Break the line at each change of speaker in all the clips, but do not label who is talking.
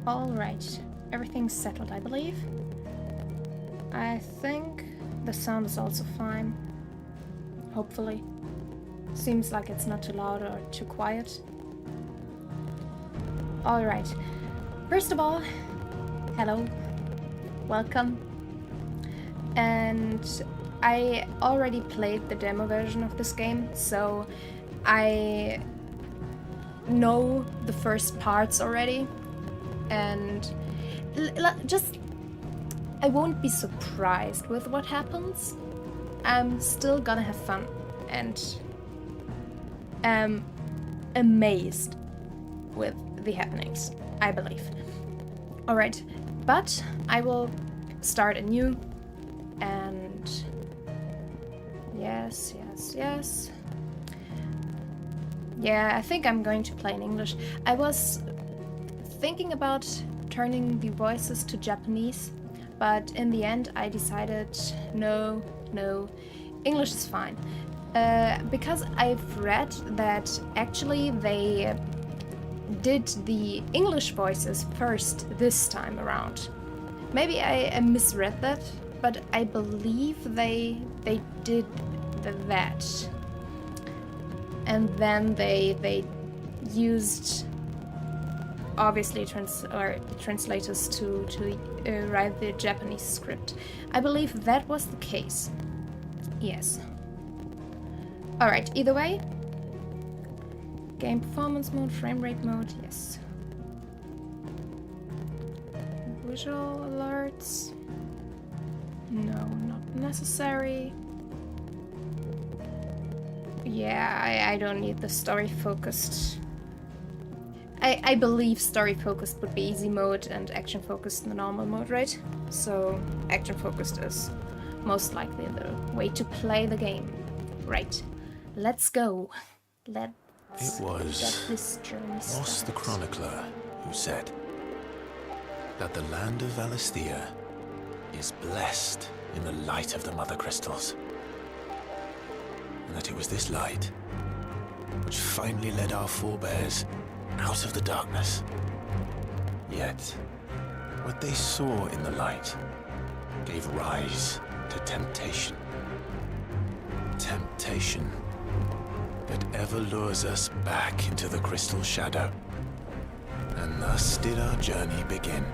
Alright, everything's settled, I believe. I think the sound is also fine. Hopefully. Seems like it's not too loud or too quiet. Alright, first of all, hello, welcome. And I already played the demo version of this game, so I know the first parts already. And I won't be surprised with what happens. I'm still gonna have fun and am amazed with the happenings, I believe. Alright, but I will start anew and yes. Yeah, I think I'm going to play in English. I was thinking about turning the voices to Japanese, but in the end I decided no, English is fine. Because I've read that actually they did the English voices first this time around. Maybe I misread that, but I believe they did that. And then they used obviously translators to write the Japanese script. I believe that was the case. Yes. Alright, either way. Game performance mode, frame rate mode, yes. Visual alerts. No, not necessary. Yeah, I don't need the story focused. I believe story focused would be easy mode and action focused the normal mode, right? So action focused is most likely the way to play the game. Right. Let's go. Let's
it was
get this journey
Moss the
started.
Chronicler who said that the land of Valisthea is blessed in the light of the Mother Crystals. And that it was this light which finally led our forebears out of the darkness. Yet, what they saw in the light gave rise to temptation. Temptation that ever lures us back into the crystal shadow. And thus did our journey begin.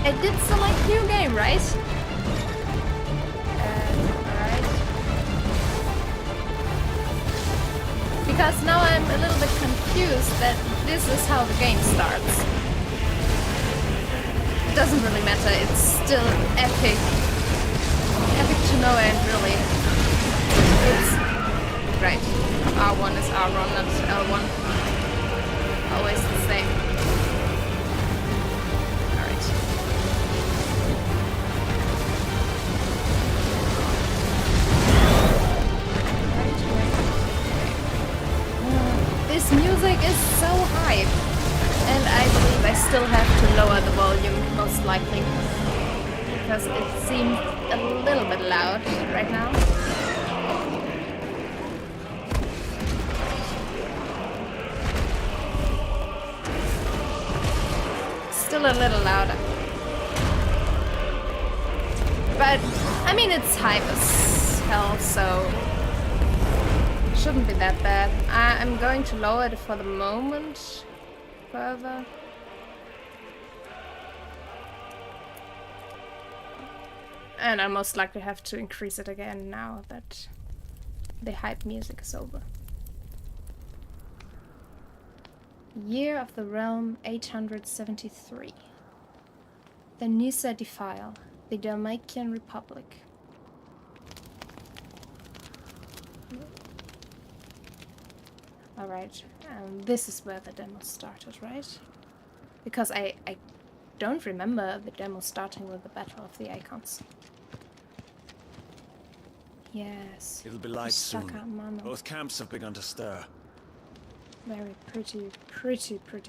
I did select new game, right? Alright. Because now I'm a little bit confused that this is how the game starts. It doesn't really matter, it's still epic. Epic to no end, really. It's... right. R1 is R1, not L1. Always the same. This music is so hype, and I believe I still have to lower the volume, most likely, because it seems a little bit loud right now. Still a little louder. But, I mean, it's hype as hell, so... shouldn't be that bad. I'm going to lower it for the moment further. And I most likely have to increase it again now that the hype music is over. Year of the Realm 873. The Nisa Defile, the Dalmatian Republic. Alright, this is where the demo started, right? Because I don't remember the demo starting with the Battle of the Icons. Yes.
It'll be light soon.
Mano.
Both camps have begun to stir.
Very pretty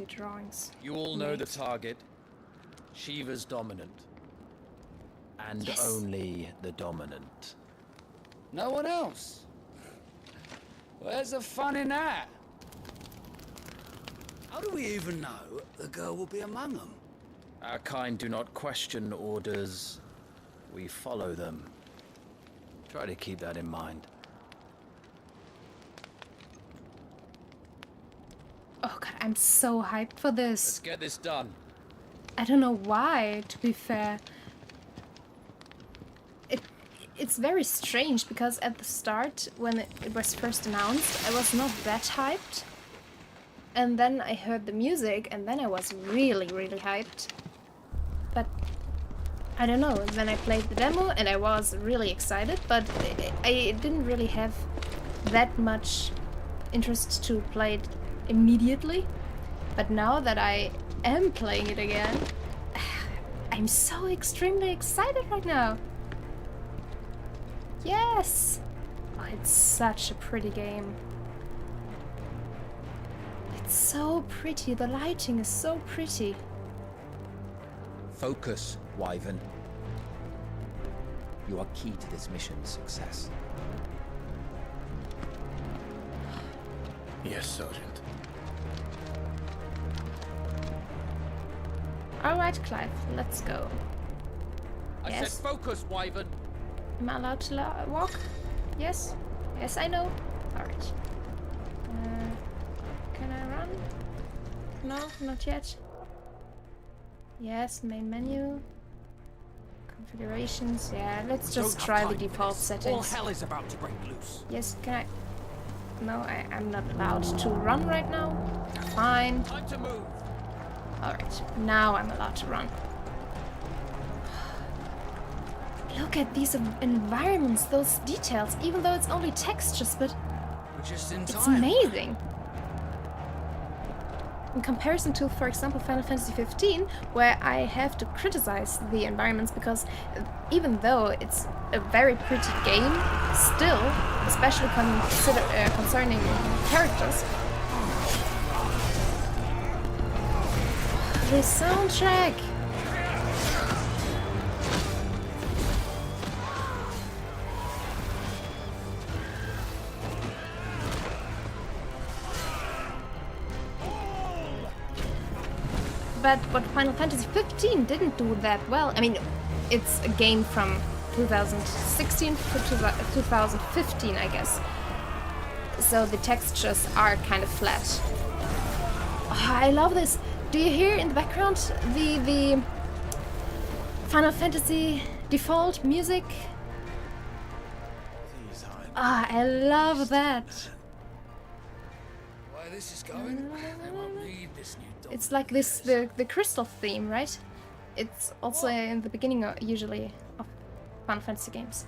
drawings.
You all know the target. Shiva's dominant.
And
Yes.
only the dominant.
No one else. Where's the fun in that?
How do we even know the girl will be among them?
Our kind do not question orders. We follow them. Try to keep that in mind.
Oh god, I'm so hyped for this.
Let's get this done.
I don't know why, to be fair. It's very strange because at the start, when it was first announced, I was not that hyped. And then I heard the music, and then I was really hyped. But I don't know, then I played the demo and I was really excited, but I didn't really have that much interest to play it immediately. But now that I am playing it again, I'm so extremely excited right now. Yes! Oh, it's such a pretty game. It's so pretty, the lighting is so pretty.
Focus, Wyvern. You are key to this mission's success.
Yes, Sergeant.
Alright, Clive, let's go.
I
Yes.
said focus, Wyvern.
Am I allowed to walk? Yes? Yes, I know. Alright. Can I run? No, not yet. Yes, main menu. Configurations, yeah, let's just try the default
All
settings.
hell is about to break loose.
Yes, can I? No, I'm not allowed to run right now. Fine.
Time to move.
Alright, now I'm allowed to run. Look at these environments, those details, even though it's only textures, but
We're just in
it's
time.
amazing. In comparison to, for example, Final Fantasy XV, where I have to criticize the environments because even though it's a very pretty game, still, especially concerning characters, the soundtrack! But what Final Fantasy XV didn't do that well, I mean, it's a game from 2016 to 2015, I guess. So the textures are kind of flat. Oh, I love this. Do you hear in the background the Final Fantasy default music?
These are
Ah, I love that.
Where this is going, they won't need this new dog.
It's like this the crystal theme, right? It's also in the beginning usually of Final Fantasy games.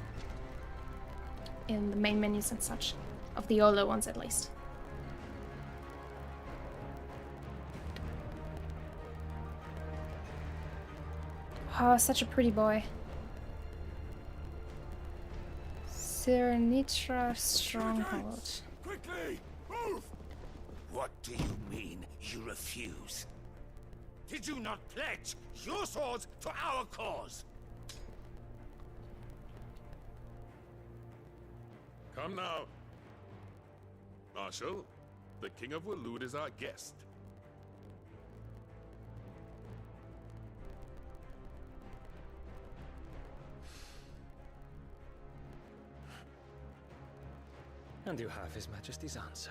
In the main menus and such. Of the older ones at least. Oh, such a pretty boy. Sirenitra Stronghold.
Quickly, move! What do you mean you refuse? Did you not pledge your swords to our cause?
Come now. Marshal, the King of Waloed is our guest.
And you have His Majesty's answer.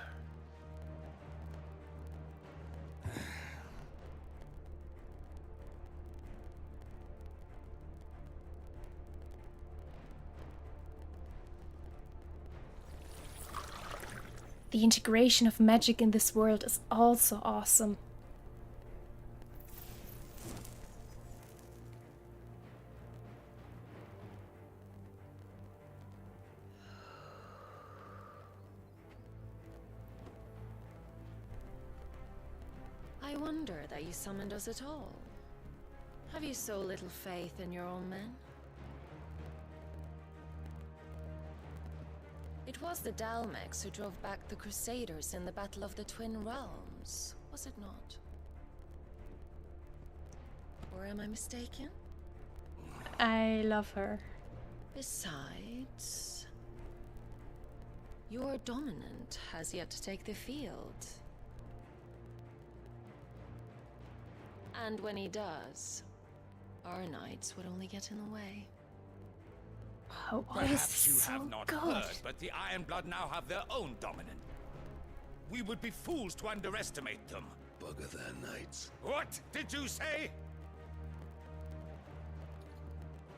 The integration of magic in this world is also awesome.
I wonder that you summoned us at all. Have you so little faith in your own men? It was the Dalmex who drove back the Crusaders in the Battle of the Twin Realms, was it not? Or am I mistaken?
I love her.
Besides, your dominant has yet to take the field. And when he does, our knights would only get in the way.
Oh,
Perhaps you
so
have not
good.
heard, but the Ironblood now have their own dominant. We would be fools to underestimate them.
Bugger their knights.
What did you say?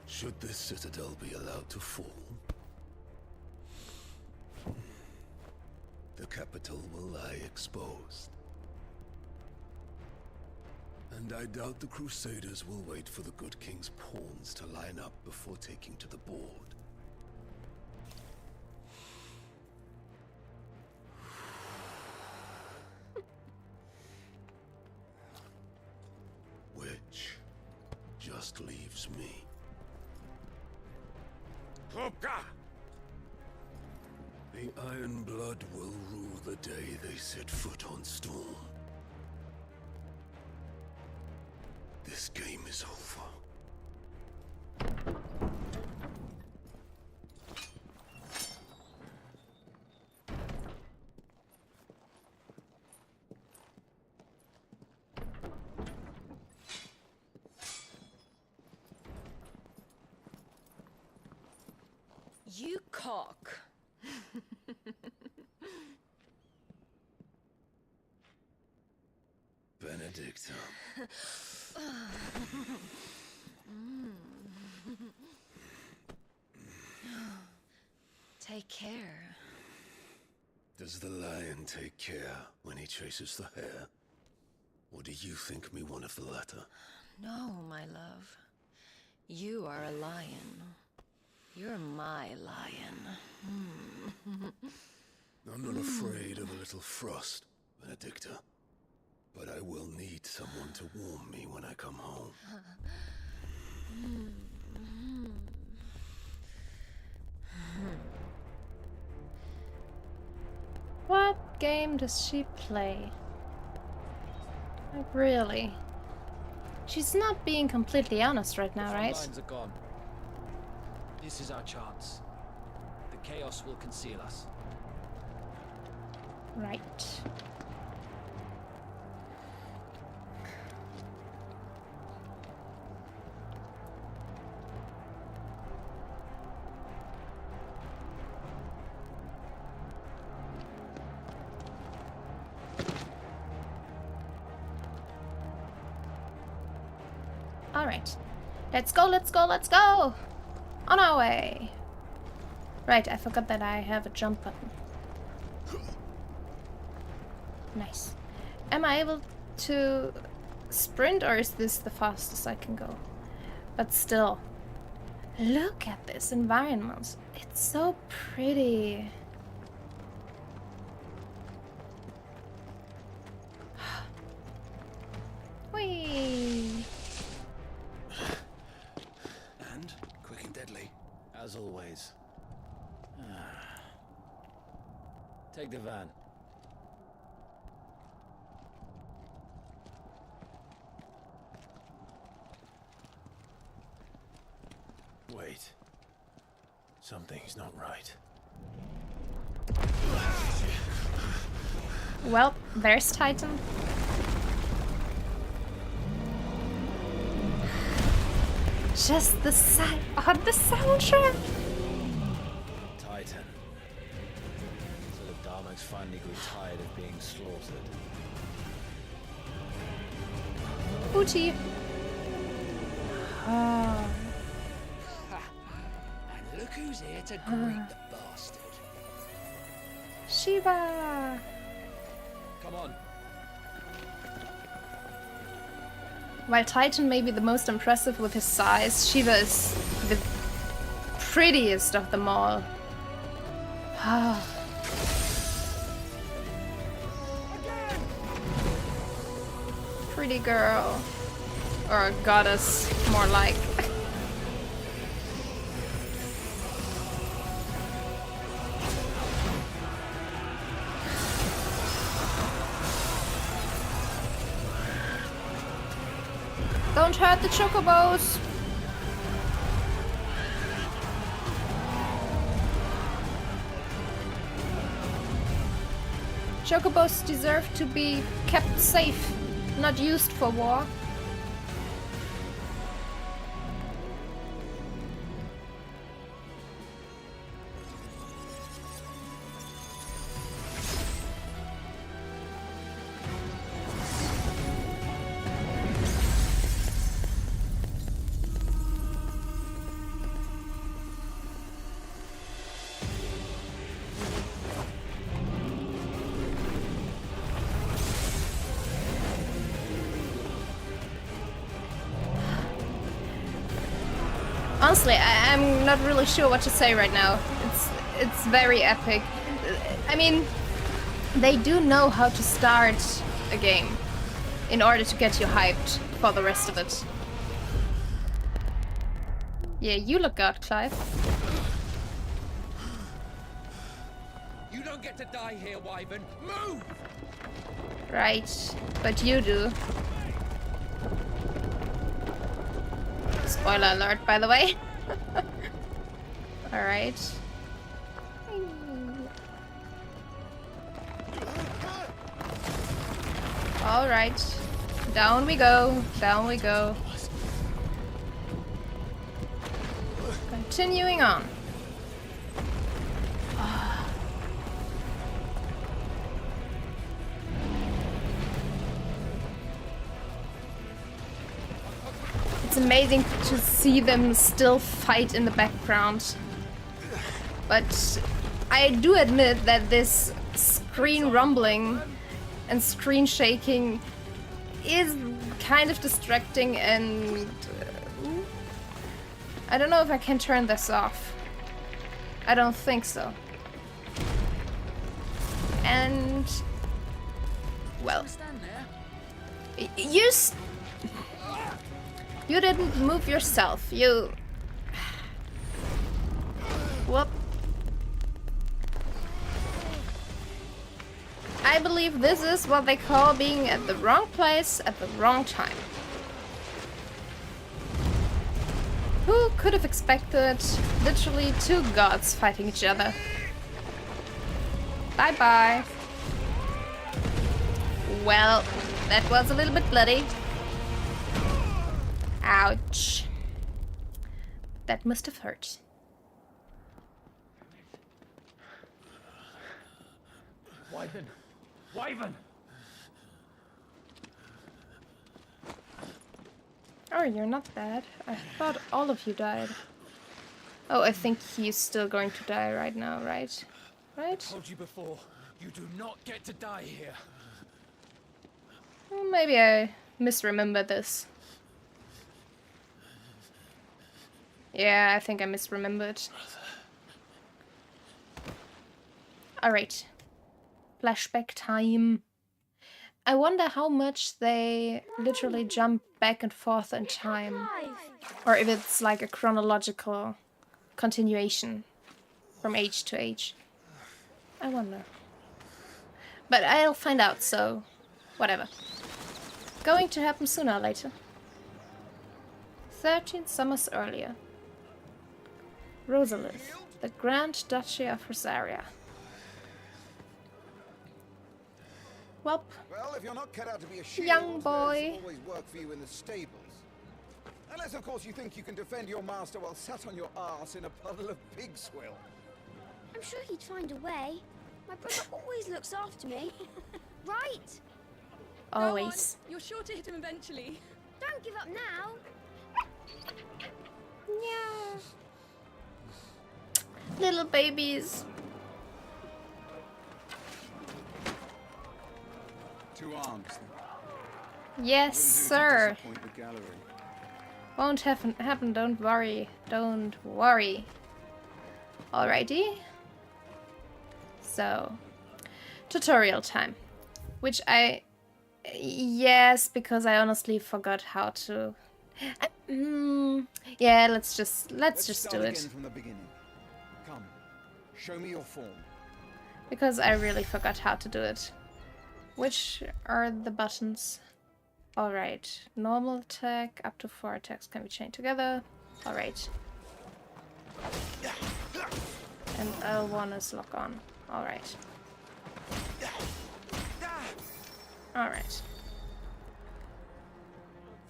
Should this citadel be allowed to fall, the capital will lie exposed. And I doubt the Crusaders will wait for the good king's pawns to line up before taking to the board. Which just leaves me.
Hopka!
The Ironblood will rule the day they set foot on Storm. This game is over.
You cock.
Benedicta.
Take care.
Does the lion take care when he chases the hare? Or do you think me one of the latter?
No, my love. You are a lion. You're my lion.
I'm not afraid of a little frost, Benedicta. But I will need someone to warm me when I come home.
What game does she play? Like, really? She's not being completely honest right now, right?
Lines are gone. This is our chance. The chaos will conceal us.
Right. Alright. Let's go, let's go, let's go! On our way! Right, I forgot that I have a jump button. Nice. Am I able to sprint, or is this the fastest I can go? But still. Look at this environment. It's so pretty. Whee!
And quick and deadly.
As always. Take the van.
Wait. Something's not right.
Well, there's Titan. Just the sound on the soundtrack.
Titan. So the Dalmex finally grew tired of being slaughtered.
Booty. Oh.
And look who's here to greet the bastard.
Shiva.
Come on.
While Titan may be the most impressive with his size, Shiva is the prettiest of them all. pretty girl. Or a goddess, more like. Don't hurt the chocobos! Chocobos deserve to be kept safe, not used for war. Honestly, I'm not really sure what to say right now. It's very epic. I mean, they do know how to start a game in order to get you hyped for the rest of it. Yeah, you look out, Clive.
You don't get to die here, Wyvern. Move!
Right, but you do. Spoiler alert, by the way. Alright. Alright. Down we go. Down we go. Continuing on. It's amazing to see them still fight in the background. But I do admit that this screen rumbling and screen shaking is kind of distracting, and I don't know if I can turn this off. I don't think so. And well, you didn't move yourself. You... Whoop. I believe this is what they call being at the wrong place at the wrong time. Who could have expected literally two gods fighting each other? Bye-bye. Well, that was a little bit bloody. Ouch. That must have hurt.
Wyvern! Wyvern!
Oh, you're not bad. I thought all of you died. Oh, I think he's still going to die right now, right? Right?
I told you before, you do not get to die here.
Well, maybe I misremember this. Yeah, I think I misremembered. Alright. Flashback time. I wonder how much they literally jump back and forth in time. Or if it's like a chronological continuation from age to age. I wonder. But I'll find out, so whatever. Going to happen sooner or later. 13 summers earlier. Rosalith, the Grand Duchy of Rosaria. Welp.
Well, if you're not cut out to be a shield,
Young boy.
there's always work for you in the stables. Unless, of course, you think you can defend your master while sat on your arse in a puddle of pig swill.
I'm sure he'd find a way. My brother always looks after me. Right?
Always.
You're sure to hit him eventually. Don't give up now.
Yeah. Little babies.
2 arms.
Yes, sir.
Disappoint the gallery.
Won't happen, don't worry. Don't worry. Alrighty. So, tutorial time. Which I Yes, because I honestly forgot how to. Yeah, let's just
start
do
again
it.
from the beginning. Come, show me your form.
Because I really forgot how to do it. Which are the buttons? Alright. Normal attack, up to 4 attacks can be chained together. Alright. And L1 is lock on. Alright. Alright.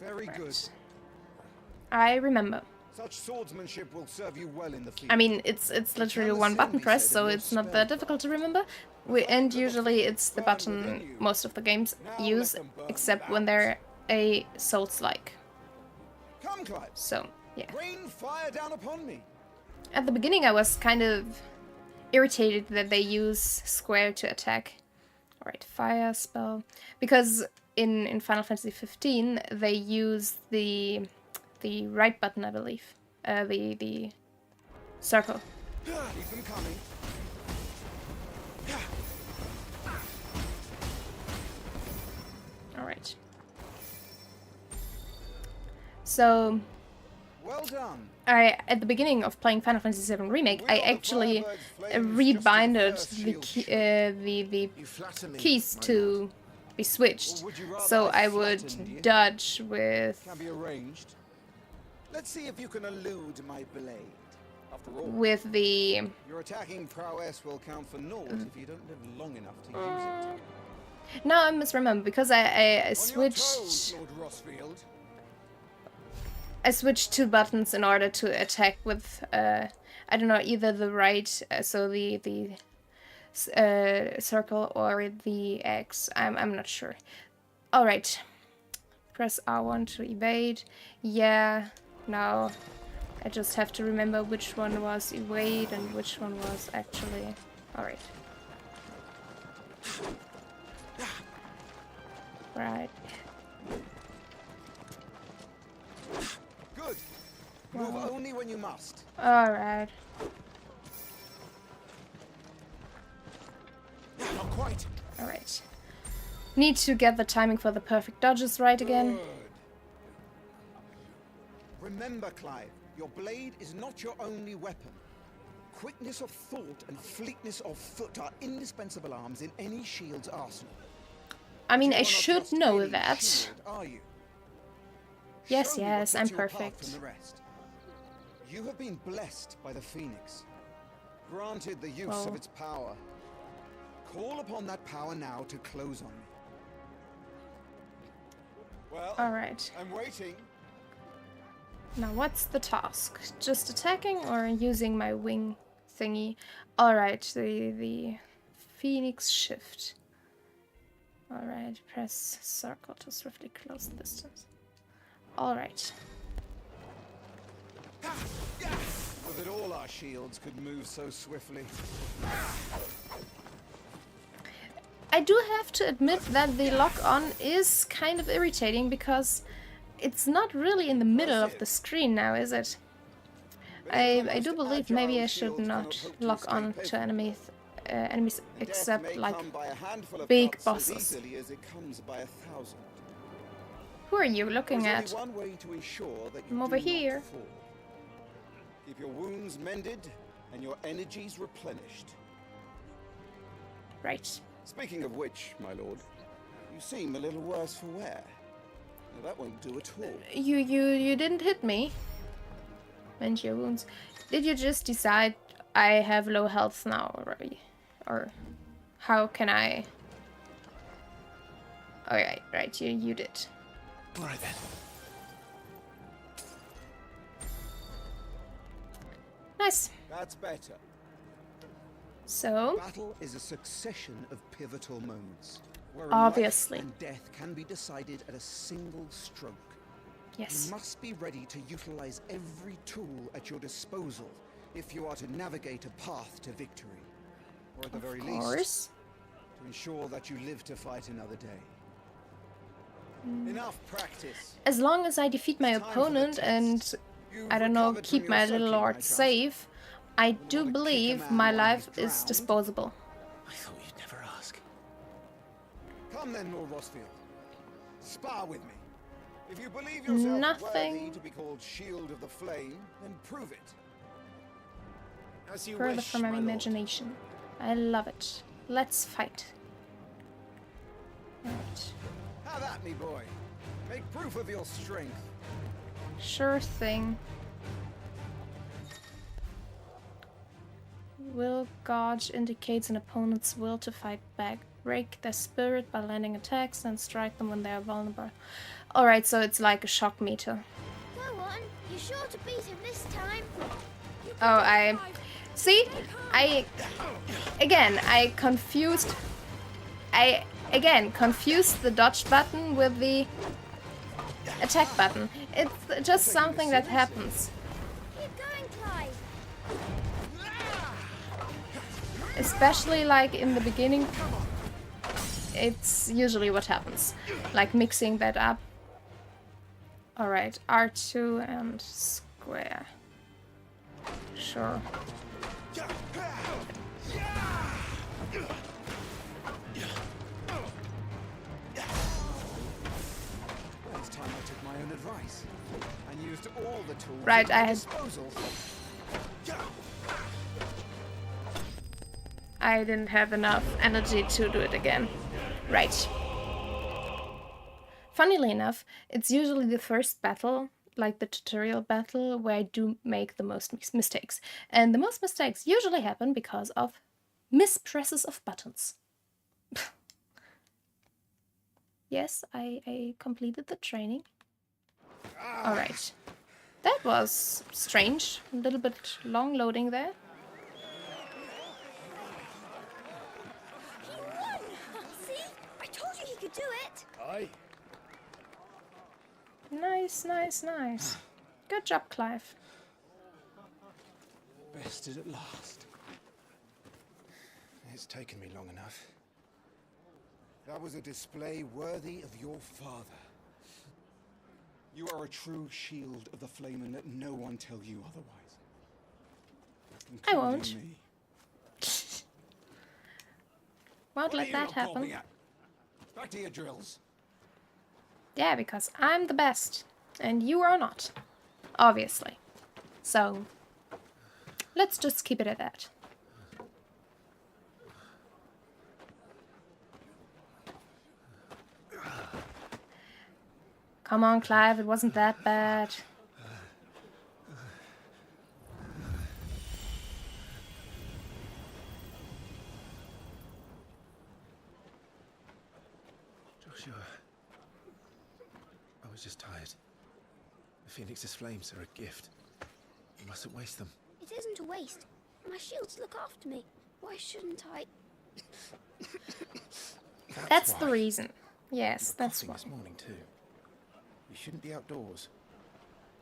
Very good.
I remember.
Such swordsmanship will serve you well in the field.
I mean, it's literally one button press, so it's not that difficult to remember. And usually it's the button most of the games use, except when they're a Souls-like.
Come, Clive.
So, yeah.
Rain fire down upon me.
At the beginning I was kind of irritated that they use square to attack. Alright, fire spell. Because in Final Fantasy 15 they use the right button, I believe. The circle.
Keep them coming.
Alright. So
Well done.
at the beginning of playing Final Fantasy VII Remake, I actually rebinded the keys to be switched, so I would dodge with
Can be arranged. Let's see if you can elude my blade. After all,
with the
your attacking prowess will count for naught if you don't live long enough to use it.
No, I misremember because I
On your
switched.
toes, Lord Rossfield.
I switched 2 buttons in order to attack with, I don't know, either the right, so the circle, or the X. I'm not sure. All right, press R1 to evade. Yeah, now I just have to remember which one was evade and which one was actually. All right. Right.
Good. Move only when you must.
All right.
Not quite.
All right. Need to get the timing for the perfect dodges right again.
Good. Remember, Clive, your blade is not your only weapon. Quickness of thought and fleetness of foot are indispensable arms in any shield's arsenal.
I mean,
You
I
are not
should
just
know
any
that.
shield, are you?
Yes,
Show me
yes,
what
I'm
sets you apart
perfect.
from the rest. You have been blessed by the Phoenix, granted the use of its power. Call upon that power now to close on me. Well,
All right.
I'm waiting.
Now, what's the task? Just attacking or using my wing thingy? All right, the Phoenix shift. All right, press circle to swiftly close the distance. All right.
Would that all our shields could move so swiftly.
I do have to admit that the lock-on is kind of irritating because it's not really in the middle of the screen now, is it? I do believe maybe I should not lock on to enemies except like big bosses. Who are you looking at? I'm over here.
Keep your wounds mended and your energies replenished.
Right.
Speaking of which, my lord, you seem a little worse for wear. Now, that won't do at all.
You didn't hit me. Mend your wounds. Did you just decide I have low health now already? Or how can I? Alright, right, you did.
Alright then.
Nice.
That's better.
So,
Battle is a succession of pivotal moments. Where
obviously.
life and death can be decided at a single stroke.
Yes.
You must be ready to utilize every tool at your disposal if you are to navigate a path to victory. Or at the very least, to ensure that you live to fight another day. Enough practice.
As long as I defeat my opponent and, I don't know, keep my little lord safe, I do believe my life is disposable.
I thought you'd never ask.
Come then, Lord Rossfield. Spar with me. If you believe yourself
Nothing.
worthy to be called Shield of the Flame, then prove it.
As you
Further
wish,
from my
my lord.
imagination. I love it. Let's fight. Right.
How that, me boy? Make proof of your strength.
Sure thing. Will gauge indicates an opponent's will to fight back. Break their spirit by landing attacks and strike them when they are vulnerable. Alright, so it's like a shock meter.
Go on, you're sure to beat him this time.
Oh, I confused. I again confused the dodge button with the attack button. It's just something that happens.
Keep going, Clive.
Especially like in the beginning. It's usually what happens. Like mixing that up. Alright, R2 and square. Sure.
Last time I took my own advice and used all the tools
Right,
at my
I had
disposal.
I didn't have enough energy to do it again. Right. Funnily enough, it's usually the first battle, like the tutorial battle, where I do make the most mistakes. And the most mistakes usually happen because of mispresses of buttons. Yes, I completed the training. Alright. That was strange. A little bit long loading there.
He won! See? I told you he could do it.
Aye.
Nice, nice, nice. Good job, Clive.
Bested at last. It's taken me long enough. That was a display worthy of your father. You are a true shield of the flame, and let no one tell you otherwise.
I won't.
Including me.
Won't let that
What are you
happen.
at? Back to your drills.
Yeah, because I'm the best, and you are not. Obviously. So, let's just keep it at that. Come on, Clive, it wasn't that bad.
Joshua. I was just tired. The Phoenix's flames are a gift. You mustn't waste them.
It isn't a waste. My shields look after me. Why shouldn't I?
That's the reason. Yes, that's
Coughing
why.
this morning too. You shouldn't be outdoors.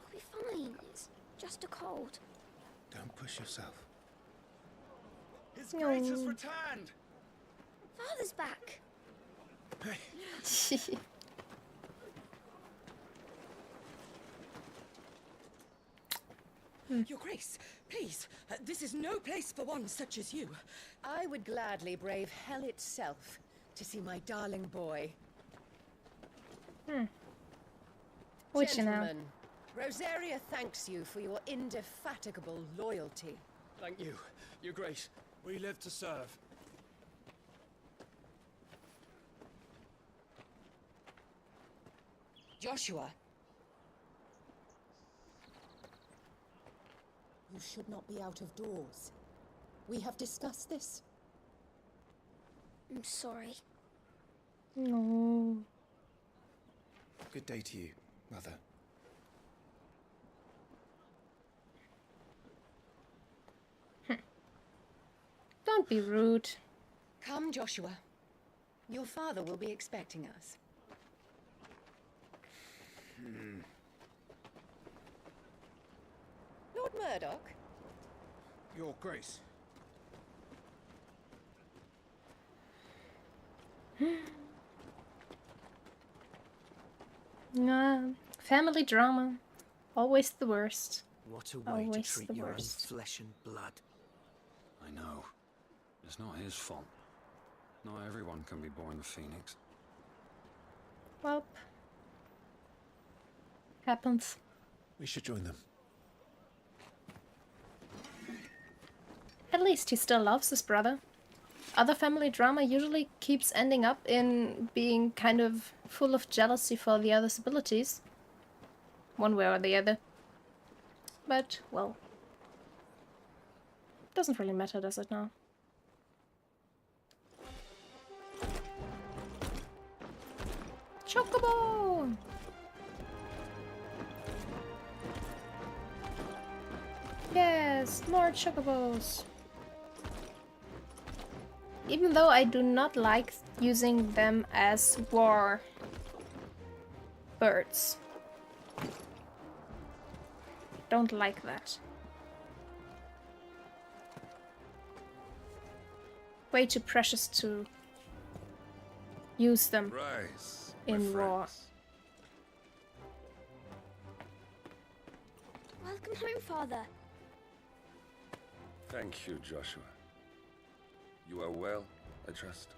I'll be fine. It's just a cold.
Don't push yourself.
His Grace has returned.
Father's back.
Your Grace, please, this is no place for one such as you. I would gladly brave hell itself to see my darling boy.
Which you know.
Gentlemen, Rosaria thanks you for your indefatigable loyalty.
Thank you, Your Grace. We live to serve.
Joshua. You should not be out of doors. We have discussed this.
I'm sorry.
No.
Good day to you, Mother.
Don't be rude.
Come, Joshua. Your father will be expecting us. Lord Murdoch?
Your Grace.
Family drama. Always the worst.
What a way
Always
to treat
the
your own
worst.
flesh and blood.
I know. It's not his fault. Not everyone can be born the Phoenix.
Well, happens.
We should join them.
At least he still loves his brother. Other family drama usually keeps ending up in being kind of full of jealousy for the other's abilities. One way or the other. But, well, doesn't really matter, does it now? Chocobo! Yes, more chocobos! Even though I do not like using them as war birds. Don't like that. Way too precious to use them in war.
Welcome home, Father.
Thank you, Joshua. You are well, I trust?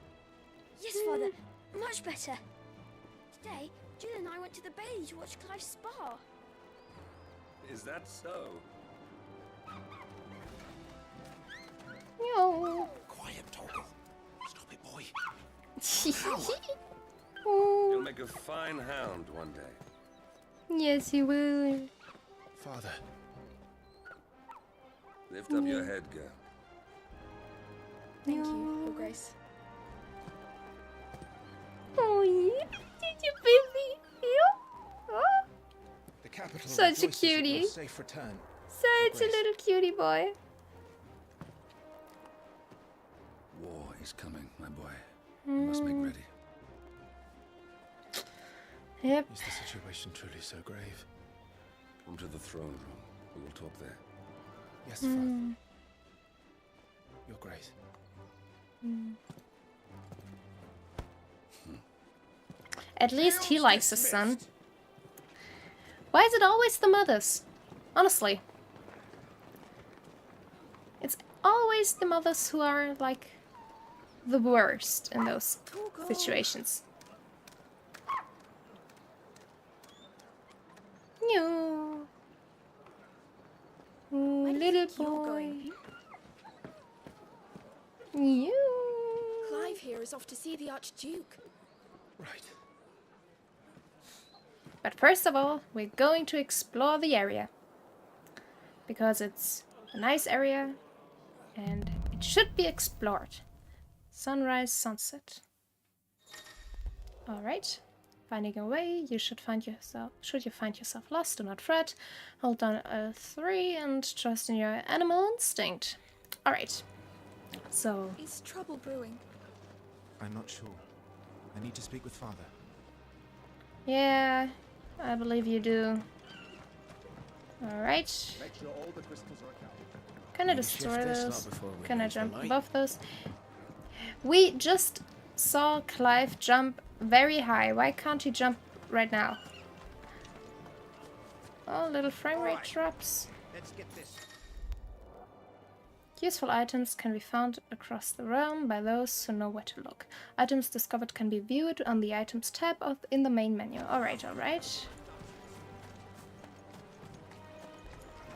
Yes, Father. Much better. Today, Jill and I went to the Bailey to watch Clive's spa.
Is that so?
No.
Quiet, Toggle. Stop it, boy.
You'll make a fine hound one day.
Yes, he will.
Father.
Lift up your head, girl.
Thank you, Your Grace.
Oh, yeah. Did you baby? Oh.
The capital
Such a
rejoices at your
cutie.
safe return.
Such a little cutie boy.
War is coming, my boy. You must make ready.
Yep.
Is the situation truly so grave?
Come to the throne room. We will talk there.
Yes, Father. Your Grace.
At least he likes his son. Why is it always the mothers? Honestly. It's always the mothers who are, like, the worst in those situations. No. Little boy. You.
Clive here is off to see the Archduke.
Right.
But first of all, we're going to explore the area. Because it's a nice area and it should be explored. Sunrise, sunset. Alright. Finding a way, you should find yourself. Should you find yourself lost, do not fret. Hold down L3 and trust in your animal instinct. Alright. So.
Is trouble brewing?
I'm not sure. I need to speak with Father.
Yeah, I believe you do. Alright.
Make sure all the crystals are accounted.
Can I destroy those? Can I jump above those? We just saw Clive jump very high. Why can't he jump right now? Oh, little frame rate drops.
Let's get this.
Useful items can be found across the realm by those who know where to look. Items discovered can be viewed on the items tab in the main menu. Alright, alright.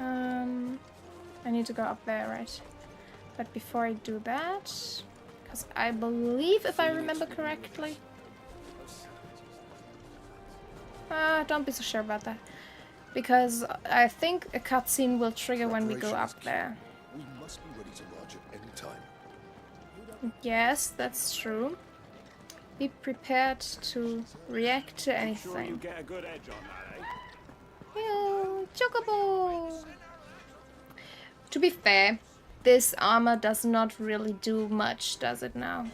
I need to go up there, right? But before I do that, because I believe, if I remember correctly... don't be so sure about that. Because I think a cutscene will trigger when we go up there.
We must be ready to launch at any time.
Yes, that's true. Be prepared to react to anything.
Sure you get a good edge on that, eh?
Ew, Chocobo! To be fair, this armor does not really do much, does it now?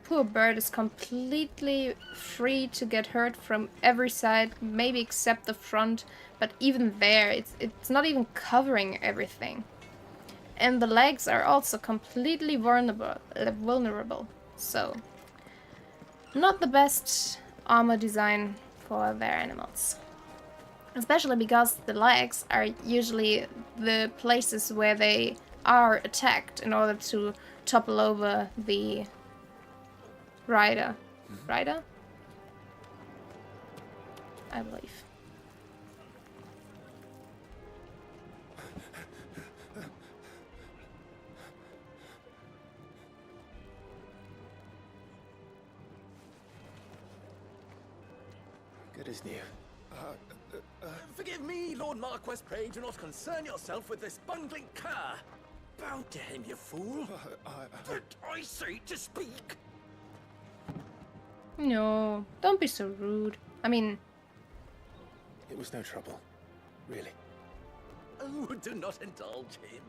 Poor bird is completely free to get hurt from every side, maybe except the front, but even there, it's not even covering everything. And the legs are also completely vulnerable, so not the best armor design for their animals. Especially because the legs are usually the places where they are attacked in order to topple over the rider. Rider? I believe.
is new?
Forgive me, Lord Marquess, pray do not concern yourself with this bungling cur. Bow to him, you fool. Did I say to speak?
No, don't be so rude. I mean...
It was no trouble. Really.
Oh, do not indulge him.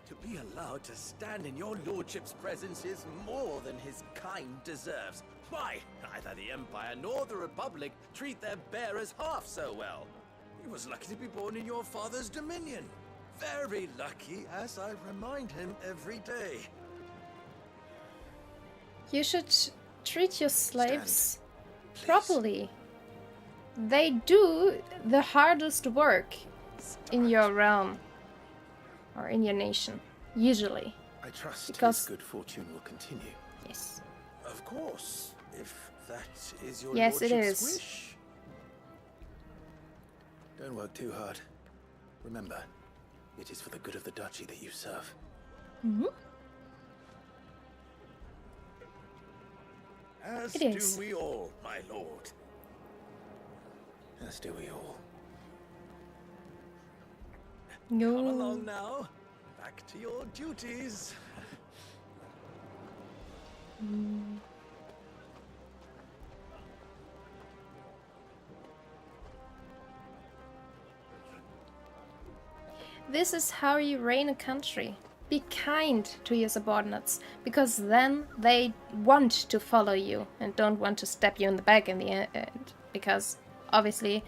To be allowed to stand in your lordship's presence is more than his kind deserves. Why, neither the Empire nor the Republic treat their bearers half so well. He was lucky to be born in your father's dominion. Very lucky, as I remind him every day.
You should treat your slaves properly. They do the hardest work in your realm or in your nation, usually.
I trust
because
his good fortune will continue.
Yes.
Of course, if that is your
yes, it
lordship's
is.
wish.
Don't work too hard. Remember, it is for the good of the duchy that you serve.
Mm-hmm.
As
It
do
is.
we all, my lord.
As do we all.
No.
Come along now. Back to your duties.
This is how you reign a country. Be kind to your subordinates, because then they want to follow you and don't want to stab you in the back in the end. Because obviously,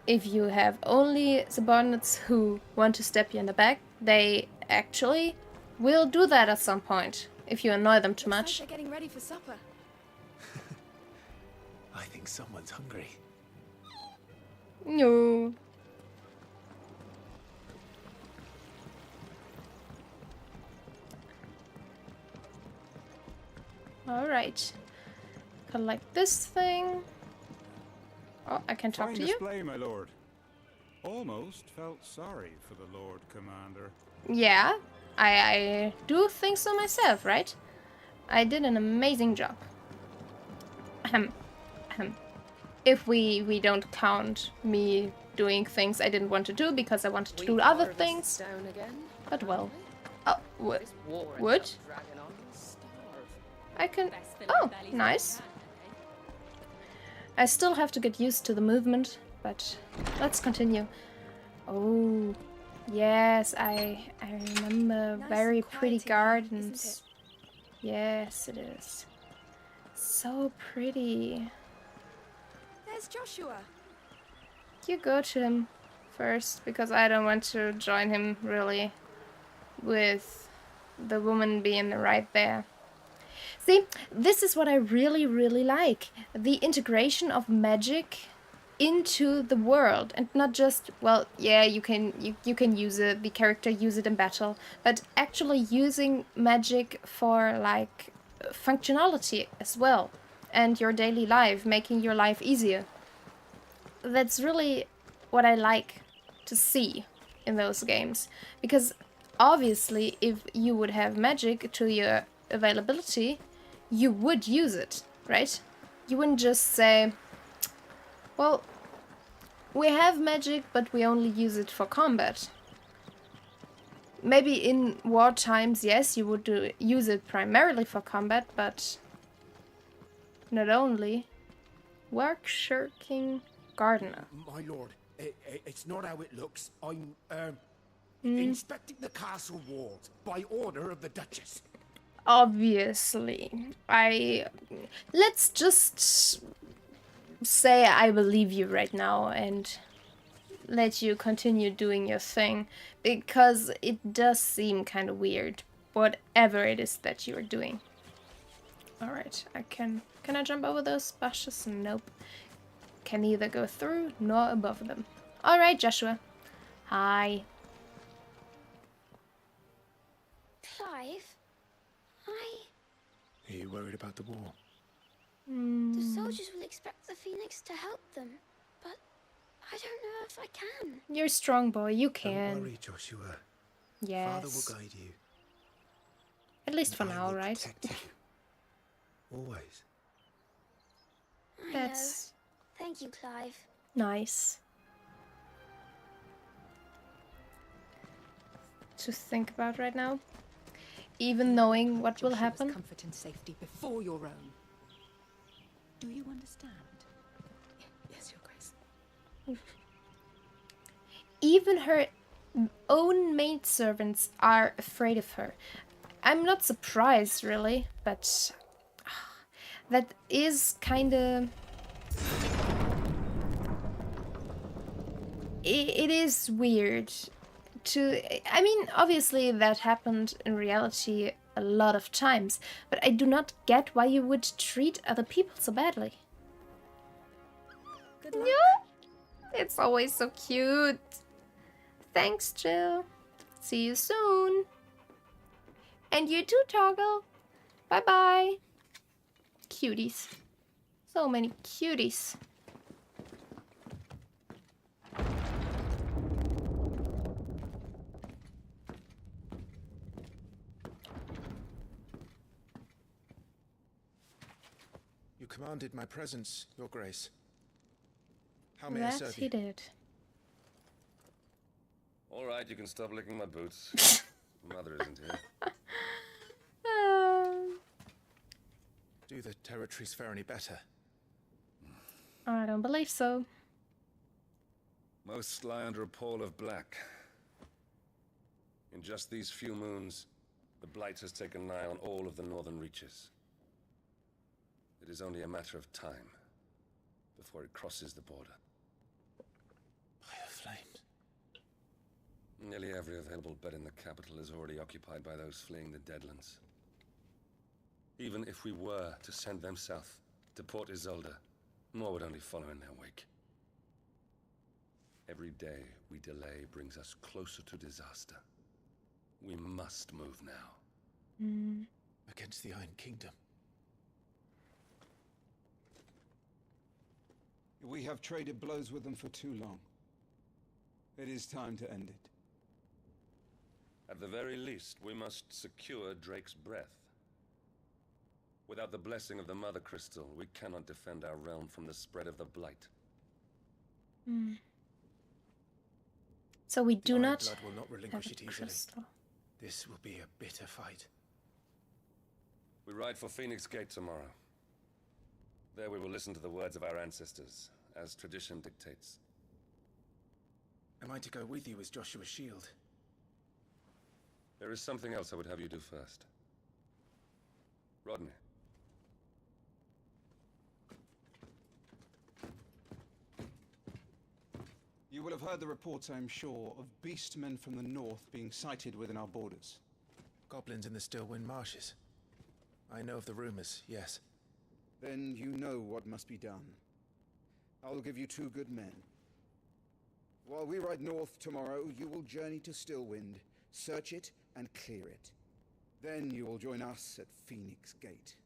if you have only subordinates who want to stab you in the back, they actually will do that at some point if you annoy them too much.
They're getting ready for supper.
I think someone's hungry.
No. Alright. Collect this thing. Oh, I can talk
Fine
to you.
display, my lord. Almost felt sorry for the Lord Commander.
Yeah, I do think so myself, right? I did an amazing job. If we don't count me doing things I didn't want to do because I wanted to do other things. But well. Oh, wood? I can... Oh, nice. I still have to get used to the movement, but let's continue. Oh, yes, I remember
Nice
very
and quiet
pretty
in here,
gardens.
isn't
Yes, it is. So pretty.
There's Joshua.
You go to him first, because I don't want to join him, really, with the woman being right there. See, this is what I really, really like. The integration of magic into the world, and not just, well, yeah, you can use it, the character use it in battle, but actually using magic for, like, functionality as well, and your daily life, making your life easier. That's really what I like to see in those games, because obviously if you would have magic to your availability, you would use it, right? You wouldn't just say, well, we have magic, but we only use it for combat. Maybe in war times, yes, you would use it primarily for combat, but not only. Work-shirking gardener.
My lord, it's not how it looks. I'm, inspecting the castle walls by order of the Duchess.
Obviously. Let's just say I believe you right now and let you continue doing your thing, because it does seem kind of weird, whatever it is that you're doing. Alright, can I jump over those bushes? Nope. Can neither go through nor above them. Alright, Joshua. Hi.
Clive,
Are you worried about the war?
the soldiers will expect the Phoenix to help them, but I don't know if I can.
You're a strong boy, you can.
Don't worry, Joshua.
Yes.
Father will guide you.
At least for
And I
now,
will
right?
protect you. Always.
I
That's...
know. Thank you, Clive.
Nice. To think about right now, even knowing what will happen.
Comfort and safety before your own. Do you understand? Yes, Your Grace.
Even her own maidservants are afraid of her. I'm not surprised, really, but that is kinda... It is weird to... I mean, obviously that happened in reality a lot of times, but I do not get why you would treat other people so badly.
Good luck.
Yeah, it's always so cute. Thanks, Jill. See you soon. And you too, Toggle. Bye-bye. Cuties. So many cuties.
You commanded my presence, Your Grace. How may I serve
That
you?
he did.
All right, you can stop licking my boots. Mother isn't here.
Do the territories fare any better?
I don't believe so.
Most lie under a pall of black. In just these few moons, the Blight has taken nigh on all of the northern reaches. It is only a matter of time before it crosses the border.
By the flames.
Nearly every available bed in the capital is already occupied by those fleeing the Deadlands. Even if we were to send them south, to Port Isolde, more would only follow in their wake. Every day we delay brings us closer to disaster. We must move now.
Against the Iron Kingdom.
We have traded blows with them for too long. It is time to end it.
At the very least, we must secure Drake's breath. Without the blessing of the Mother Crystal, we cannot defend our realm from the spread of the Blight.
So we do not
Blood will not relinquish
have
it
a
easily.
crystal.
This will be a bitter fight.
We ride for Phoenix Gate tomorrow. There we will listen to the words of our ancestors, as tradition dictates.
Am I to go with you as Joshua's shield?
There is something else I would have you do first. Rodney.
You will have heard the reports, I am sure, of beastmen from the north being sighted within our borders.
Goblins in the Stillwind marshes. I know of the rumors, yes.
Then you know what must be done. I will give you 2 good men. While we ride north tomorrow, you will journey to Stillwind, search it and clear it. Then you will join us at Phoenix Gate.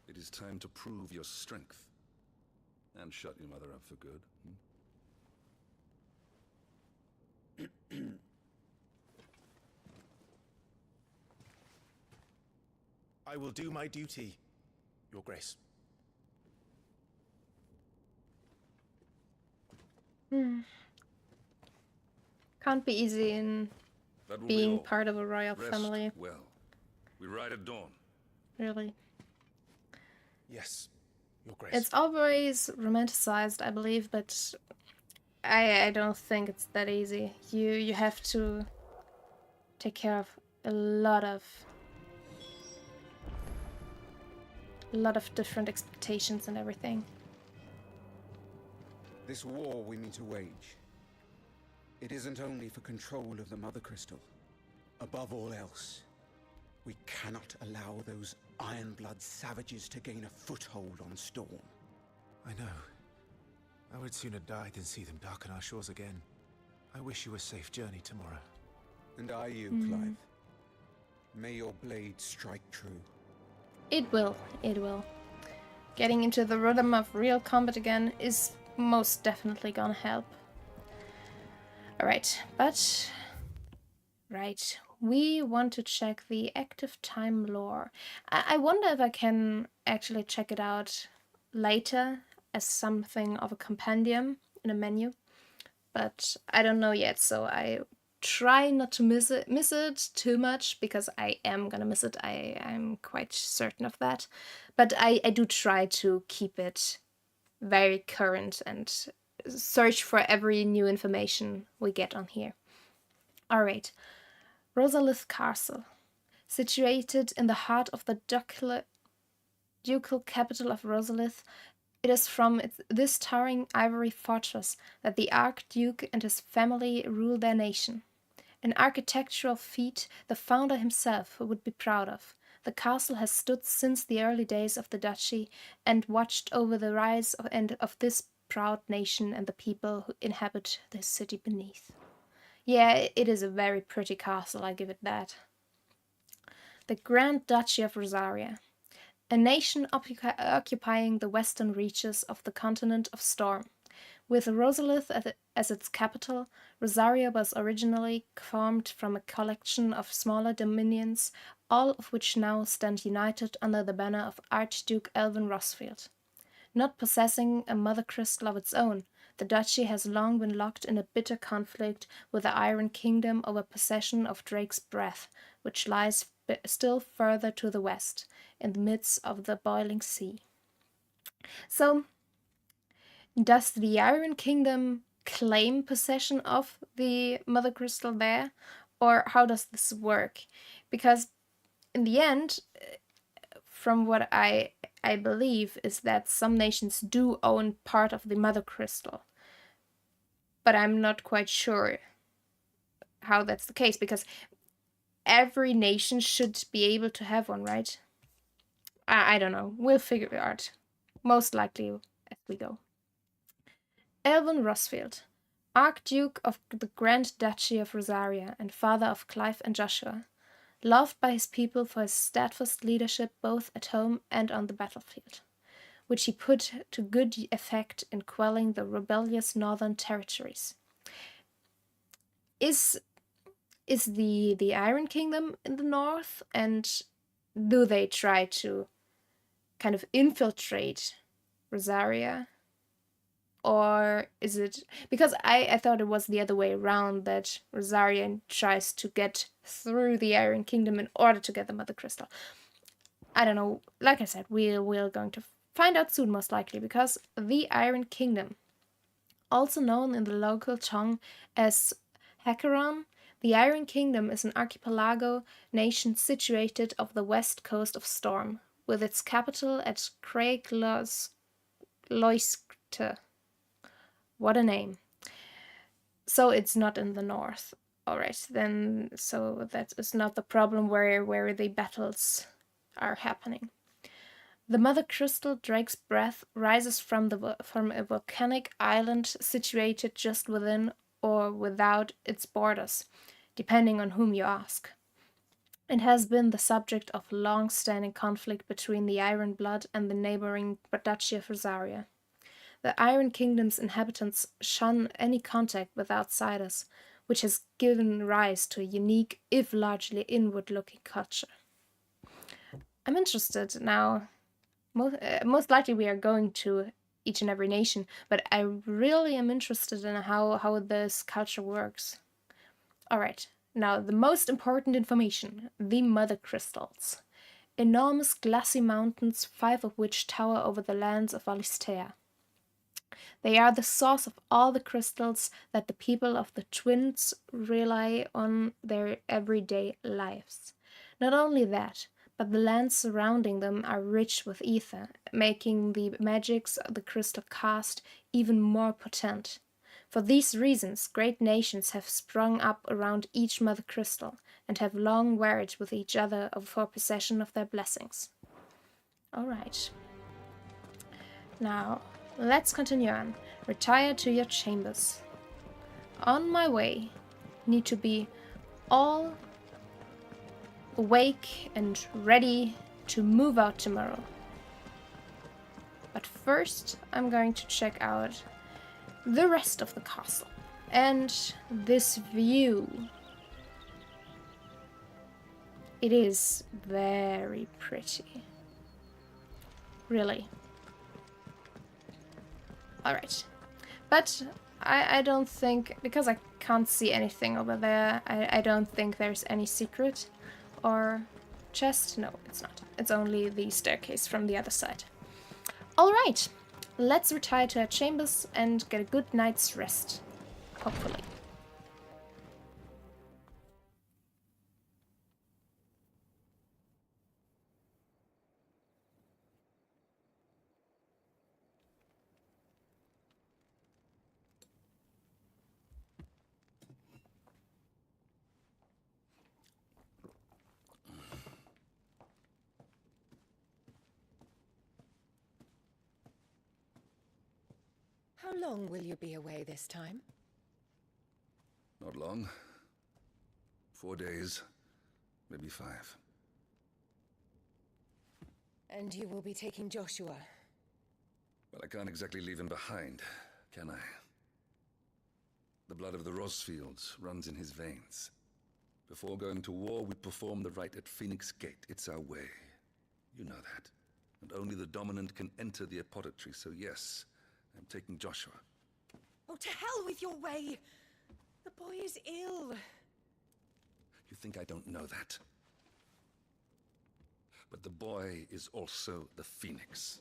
It is time to prove your strength. And shut your mother up for good.
I will do my duty, Your Grace.
Can't be easy in
That will
being
be all.
part of a royal
Rest
family.
well. We ride at dawn.
Really.
Yes, Your Grace.
It's always romanticized, I believe, but I don't think it's that easy. You have to take care of a lot of different expectations and everything.
This war we mean to wage, it isn't only for control of the Mother Crystal. Above all else, we cannot allow those Ironblood savages to gain a foothold on Storm.
I know. I would sooner die than see them darken our shores again. I wish you a safe journey tomorrow.
And I you, Clive. May your blade strike true.
It will. It will. Getting into the rhythm of real combat again is most definitely gonna help. Alright, but... Right, we want to check the active time lore. I wonder if I can actually check it out later as something of a compendium in a menu, but I don't know yet, so I try not to miss it too much, because I am gonna miss it. I'm quite certain of that, but I do try to keep it very current and search for every new information we get on here. Alright, Rosalith Castle. Situated in the heart of the ducal capital of Rosalith, it is from this towering ivory fortress that the Archduke and his family rule their nation. An architectural feat the founder himself would be proud of. The castle has stood since the early days of the duchy and watched over the rise of this proud nation and the people who inhabit the city beneath. Yeah, it is a very pretty castle, I give it that. The Grand Duchy of Rosaria. A nation occupying the western reaches of the continent of Storm. With Rosalith as its capital, Rosaria was originally formed from a collection of smaller dominions, all of which now stand united under the banner of Archduke Elvin Rosfield. Not possessing a mother crystal of its own, the duchy has long been locked in a bitter conflict with the Iron Kingdom over possession of Drake's Breath, which lies still further to the west, in the midst of the boiling sea. So, does the Iron Kingdom claim possession of the Mother Crystal there? Or how does this work? Because in the end, from what I believe, is that some nations do own part of the Mother Crystal. But I'm not quite sure how that's the case, because every nation should be able to have one, right? I don't know. We'll figure it out. Most likely as we go. Elvin Rosfield, Archduke of the Grand Duchy of Rosaria and father of Clive and Joshua, loved by his people for his steadfast leadership both at home and on the battlefield, which he put to good effect in quelling the rebellious northern territories. Is the Iron Kingdom in the north, and do they try to kind of infiltrate Rosaria? Or is it... Because I thought it was the other way around, that Rosaria tries to get through the Iron Kingdom in order to get the Mother Crystal. I don't know. Like I said, we're going to find out soon, most likely, because the Iron Kingdom, also known in the local tongue as Hakaron, the Iron Kingdom is an archipelago nation situated off the west coast of Storm, with its capital at Craigloiskte. What a name. So it's not in the north. Alright, then, so that is not the problem where the battles are happening. The Mother Crystal, Drake's Breath, rises from a volcanic island situated just within or without its borders, depending on whom you ask. It has been the subject of long-standing conflict between the Iron Blood and the neighboring Duchy of Rosaria. The Iron Kingdom's inhabitants shun any contact with outsiders, which has given rise to a unique, if largely inward-looking culture. I'm interested now. Most likely we are going to each and every nation, but I really am interested in how this culture works. Alright, now the most important information, the Mother Crystals. Enormous glassy mountains, 5 of which tower over the lands of Valistea. They are the source of all the crystals that the people of the Twins rely on their everyday lives. Not only that, but the lands surrounding them are rich with ether, making the magics the crystal cast even more potent. For these reasons, great nations have sprung up around each Mother Crystal, and have long warred with each other for possession of their blessings. Alright. Now, let's continue on. Retire to your chambers. On my way. Need to be all awake and ready to move out tomorrow. But first, I'm going to check out the rest of the castle. And this view. It is very pretty. Really. Alright. But I don't think, because I can't see anything over there, I don't think there's any secret or chest. No, it's not. It's only the staircase from the other side. Alright, let's retire to our chambers and get a good night's rest. Hopefully.
How long will you be away this time?
Not long. 4 days, maybe 5.
And you will be taking Joshua?
Well, I can't exactly leave him behind, can I? The blood of the Rosfields runs in his veins. Before going to war, we perform the rite at Phoenix Gate. It's our way. You know that. And only the dominant can enter the apothecary, so yes, I'm taking Joshua.
Oh, to hell with your way! The boy is ill.
You think I don't know that? But the boy is also the Phoenix.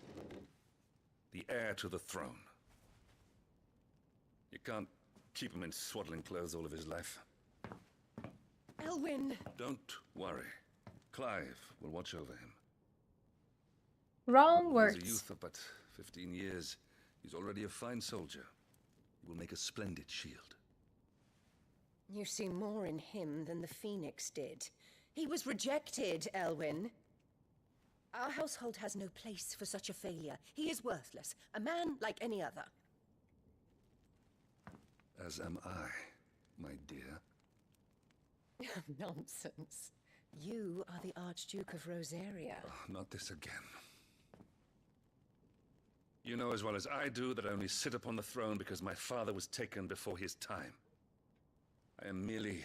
The heir to the throne. You can't keep him in swaddling clothes all of his life.
Elwyn!
Don't worry. Clive will watch over him.
Wrong
He's
words.
a youth of but 15 years. He's already a fine soldier. He will make a splendid shield.
You see more in him than the Phoenix did. He was rejected, Elwyn. Our household has no place for such a failure. He is worthless, a man like any other.
As am I, my dear.
Nonsense. You are the Archduke of Rosaria.
Oh, not this again. You know as well as I do that I only sit upon the throne because my father was taken before his time. I am merely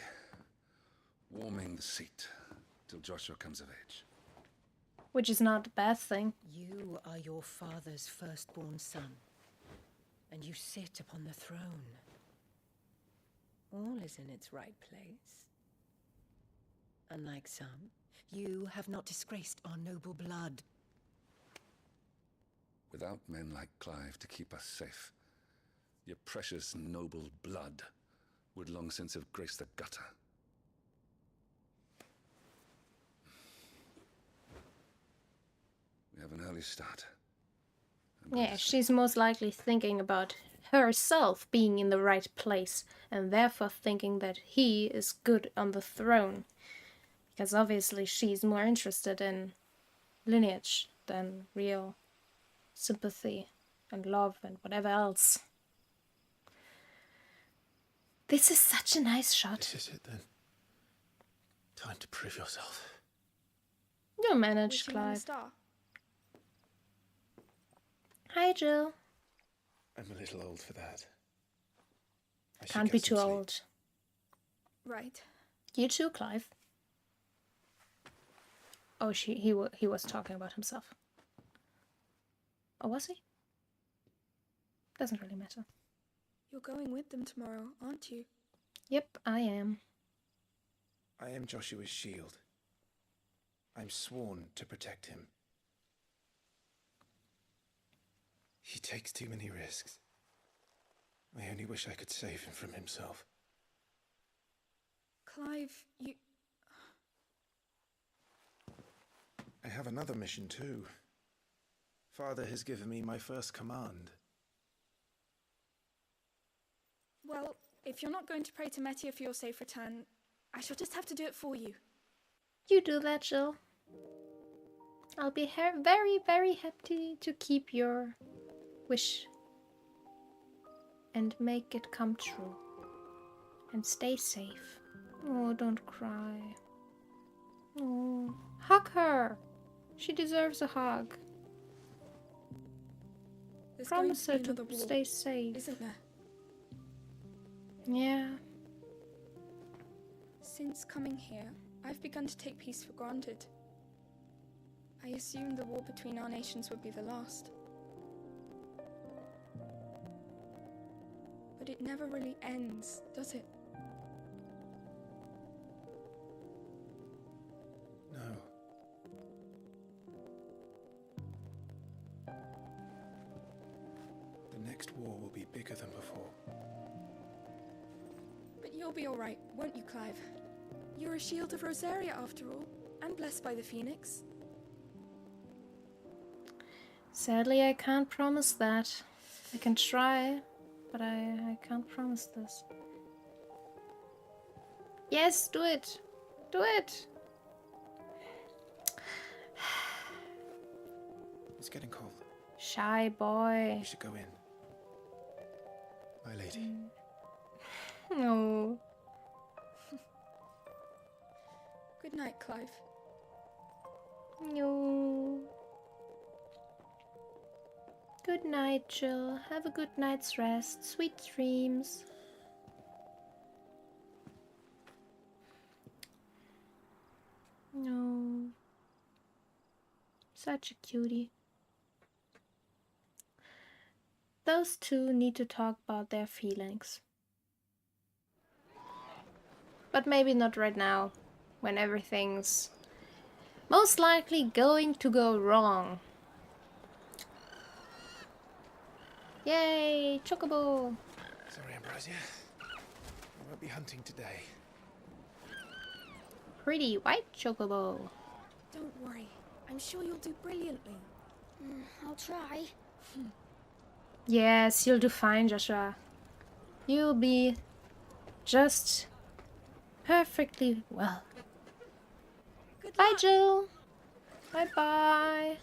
warming the seat till Joshua comes of age.
Which is not a bad thing.
You are your father's firstborn son, and you sit upon the throne. All is in its right place. Unlike some, you have not disgraced our noble blood.
Without men like Clive to keep us safe, your precious noble blood would long since have graced the gutter. We have an early start.
Yeah, she's most likely thinking about herself being in the right place and therefore thinking that he is good on the throne. Because obviously she's more interested in lineage than real sympathy and love and whatever else. This is such a nice shot.
This is it then. Time to prove yourself.
You'll manage, Clive. Hi, Jill.
I'm a little old for that.
Can't be too old.
Right.
You too, Clive. Oh, he was talking about himself. Oh, was he? Doesn't really matter.
You're going with them tomorrow, aren't you?
Yep, I am.
I am Joshua's shield. I'm sworn to protect him.
He takes too many risks. I only wish I could save him from himself.
Clive, you...
I have another mission too. Father has given me my first command.
Well, if you're not going to pray to Metia for your safe return, I shall just have to do it for you.
You do that, Jill. I'll be very, very happy to keep your wish and make it come true. And stay safe. Oh, don't cry. Oh, hug her. She deserves a hug.
There's
Promise her to
another war,
stay safe.
isn't there?
Yeah.
Since coming here,
I've begun to take peace for granted. I assumed the war between our nations would be the last. But it never really ends, does it?
No. The next war will be bigger than before.
But you'll be alright, won't you, Clive? You're a shield of Rosaria after all, and blessed by the Phoenix.
Sadly, I can't promise that. I can try, but I can't promise this. Yes, do it! Do it!
It's getting cold.
Shy boy.
We should go in. My lady.
No.
Good night, Clive.
No. Good night, Jill. Have a good night's rest. Sweet dreams. No. Such a cutie. Those two need to talk about their feelings. But maybe not right now, when everything's most likely going to go wrong. Yay, Chocobo!
Sorry, Ambrosia. I won't be hunting today.
Pretty white Chocobo.
Don't worry, I'm sure you'll do brilliantly.
I'll try.
Yes, you'll do fine, Joshua. You'll be just perfectly well. Bye, Jill. Bye-bye.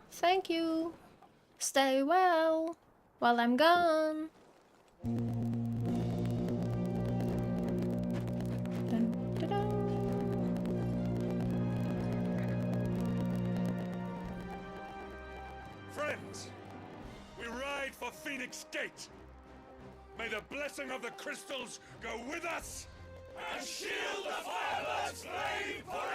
Thank you. Stay well while I'm gone. Dun, dun, dun.
Friends, we ride for Phoenix Gate. May the blessing of the crystals go with us and shield the Firebird's flame forevermore!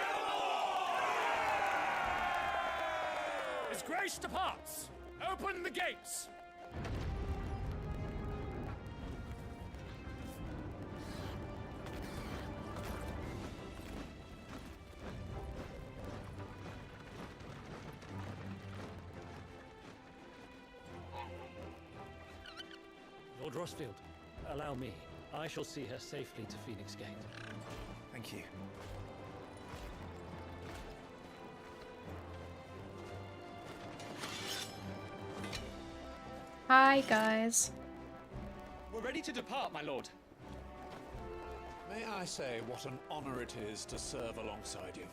As grace departs, open the gates!
Lord Rossfield, allow me. I shall see her safely to Phoenix Gate.
Thank you.
Hi, guys.
We're ready to depart, my lord.
May I say what an honor it is to serve alongside you?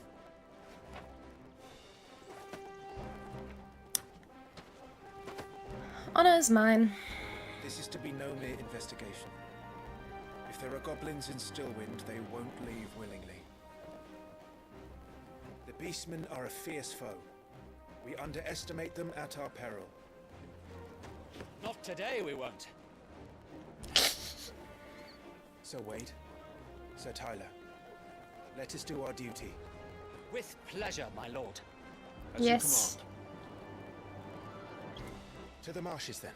Honor is mine.
This is to be no mere investigation. If there are goblins in Stillwind, they won't leave willingly. The Beastmen are a fierce foe. We underestimate them at our peril.
Not today, we won't.
Sir Wade, Sir Tyler, let us do our duty.
With pleasure, my lord.
As
yes.
you command. To the marshes, then.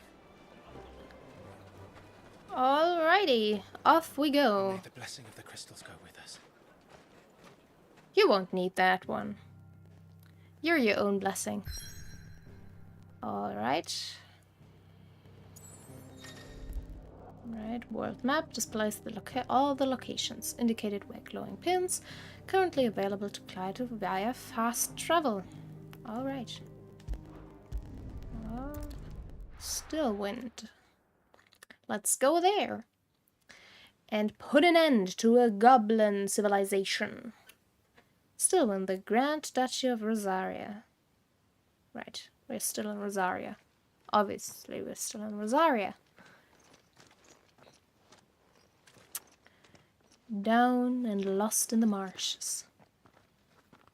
Alrighty, off we go.
May the blessing of the crystals go with us.
You won't need that one. You're your own blessing. Alright. Right, world map displays all the locations indicated by glowing pins, currently available to Clyde via fast travel. Alright. Stillwind. Let's go there and put an end to a goblin civilization. Stillwind, the Grand Duchy of Rosaria. Right, we're still in Rosaria. Obviously, we're still in Rosaria. Down and lost in the marshes,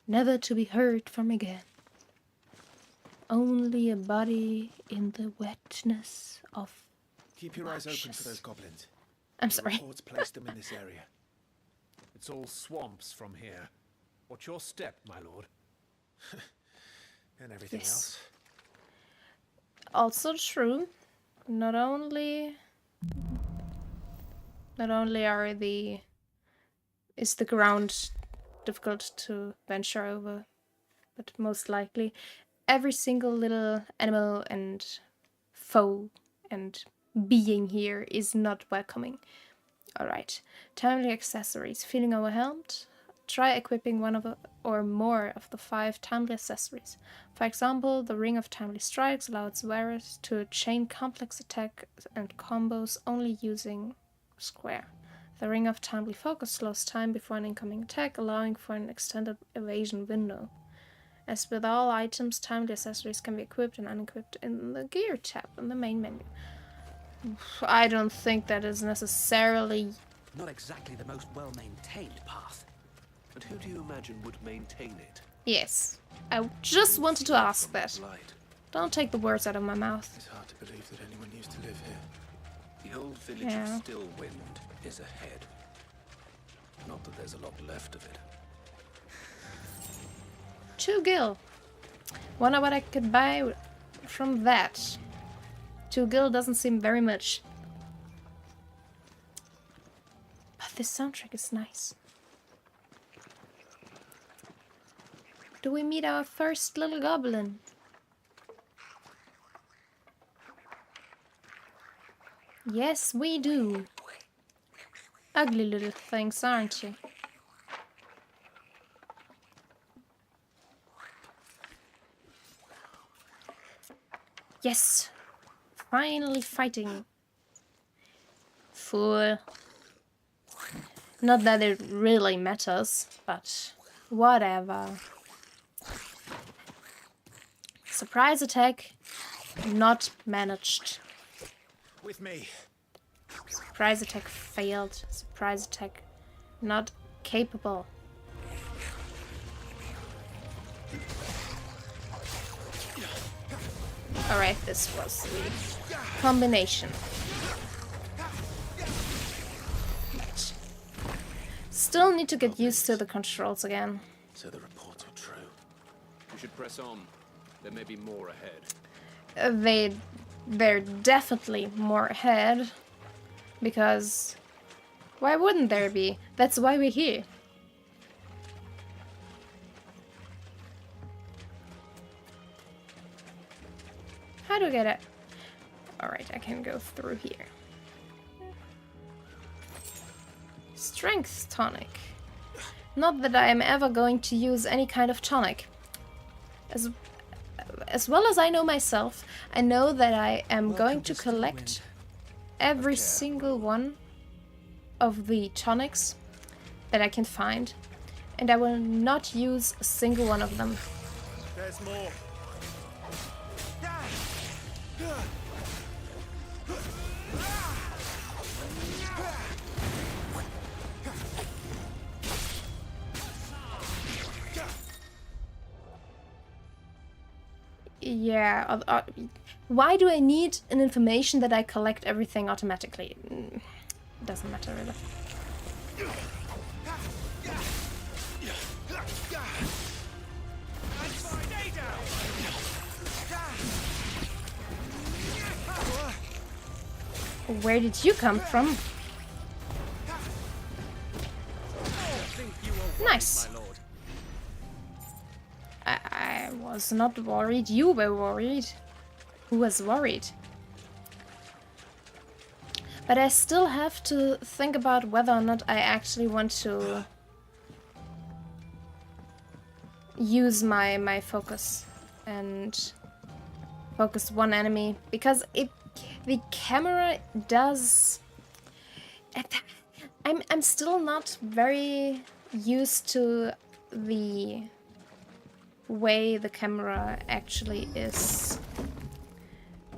never to be heard from again. Only a body in the wetness of
Keep your eyes open for those goblins.
I'm sorry.
Reports placed them in this area.
It's all swamps from here. What's your step, my lord?
And everything else.
Also true. Not only is the ground difficult to venture over, but most likely every single little animal and foe and being here is not welcoming. Alright, timely accessories. Feeling overwhelmed? Try equipping one of or more of the 5 timely accessories. For example, the Ring of Timely Strikes allows wearers to chain complex attacks and combos only using square. The Ring of Timely Focus slows time before an incoming attack, allowing for an extended evasion window. As with all items, timely accessories can be equipped and unequipped in the Gear tab in the main menu. I don't think that is necessarily...
Not exactly the most well-maintained path.
And who do you imagine would maintain it?
Yes, I just wanted to ask that. Don't take the words out of my mouth.
It's hard to believe that anyone used to live here.
The old village of Stillwind is ahead. Not that there's a lot left of it.
2 gil. Wonder what I could buy from that. 2 gil doesn't seem very much. But this soundtrack is nice. Do we meet our first little goblin? Yes, we do. Ugly little things, aren't you? Yes! Finally fighting. Fool. Not that it really matters, but whatever. Surprise attack not managed.
With me.
Surprise attack failed. Surprise attack not capable. Alright, this was the combination. Still need to get used to the controls again.
So the reports were true. We should press on. There may be more ahead.
They're definitely more ahead. Because why wouldn't there be? That's why we're here. How do I get it? Alright, I can go through here. Strength tonic. Not that I am ever going to use any kind of tonic. As well as I know myself, I know that I am going to collect every single one of the tonics that I can find, and I will not use a single one of them.
There's more.
Yeah, why do I need an information that I collect everything automatically? Doesn't matter really. Where did you come from? Nice. I was not worried. You were worried. Who was worried? But I still have to think about whether or not I actually want to use my focus and focus one enemy, because the camera does... I'm still not very used to the way the camera actually is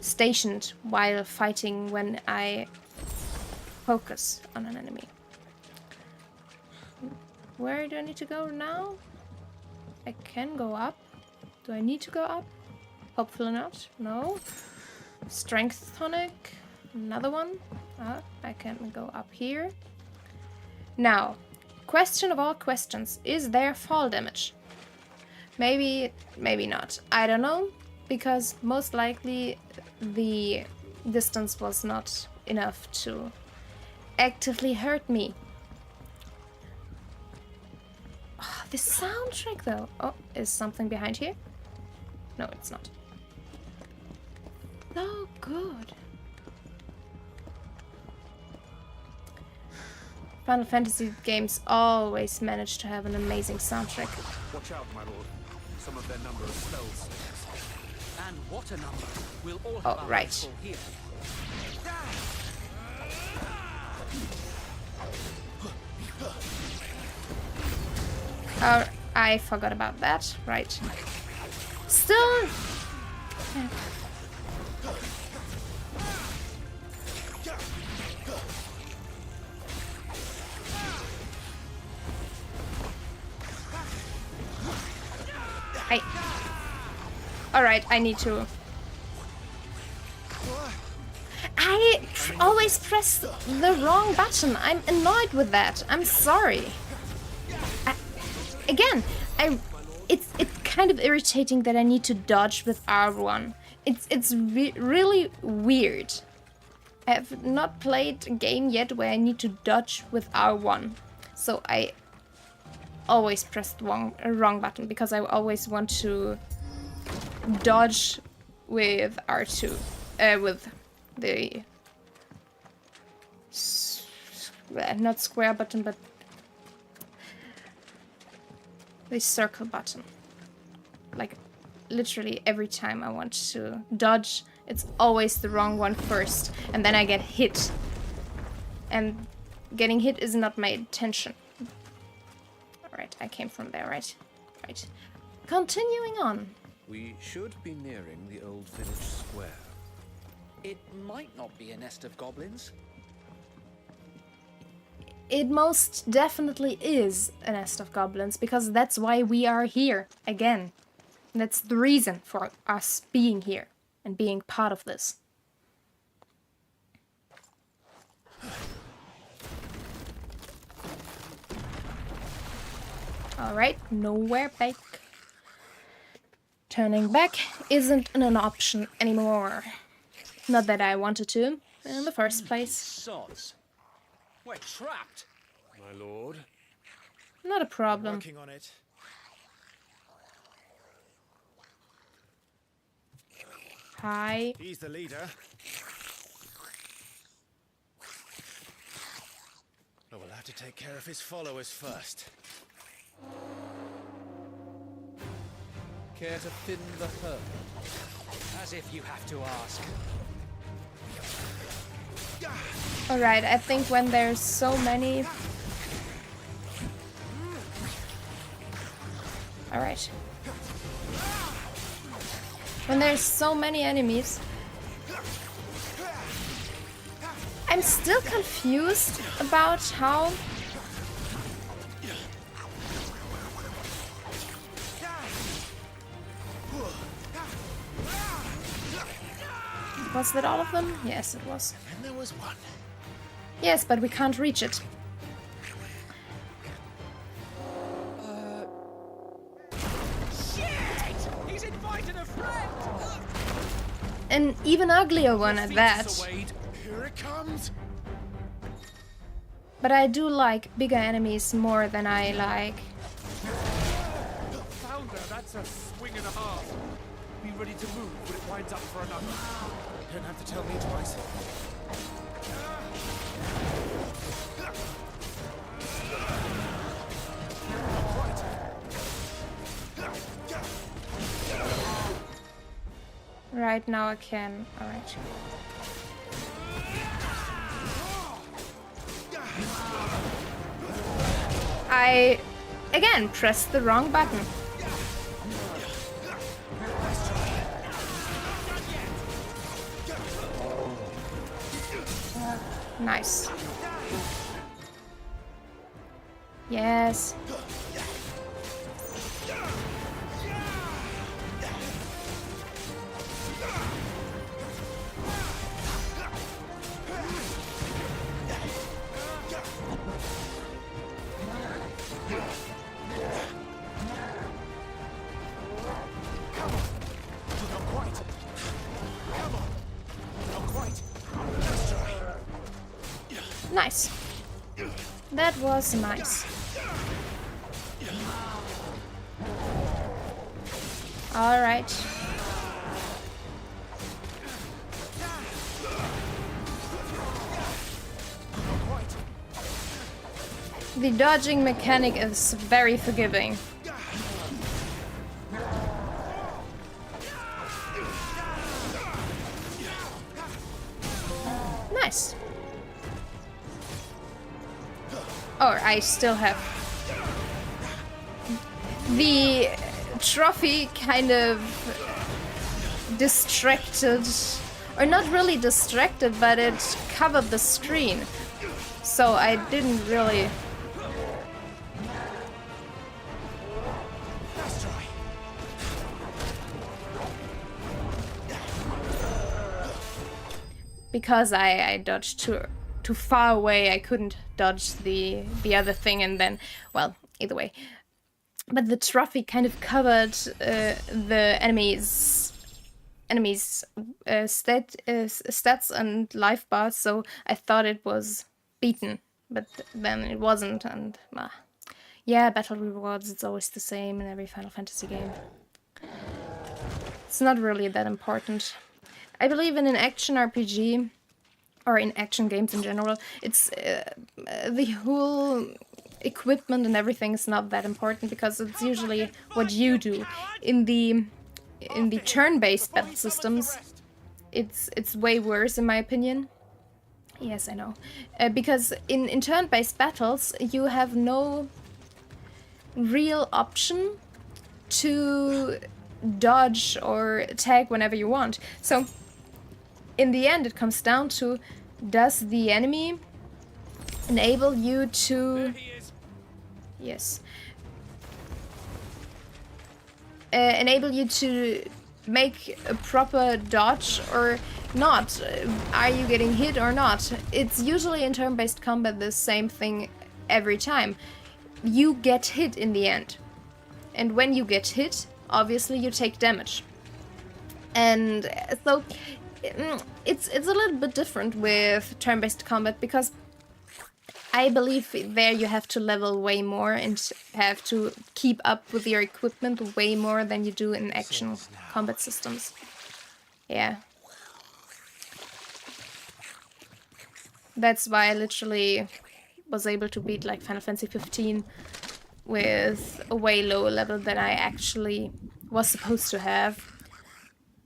stationed while fighting when I focus on an enemy. Where do I need to go now? I can go up. Do I need to go up? Hopefully not. No. Strength tonic. Another one. I can go up here. Now, question of all questions, is there fall damage? Maybe, maybe not. I don't know, because most likely the distance was not enough to actively hurt me. Oh, this soundtrack though. Oh, is something behind here? No, it's not. So good. Final Fantasy games always manage to have an amazing soundtrack.
Watch out, my lord. Some of their number are spells. And what a number. We'll all have our
right.
hands full here.
Oh, I forgot about that. Right. Still. Yeah. Alright, I need to... I always press the wrong button. I'm annoyed with that. I'm sorry. It's kind of irritating that I need to dodge with R1. It's really weird. I have not played a game yet where I need to dodge with R1. So I always press the wrong button because I always want to dodge with R2, with the not square button, but the circle button. Like literally every time I want to dodge, it's always the wrong one first, and then I get hit. And getting hit is not my intention. Alright, I came from there, right? Right. Continuing on.
We should be nearing the old village square. It might not be a nest of goblins.
It most definitely is a nest of goblins, because that's why we are here again. That's the reason for us being here and being part of this. Alright, nowhere back. Turning back isn't an option anymore. Not that I wanted to in the first place.
Sods. We're trapped.
My lord.
Not a problem.
Working on it.
Hi.
He's the leader. But we'll have to take care of his followers first.
Care to thin the herd? As if you have to ask.
Alright, I think when there's so many... Alright. When there's so many enemies... I'm still confused about how... Was that all of them? Yes, it was.
And there was one.
Yes, but we can't reach it.
Shit! He's invited a friend!
An even uglier one at that.
Here it comes.
But I do like bigger enemies more than I like...
Founder, that's a swing and a half. Be ready to move when it winds up for another. You don't have to tell me twice.
Right now I can. Alright. I again pressed the wrong button. Nice. Yes. Nice. That was nice. All right. The dodging mechanic is very forgiving. Nice. Or I still have the trophy kind of distracted, or not really distracted, but it covered the screen, so I didn't really. Because I dodged too far away, I couldn't dodge the other thing, and then, well, either way. But the trophy kind of covered the enemies' stats and life bars, so I thought it was beaten, but then it wasn't, and yeah, battle rewards, it's always the same in every Final Fantasy game. It's not really that important. I believe in an action RPG, or in action games in general, it's the whole equipment and everything is not that important, because it's usually what you do. In the turn-based battle systems, it's way worse in my opinion. Yes, I know. Because in turn-based battles, you have no real option to dodge or attack whenever you want. So in the end, it comes down to, does the enemy enable you to... Yes. Enable you to make a proper dodge or not? Are you getting hit or not? It's usually in turn-based combat the same thing every time. You get hit in the end. And when you get hit, obviously you take damage. And so it's a little bit different with turn-based combat, because I believe there you have to level way more and have to keep up with your equipment way more than you do in action combat systems. Yeah. That's why I literally was able to beat like Final Fantasy 15 with a way lower level than I actually was supposed to have.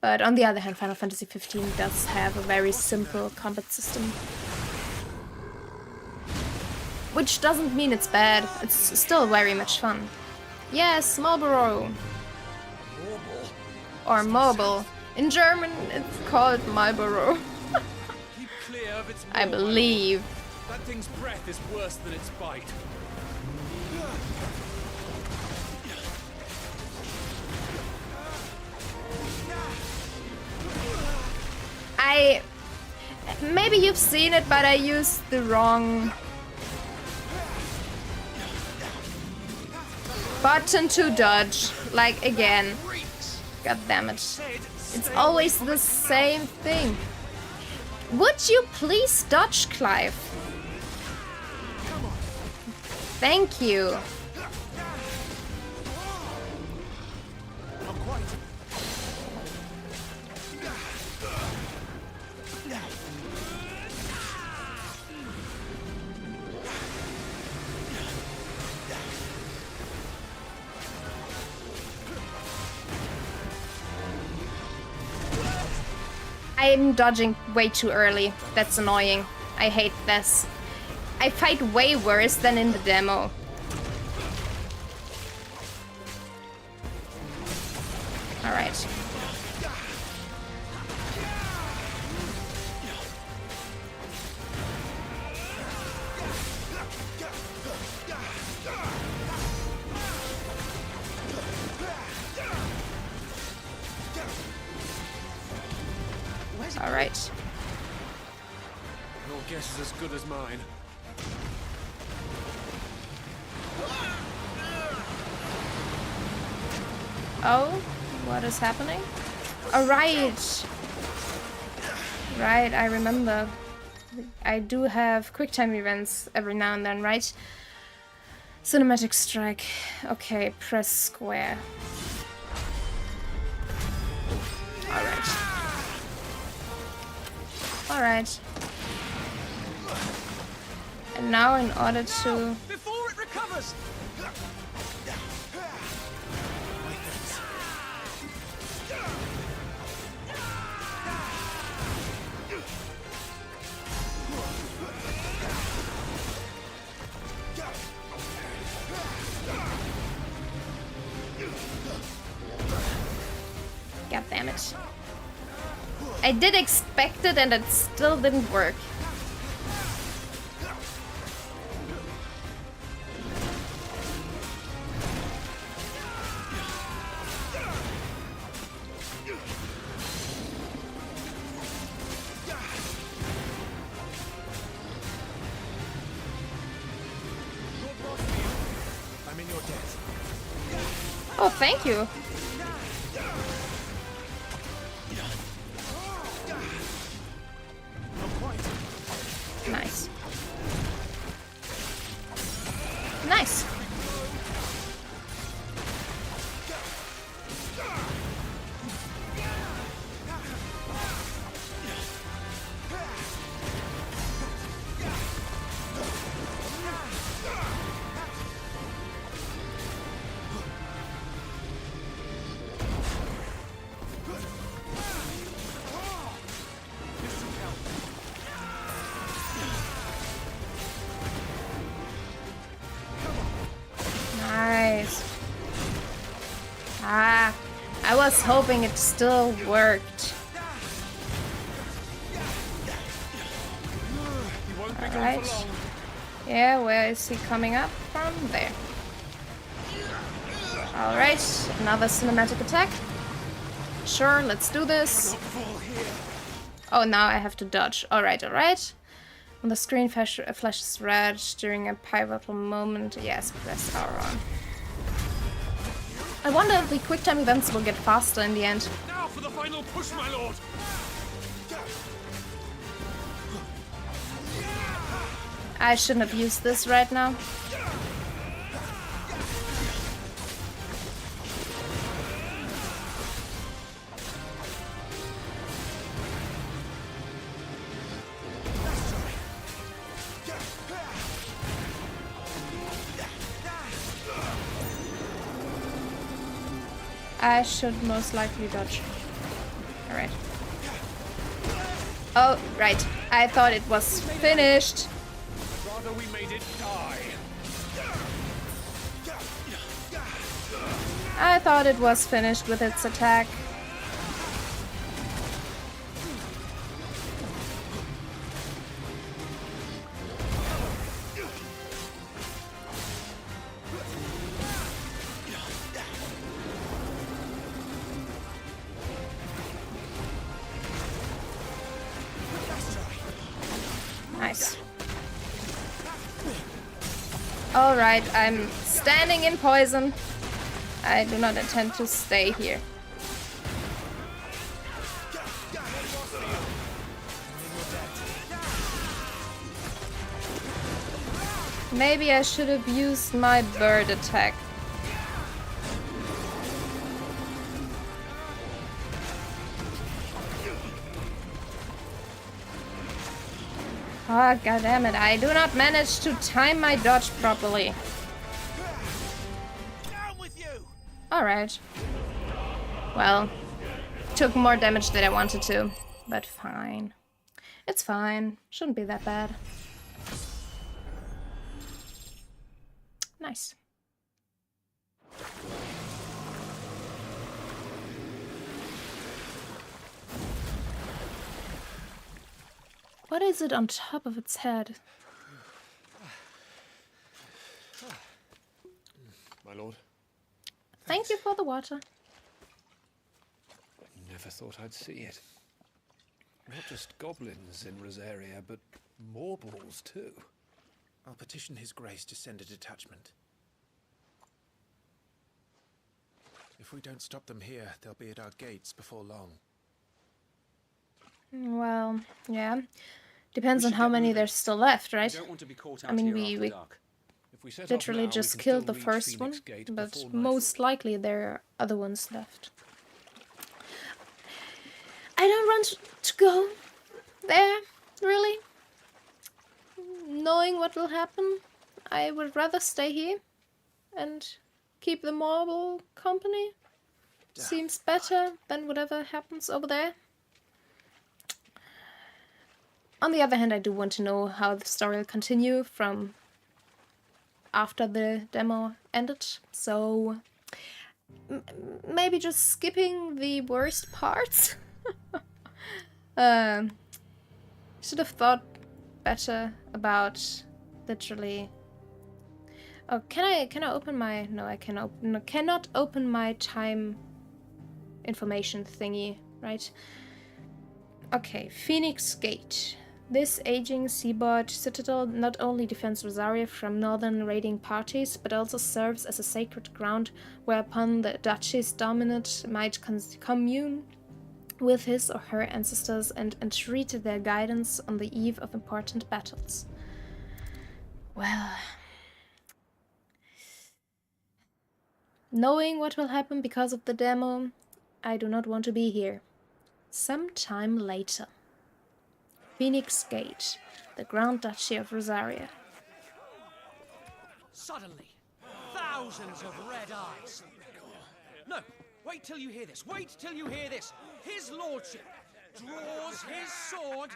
But on the other hand, Final Fantasy 15 does have a very simple combat system. Which doesn't mean it's bad, it's still very much fun. Yes, Marlboro! Or mobile. In German, it's called Marlboro.
Keep clear of its
I believe.
That thing's breath is worse than its bite.
Maybe you've seen it, but I used the wrong button to dodge. Like, again. God damn it. It's always the same thing. Would you please dodge, Clive? Thank you. I'm dodging way too early. That's annoying. I hate this. I fight way worse than in the demo. Alright. Alright.
Your guess is as good as mine.
Oh, what is happening? Alright. Right, I remember. I do have QuickTime events every now and then, right? Cinematic strike. Okay, press square. Alright. Alright. And now in order to...
Before it recovers!
God damn it. I did expect it and it still didn't work.
I'm in your debt.
Oh, thank you. Nice. Nice. Nice. Ah, I was hoping it still worked. Alright. Yeah, where is he coming up from? There. Alright, another cinematic attack. Sure, let's do this. Oh, now I have to dodge. Alright, alright. When the screen flashes red during a pivotal moment, yes, press R on. I wonder if the QuickTime events will get faster in the end.
Now for the final push, my lord!
I shouldn't have used this right now. I should most likely dodge. Alright. Oh, right. I thought it was finished.
Rather we made it die.
I thought it was finished with its attack. Nice. Alright, I'm standing in poison. I do not intend to stay here. Maybe I should have used my bird attack. Oh, goddammit, I do not manage to time my dodge properly. Alright. Well, took more damage than I wanted to, but fine. It's fine. Shouldn't be that bad. Nice. What is it on top of its head?
My lord.
Thank you for the water.
Never thought I'd see it. Not just goblins in Rosaria, but morbals too.
I'll petition His Grace to send a detachment. If we don't stop them here, they'll be at our gates before long.
Well, yeah. Depends on how many there's still left, right?
Don't want to be caught
I
out
mean,
here
we
after dark. If we set off
literally
now, we
just
can
killed
still
the
reach
first
Phoenix
one,
Gate
but
before
most likely there are other ones left. I don't want to go there, really. Knowing what will happen, I would rather stay here and keep the marble company. Seems better than whatever happens over there. On the other hand, I do want to know how the story will continue from after the demo ended, so maybe just skipping the worst parts. Should have thought better about literally. Oh, can I open my? No, I cannot open my time information thingy, right? Okay, Phoenix Gate. This aging seaboard citadel not only defends Rosaria from northern raiding parties, but also serves as a sacred ground whereupon the Duchy's dominant might commune with his or her ancestors and entreat their guidance on the eve of important battles. Well, knowing what will happen because of the demo, I do not want to be here. Sometime later. Phoenix Gate, the Grand Duchy of Rosaria.
Suddenly, thousands of red eyes. No, wait till you hear this. Wait till you hear this. His lordship draws his sword.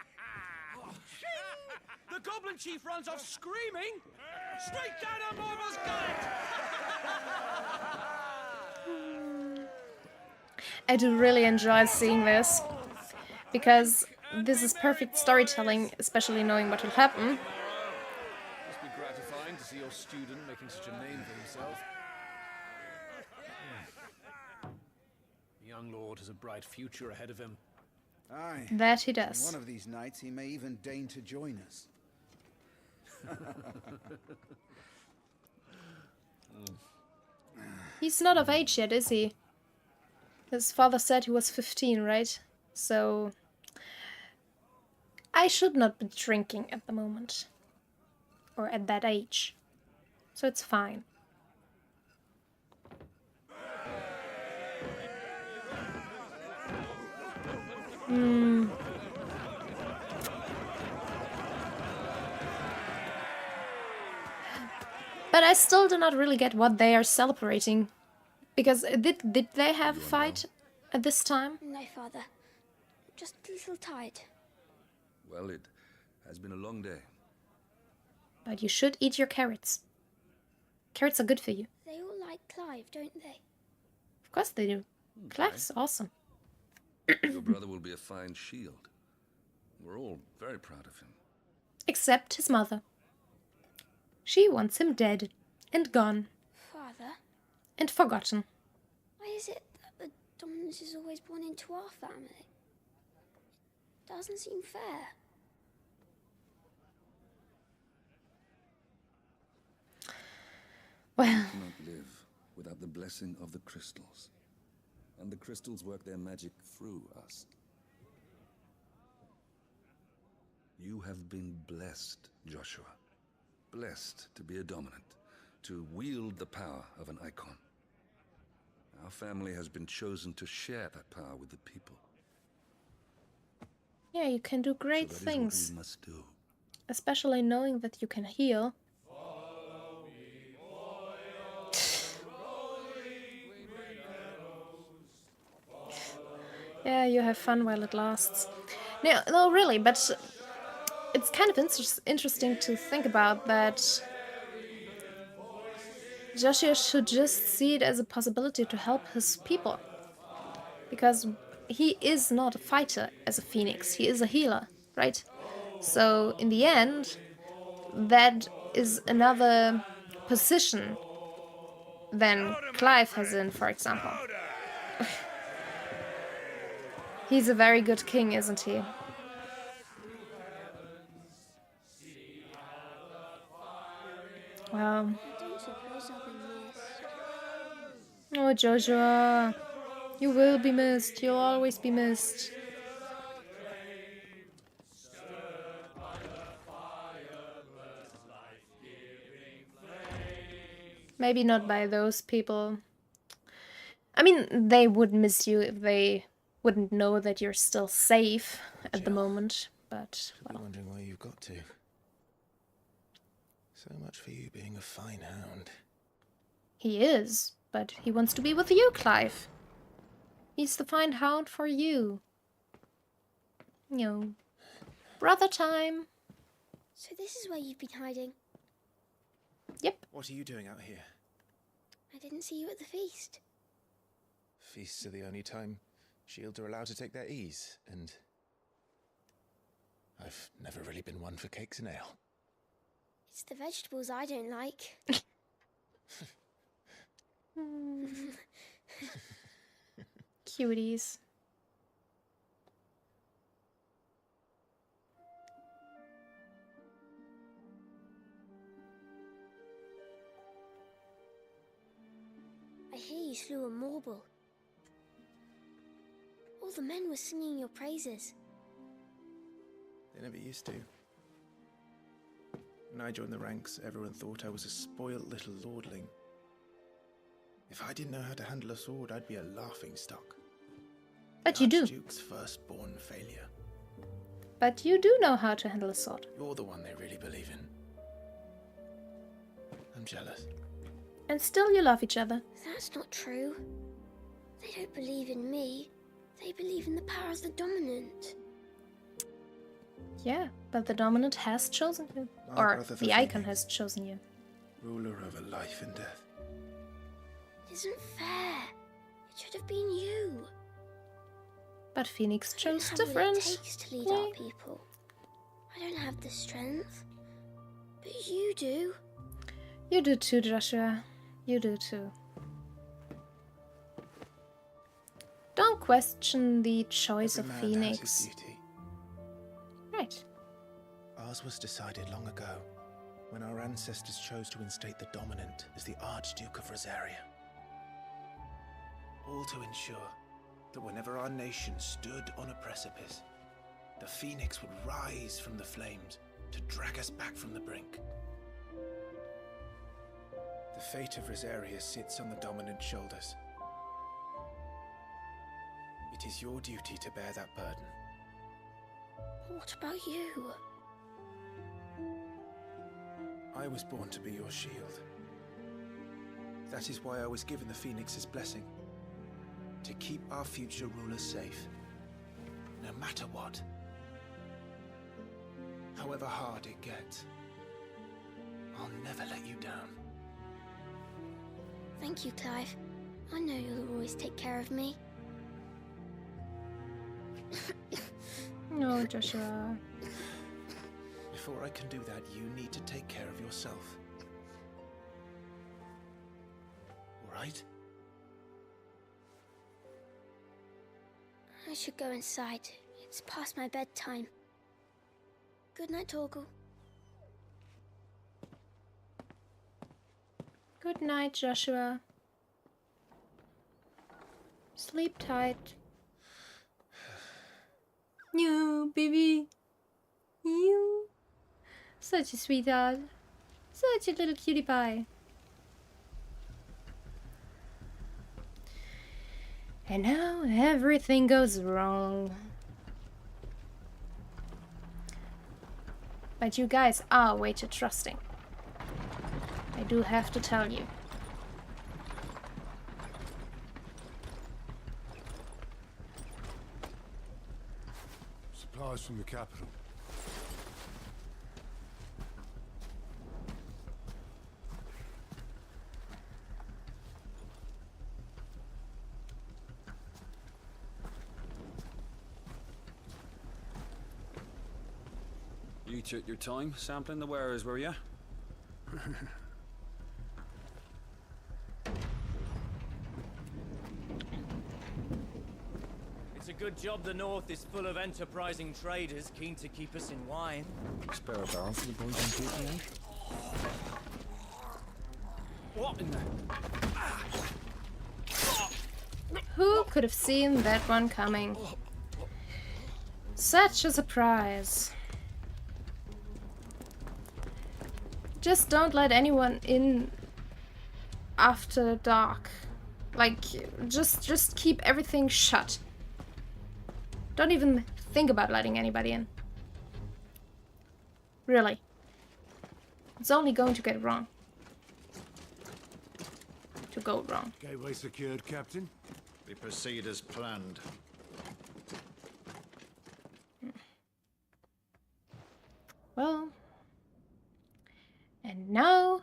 The goblin chief runs off screaming, straight down a Morbal's gullet.
I do really enjoy seeing this, because this is perfect storytelling, especially knowing what will happen.
Must be gratifying to see your student making such a name for himself. The young lord has a bright future ahead of him.
Aye.
That he does.
One of these nights he may even deign to join us.
He's not of age yet, is he? His father said he was 15, right? So I should not be drinking at the moment. Or at that age. So it's fine. But I still do not really get what they are celebrating. Because did they have a fight at this time?
No, Father. Just a little tired.
Well, it has been a long day.
But you should eat your carrots. Carrots are good for you.
They all like Clive, don't they?
Of course they do. Clive's awesome.
Your brother will be a fine shield. We're all very proud of him.
Except his mother. She wants him dead and gone
Father,
and forgotten.
why is it that the dominance is always born into our family? It doesn't seem fair.
Well,
We cannot live without the blessing of the crystals. And the crystals work their magic through us. You have been blessed, Joshua. Blessed to be a dominant, to wield the power of an icon. Our family has been chosen to share that power with the people.
yeah, you can do great
So that is
things.
what we must do.
Especially knowing that you can heal. Yeah, you have fun while it lasts. No, really, but it's kind of interesting to think about that Joshua should just see it as a possibility to help his people. Because he is not a fighter as a phoenix, he is a healer, right? So, in the end, that is another position than Clive has in, for example. He's a very good king, isn't he? Well.
I don't suppose I'll be missed.
Oh, Joshua. You will be missed. You'll always be missed. Maybe not by those people. I mean, they would miss you if they wouldn't know that you're still safe at the moment, but, well.
I'm wondering where you've got to. So much for you being a fine hound.
He is, but he wants to be with you, Clive. He's the fine hound for you. You know, brother time.
So this is where you've been hiding?
Yep.
What are you doing out here?
I didn't see you at the feast.
Feasts are the only time shields are allowed to take their ease, and
I've never really been one for cakes and ale.
It's the vegetables I don't like.
Cuties.
I hear you slew a Morble. All the men were singing your praises.
they never used to. When I joined the ranks, everyone thought I was a spoilt little lordling. If I didn't know how to handle a sword, I'd be a laughingstock.
But you do.
Archduke's firstborn failure.
But you do know how to handle a sword.
You're the one they really believe in. I'm jealous.
And still you love each other.
That's not true. They don't believe in me. They believe in the power of the dominant.
Yeah, but the dominant has chosen you.
My
Or
brother,
the
the
icon
Phoenix.
has chosen you.
Ruler over life and death.
It isn't fair. It should have been you.
But Phoenix chose
I don't have
different.
what it takes to lead our people. I don't have the strength. But you do.
You do too, Joshua. You do too. Don't question the choice
Every
of
man has his
Phoenix.
duty.
Right.
Ours was decided long ago, when our ancestors chose to instate the dominant as the Archduke of Rosaria. All to ensure that whenever our nation stood on a precipice, the Phoenix would rise from the flames to drag us back from the brink. The fate of Rosaria sits on the dominant's shoulders. It is your duty to bear that burden.
What about you?
I was born to be your shield. That is why I was given the Phoenix's blessing. To keep our future rulers safe. No matter what. However hard it gets. I'll never let you down.
Thank you, Clive. I know you'll always take care of me.
No, Joshua.
Before I can do that, you need to take care of yourself. All right?
I should go inside. It's past my bedtime. Good night, Torgal.
Good night, Joshua. Sleep tight. You, baby. You. Such a sweetheart. Such a little cutie pie. And now everything goes wrong. But you guys are way too trusting. I do have to tell you.
Supplies from the capital.
You took your time sampling the wares, were you?
It's a good job the North is full of enterprising traders keen to keep us in wine.
Spare a barrel for the boys on duty, eh?
What in the...
Who could have seen that one coming? Such a surprise. Just don't let anyone in after dark. Like, just keep everything shut. Don't even think about letting anybody in. Really. It's only going to get wrong. To go wrong.
Gateway secured, Captain.
We proceed as planned.
Well. And now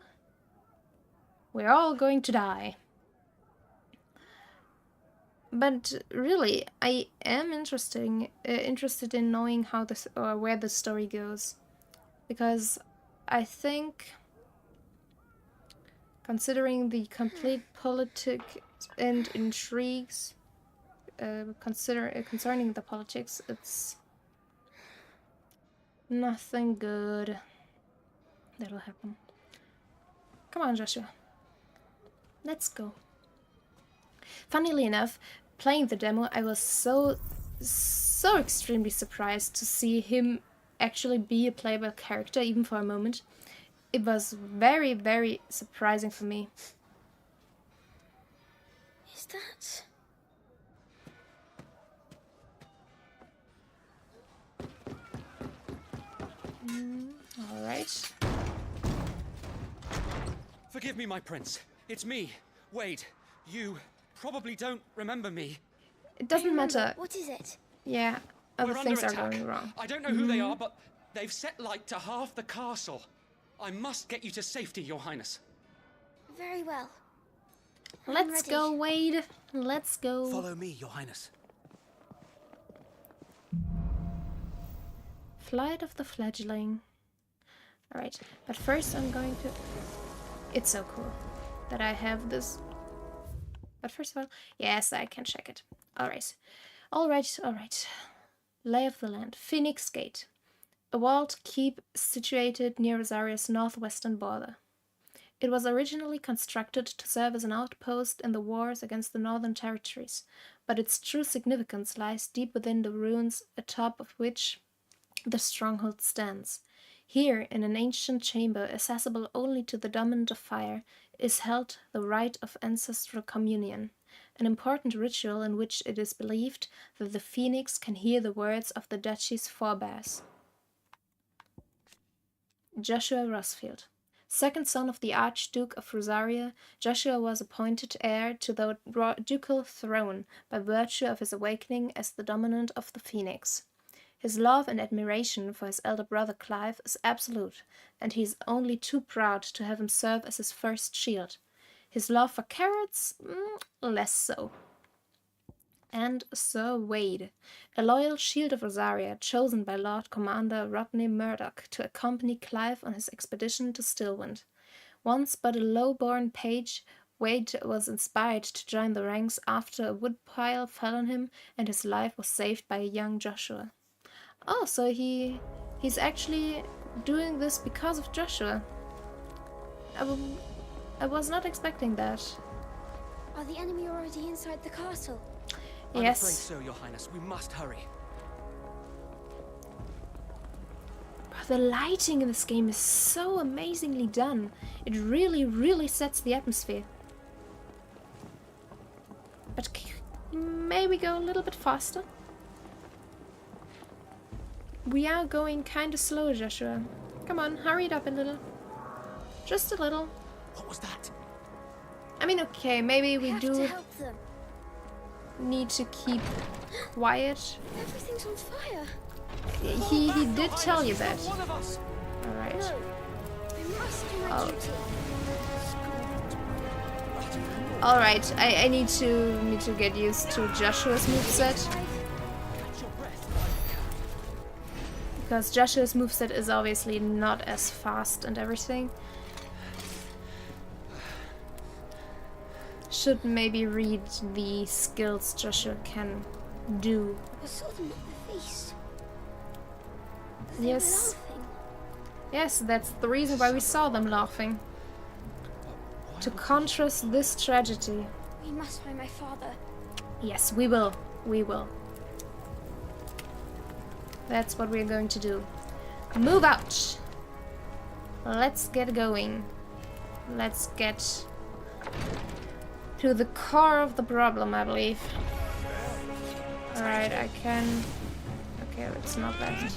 we're all going to die. But really, I am interested in knowing how this or where the story goes, because I think, considering the complete politics and intrigues concerning the politics, it's nothing good that'll happen. Come on, Joshua. Let's go. Funnily enough, playing the demo, I was so extremely surprised to see him actually be a playable character, even for a moment. It was very, very surprising for me.
Is that...
Alright.
Forgive me, my prince. It's me, Wade. You probably don't remember me.
It doesn't matter.
What is it?
Yeah, other
We're
things
under
are
attack.
going wrong.
I don't know who they are, but they've set light to half the castle. I must get you to safety, Your Highness.
Very well.
Let's go, Wade. Let's go.
Follow me, Your Highness.
Flight of the Fledgling. Alright, but first I'm going to... It's so cool that I have this. But first of all, yes, I can check it. Alright. Alright. Lay of the land. Phoenix Gate. A walled keep situated near Rosaria's northwestern border. It was originally constructed to serve as an outpost in the wars against the Northern Territories, but its true significance lies deep within the ruins atop of which the stronghold stands. Here, in an ancient chamber accessible only to the dominant of fire, is held the rite of ancestral communion, an important ritual in which it is believed that the phoenix can hear the words of the duchy's forebears. Joshua Rosfield. Second son of the Archduke of Rosaria, Joshua was appointed heir to the ducal throne by virtue of his awakening as the dominant of the Phoenix. His love and admiration for his elder brother Clive is absolute, and he is only too proud to have him serve as his first shield. His love for carrots, less so. And Sir Wade, a loyal shield of Rosaria chosen by Lord Commander Rodney Murdoch to accompany Clive on his expedition to Stillwind. Once but a low-born page, Wade was inspired to join the ranks after a woodpile fell on him and his life was saved by a young Joshua. Oh, so he's actually doing this because of Joshua. I was not expecting that.
Are the enemy already inside the castle?
Yes. I'm afraid so, Your Highness. We must hurry.
The lighting in this game is so amazingly done. It really, really sets the atmosphere. But may we go a little bit faster? We are going kinda slow, Joshua. Come on, hurry it up a little. Just a little.
What was that?
I mean, okay, maybe we
have
do
to help them.
Need to keep quiet.
Everything's on fire.
He did tell you that. Alright.
No, I must do my duty.
Alright, I need to get used to Joshua's moveset. Because Joshua's moveset is obviously not as fast and everything. Should maybe read the skills Joshua can do.
I saw them at the feast.
Yes. Yes, that's the reason why we saw them laughing. To contrast this tragedy.
We must find my father.
Yes, we will. We will. That's what we're going to do. Move out! Let's get going. Let's get to the core of the problem, I believe. Alright, I can... Okay, it's not that.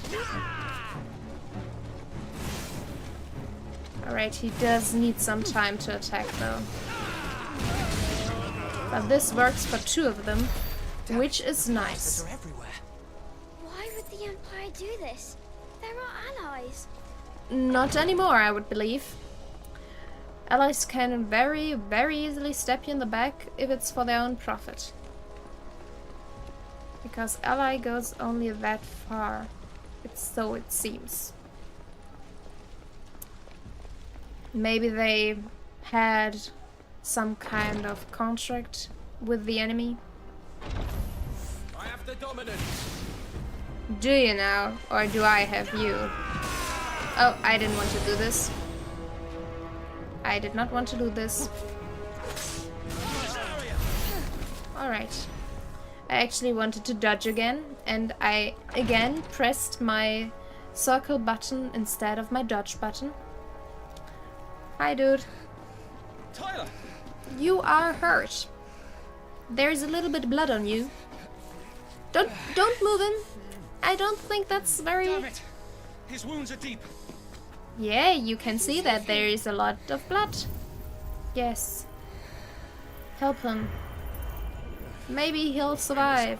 Alright, he does need some time to attack though. But this works for 2 of them, which is nice.
Why would the Empire do this? They're our allies.
Not anymore, I would believe. Allies can very, very easily stab you in the back if it's for their own profit. Because ally goes only that far. So it seems. Maybe they had some kind of contract with the enemy.
I have the dominance.
Do you now, or do I have you? Oh, I didn't want to do this. I did not want to do this. Alright. I actually wanted to dodge again, and I again pressed my circle button instead of my dodge button. Hi, dude.
Tyler!
You are hurt. There's a little bit of blood on you. Don't move him. I don't think that's very...
Damn it! His wounds are deep.
Yeah, you can see that there is a lot of blood. Yes. Help him. Maybe he'll survive.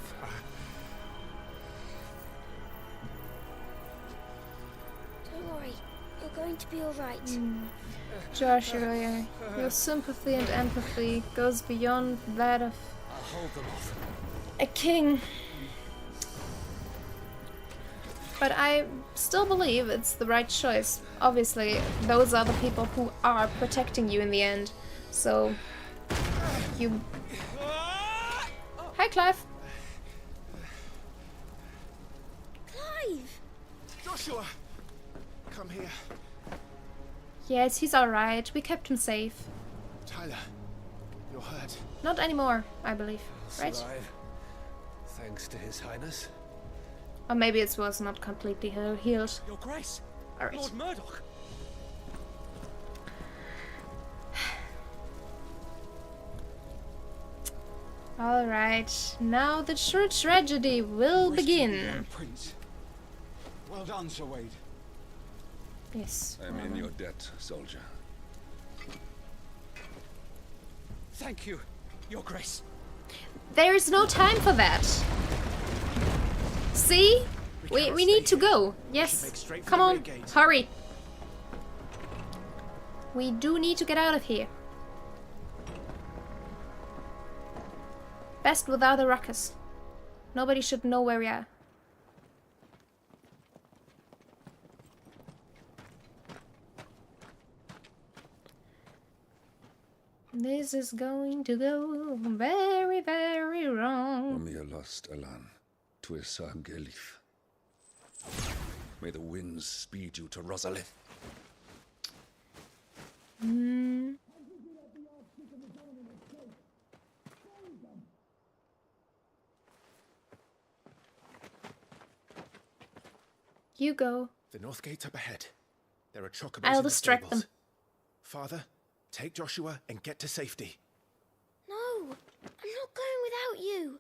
Don't worry, you're going to be alright.
Joshua, your sympathy and empathy goes beyond that of a king. But I still believe it's the right choice. Obviously, those are the people who are protecting you in the end. So, you... Hi, Clive.
Clive!
Joshua! Come here.
Yes, he's alright. We kept him safe.
Tyler, you're hurt.
Not anymore, I believe. Right?
Survive. Thanks to His Highness.
Or maybe it was not completely healed.
Your Grace!
Alright.
Lord Murdoch!
Alright, now the true tragedy will begin.
Prince. Well done, Sir Wade.
Yes.
I'm in your debt, soldier.
Thank you, Your Grace.
There is no time for that. See? We need to go. Yes. Come on, hurry. We do need to get out of here. Best without a ruckus. Nobody should know where we are. This is going to go very, very wrong.
Omia lost Alan, Tuisa Gelif. May the winds speed you to Rosalith.
You go.
The north gate's up ahead. There are chocobos
I'll
in the
distract
stables.
them.
Father, take Joshua and get to safety.
No, I'm not going without you.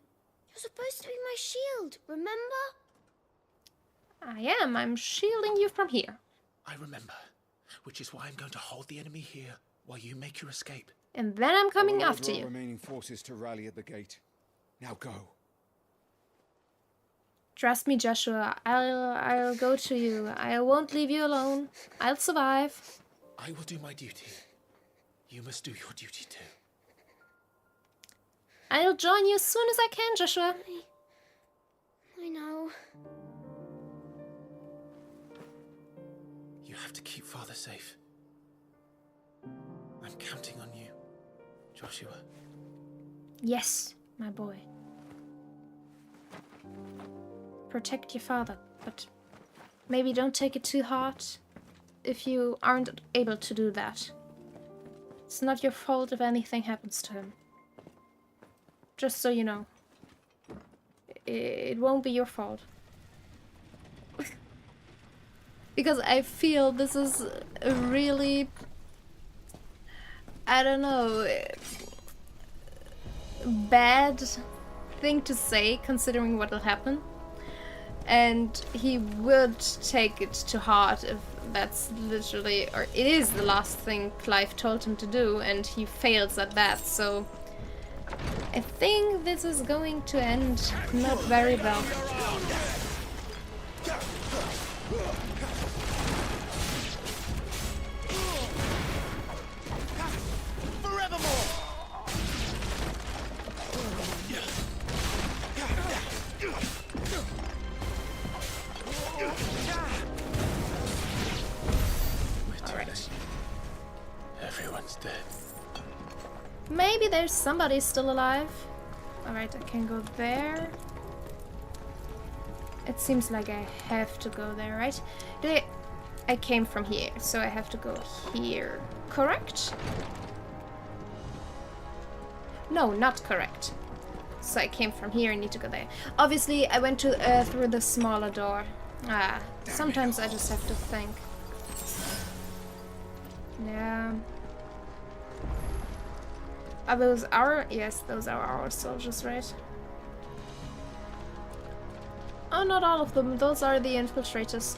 You're supposed to be my shield, remember?
I am. I'm shielding you from here.
I remember, which is why I'm going to hold the enemy here while you make your escape.
And then I'm coming
I will
after
order all
you.
remaining forces to rally at the gate. Now go.
Trust me, Joshua. I'll go to you. I won't leave you alone. I'll survive.
I will do my duty. You must do your duty too.
I'll join you as soon as I can, Joshua.
I know.
You have to keep Father safe. I'm counting on you, Joshua.
Yes, my boy. Protect your father, but maybe don't take it too hard if you aren't able to do that. It's not your fault if anything happens to him. Just so you know. It won't be your fault. Because I feel this is a really I don't know, bad thing to say considering what will happen. And he would take it to heart if that's literally, or it is the last thing Clive told him to do, and he fails at that, so I think this is going to end not very well.
Everyone's dead.
Maybe there's somebody still alive. Alright, I can go there. It seems like I have to go there, right? I came from here, so I have to go here. Correct? No, not correct. So I came from here, I need to go there. Obviously, I went to through the smaller door. Ah, sometimes I just have to think. Yeah. Are those our... Yes, those are our soldiers, right? Oh, not all of them. Those are the infiltrators.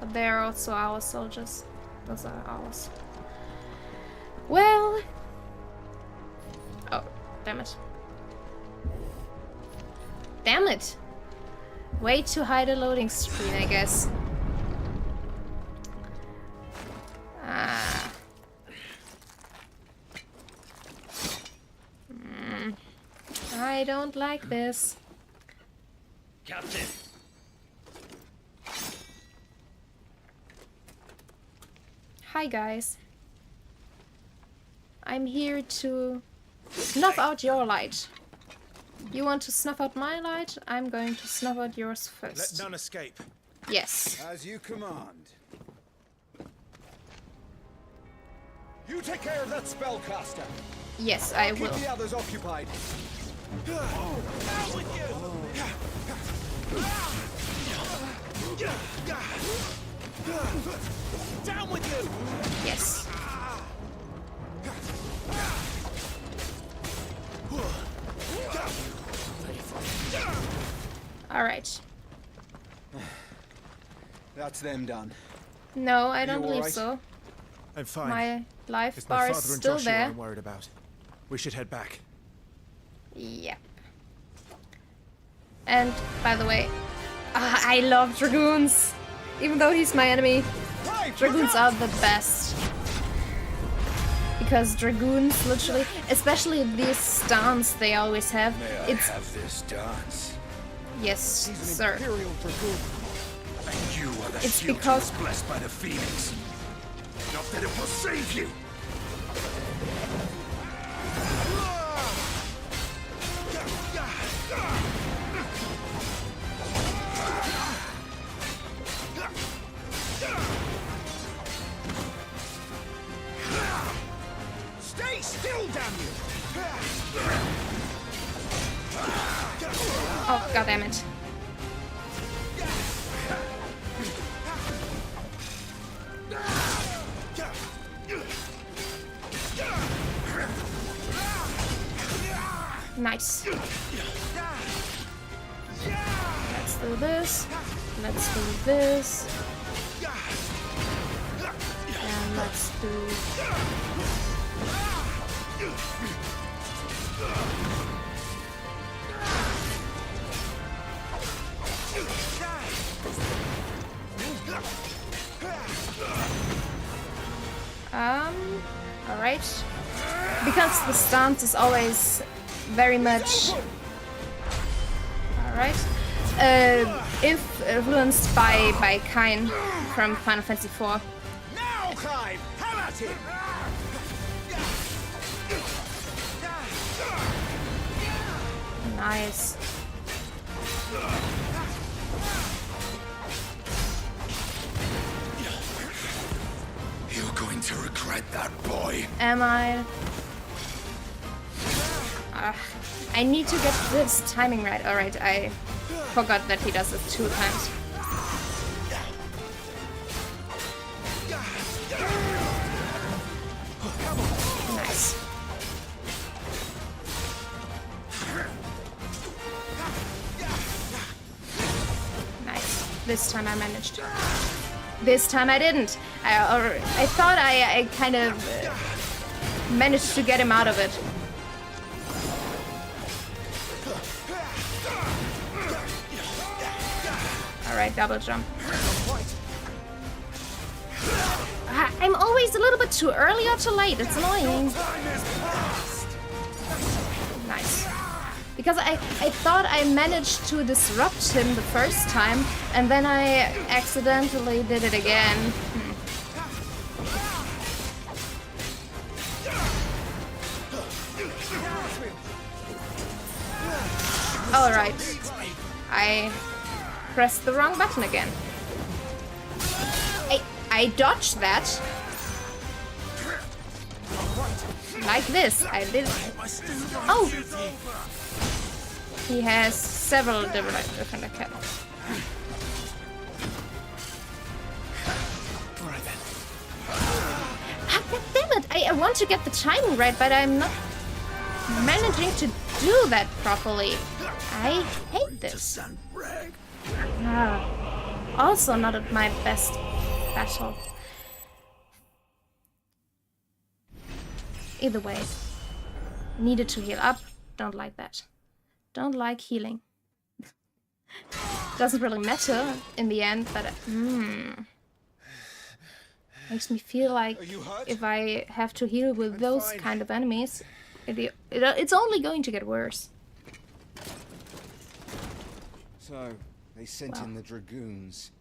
But they are also our soldiers. Those are ours. Well... Oh, damn it. Damn it! Way to hide a loading screen, I guess. Ah. I don't like this.
Captain!
Hi guys. I'm here to snuff out your light. You want to snuff out my light? I'm going to snuff out yours first.
Let none escape.
Yes.
As you command. You take care of that spellcaster.
Yes, I will.
Keep the others occupied.
Down with you! Down with you!
Yes. Alright.
That's them done.
No, I don't
You
believe
alright?
so.
I'm fine.
My life
It's my
bar is
father and
still
Joshua
there.
I'm worried about. We should head back.
Yep. And, by the way, I love Dragoons! Even though he's my enemy, Dragoons are the best. Because Dragoons, literally, especially this stance they always have, it's...
have this dance?
Yes, sir.
And you are the
It's
shield
because-
who was blessed by the Phoenix. Not that it will save you.
Stay still, damn you!
Oh, god damn it. Nice. Let's do this. Let's do this. And let's do... Alright. Because the stance is always very much... Alright. Influenced by Kain from Final Fantasy IV.
Now, Clive! Have at him!
Nice.
You're going to regret that, boy.
Am I? I need to get this timing right. Alright, I forgot that he does it 2 times.
Come on!
This time I managed. This time I didn't. I thought I kind of managed to get him out of it. Alright, double jump. I'm always a little bit too early or too late. It's annoying. Nice. Because I thought I managed to disrupt him the first time, and then I accidentally did it again. Alright. I pressed the wrong button again. I dodged that. Like this. I did. Oh! He has several different accounts. Damn it! I want to get the timing right, but I'm not managing to do that properly. I hate this. Also not at my best battle. Either way. Needed to heal up. Don't like that. Don't like healing. Doesn't really matter in the end, but makes me feel like if I have to heal with those kind of enemies, it's only going to get worse.
So they sent in the dragoons.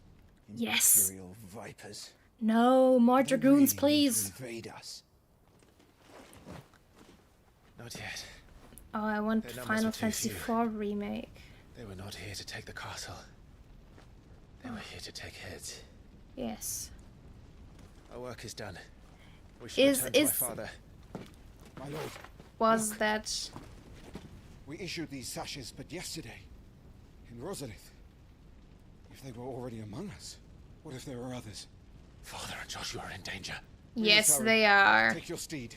Yes.
Imperial vipers.
No more dragoons, please.
Invade us.
Not yet.
Oh, I want Final Fantasy IV remake.
They were not here to take the castle. They were here to take heads.
Yes.
Our work is done. We should return to my father.
My lord.
Was that...
We issued these sashes but yesterday. In Rosalith. If they were already among us, what if there were others?
Father and Joshua are in danger.
Yes, they are.
Take your steed.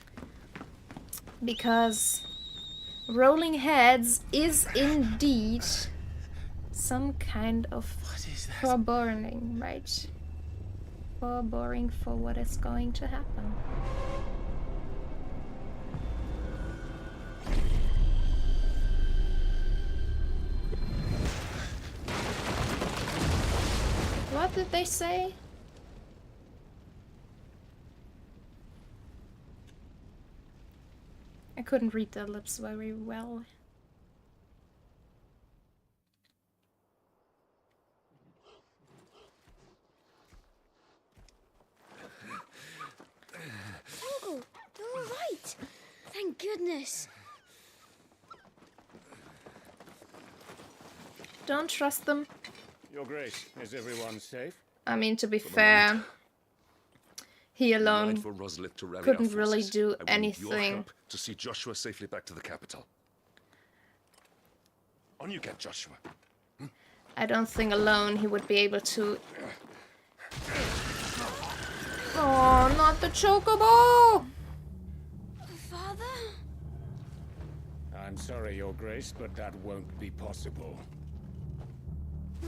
Because rolling heads is indeed some kind of foreboding, right? Foreboding for what is going to happen. What did they say? I couldn't read their lips very well.
Oh, you're all right. Thank goodness.
Don't trust them.
Your Grace, is everyone safe?
I mean, to be fair, he alone couldn't really do anything.
To see Joshua safely back to the capital. On you get, Joshua.
I don't think alone he would be able to. Oh, not the chocobo!
Father?
I'm sorry, Your Grace, but that won't be possible.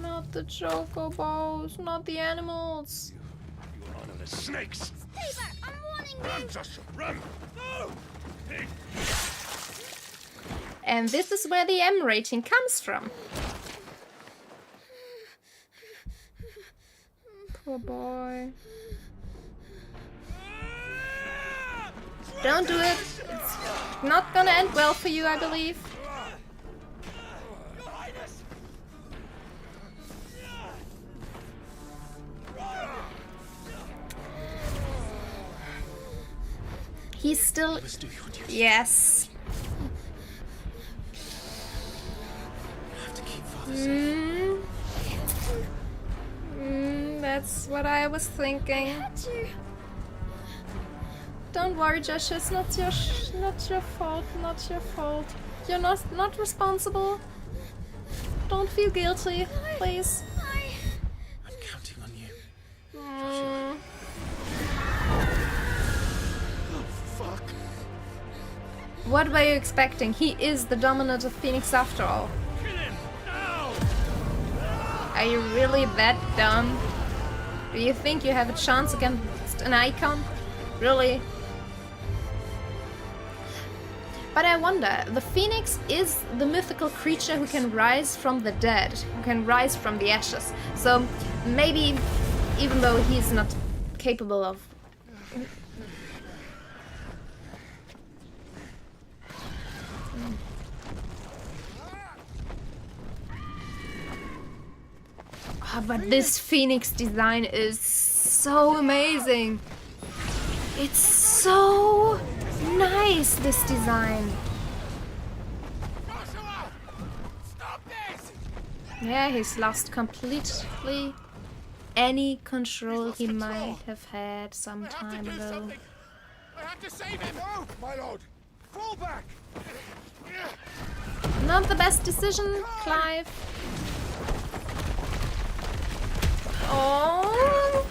Not the chocobos, not the animals.
You honorless snakes!
Stay back! I'm warning you!
Run, Joshua, run! No! Pig!
And this is where the M rating comes from. Poor boy. Don't do it. It's not gonna end well for you, I believe. He's still... Yes. That's what I was thinking. Don't worry, Josh. It's not your fault. Not your fault. You're not responsible. Don't feel guilty, please.
I'm counting on you.
Fuck.
What were you expecting? He is the dominant of Phoenix after all. Are you really that dumb? Do you think you have a chance against an icon? Really? But I wonder, the Phoenix is the mythical creature who can rise from the dead, who can rise from the ashes. So maybe, even though he's not capable of... Oh, but this Phoenix design is so amazing. It's so nice, this design. Yeah, he's lost completely any control he might have had some time ago.
I have to save him! No, my lord! Fall back!
Not the best decision, Clive. Oh.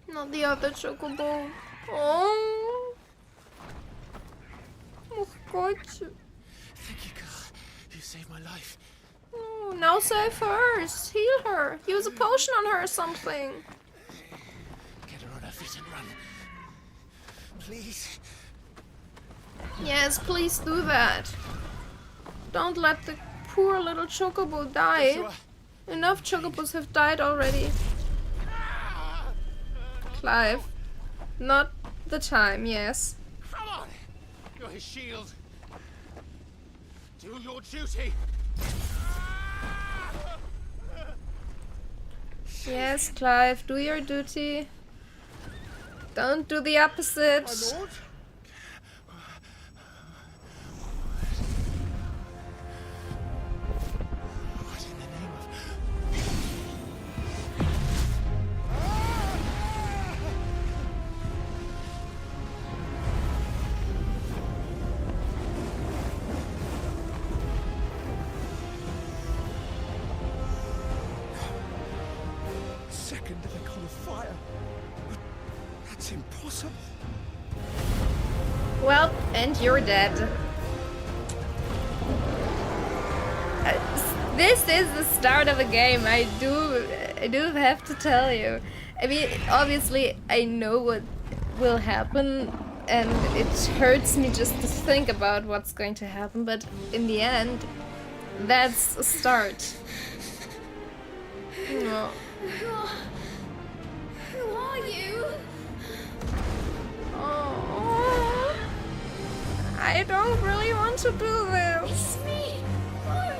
Not the other chocobo. Oh. Oh, God.
Thank you, girl. You saved my life.
Oh, now save her. Heal her. Use a potion on her or something.
Get her on her feet and run. Please.
Yes, please do that. Don't let the poor little chocobo die. Enough chocobos have died already. Clive. Not the time, yes.
Come on! You're his shield. Do your duty.
Yes, Clive, do your duty. Don't do the opposite.
My lord? Second icon of fire. That's impossible.
Well, and you're dead. This is the start of a game, I do have to tell you. I mean, obviously, I know what will happen, and it hurts me just to think about what's going to happen, but in the end, that's a start. Oh.
Who are you?
Oh, I don't really want to do this.
It's me. No.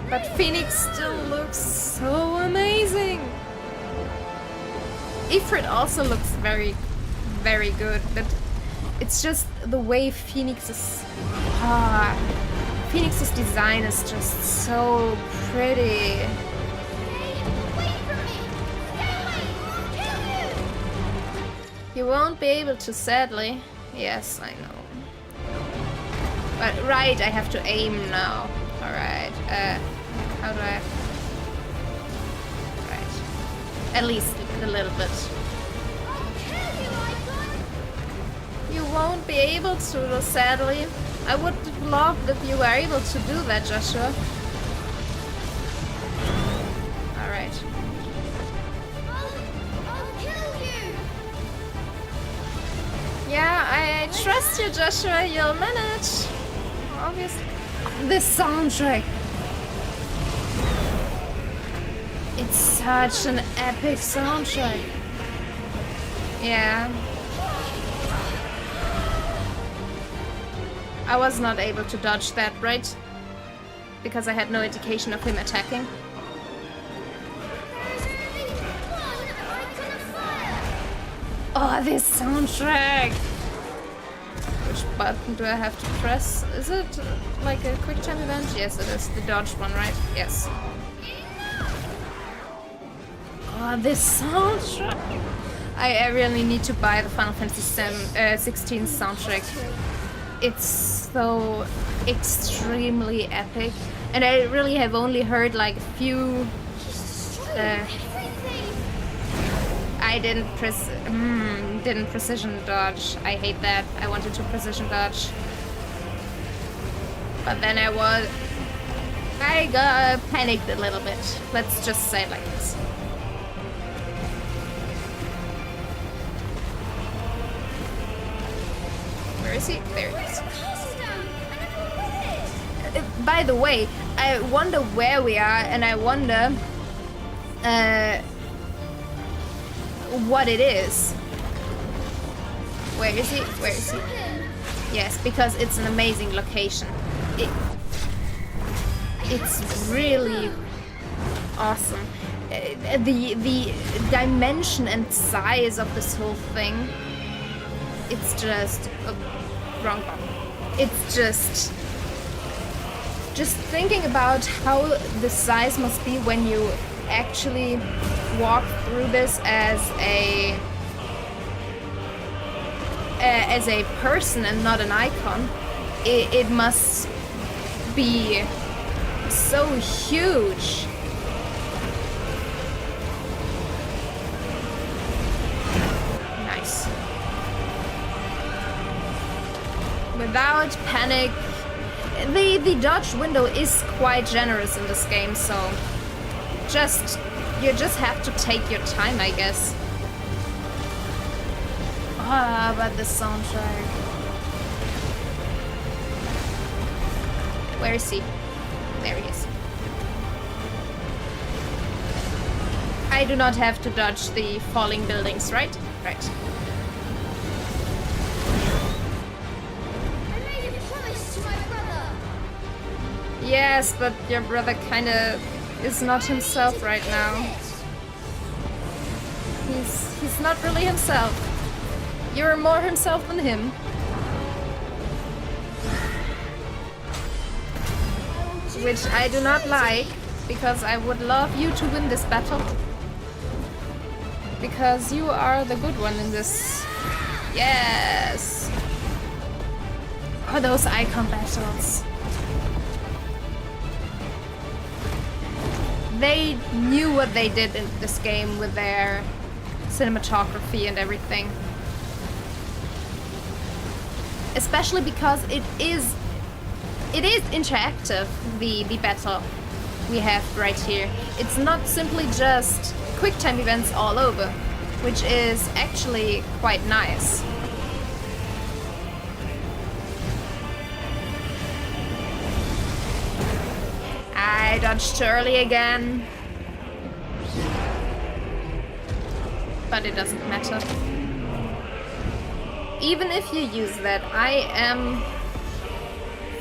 But Phoenix still looks so amazing. Ifrit also looks very, very good, but it's just the way Phoenix's Phoenix's design is just so pretty. You won't be able to, sadly. Yes, I know. But right, I have to aim now. Alright, how do I... Right. At least a little bit. You won't be able to, sadly. I would have loved if you were able to do that, Joshua. Alright.
I'll kill you.
Yeah, I trust you, Joshua. You'll manage. Obviously. This soundtrack. It's such an epic soundtrack. Yeah. I was not able to dodge that, right? Because I had no indication of him attacking. Oh, this soundtrack! Which button do I have to press? Is it like a quick time event? Yes, it is. The dodge one, right? Yes. Oh, this soundtrack! I really need to buy the Final Fantasy 16 soundtrack. It's so extremely epic, and I really have only heard like a few. I didn't precision dodge. I hate that. I wanted to precision dodge. But then I got panicked a little bit. Let's just say it like this. Where is he? There he is. By the way, I wonder where we are, and I wonder what it is. Where is he? Where is he? Yes, because it's an amazing location. It's really awesome. The dimension and size of this whole thing. It's just wrong button. It's just thinking about how the size must be when you actually walk through this as a person and not an icon. It must be so huge. Nice. Without panic. The dodge window is quite generous in this game, so you just have to take your time, I guess. Ah, but the soundtrack. Where is he? There he is. I do not have to dodge the falling buildings, right? Right. Yes, but your brother kinda is not himself right now. He's not really himself. You're more himself than him. Which I do not like, because I would love you to win this battle. Because you are the good one in this. Yes! Oh, those icon battles. They knew what they did in this game with their cinematography and everything. Especially because it is interactive, the battle we have right here. It's not simply just quick time events all over, which is actually quite nice. I dodged too early again. But it doesn't matter. Even if you use that, I am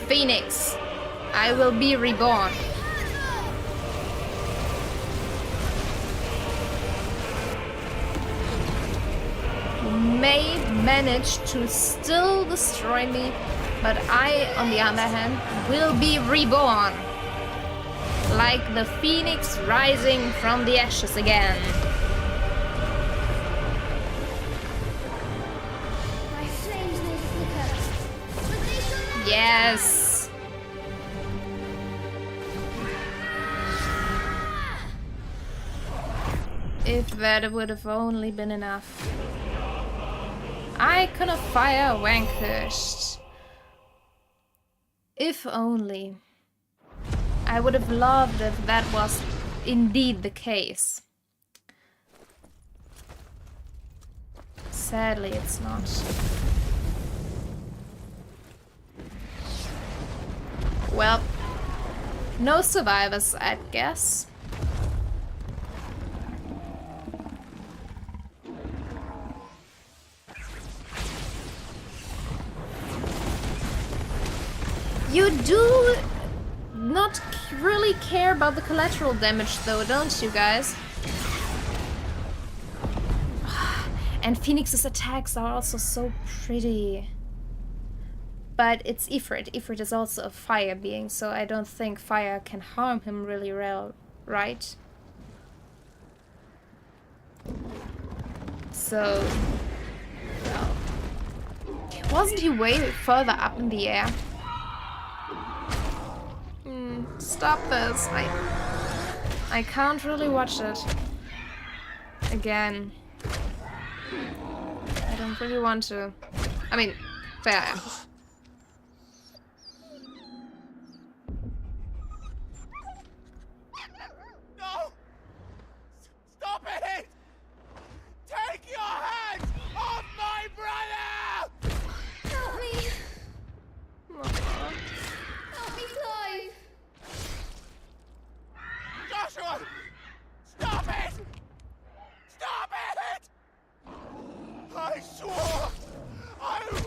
Phoenix. I will be reborn. You may manage to still destroy me, but I, on the other hand, will be reborn. Like the phoenix rising from the ashes again.
My flames may flicker, but they shall not.
Yes. If that would have only been enough. Icon of Fire vanquished. If only. I would have loved if that was indeed the case. Sadly, it's not. Well, no survivors, I'd guess. You do not really care about the collateral damage though, don't you guys? And Phoenix's attacks are also so pretty. But it's Ifrit. Ifrit is also a fire being, so I don't think fire can harm him really well, right? So, well, wasn't he way further up in the air? Stop this. I can't really watch it again. I don't really want to. I mean, fair.
No! Stop it! Take your hands off my brother!
Help me!
Aww.
Help me, Clive!
Joshua! Stop it! Stop it! I swore I would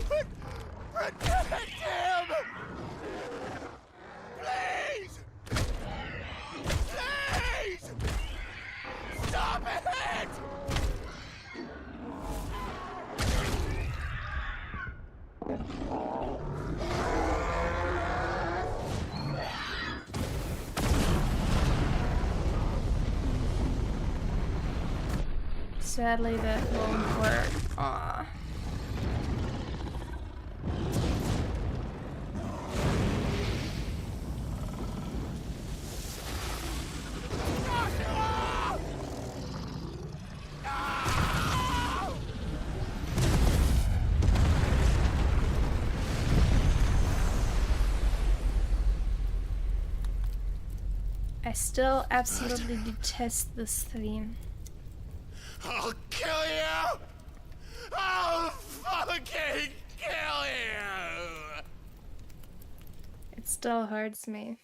protect him! Please! Please! Stop it!
Sadly, that won't work. Aww. I still absolutely detest this theme.
I'll kill you! I'll fucking kill you!
It still hurts me.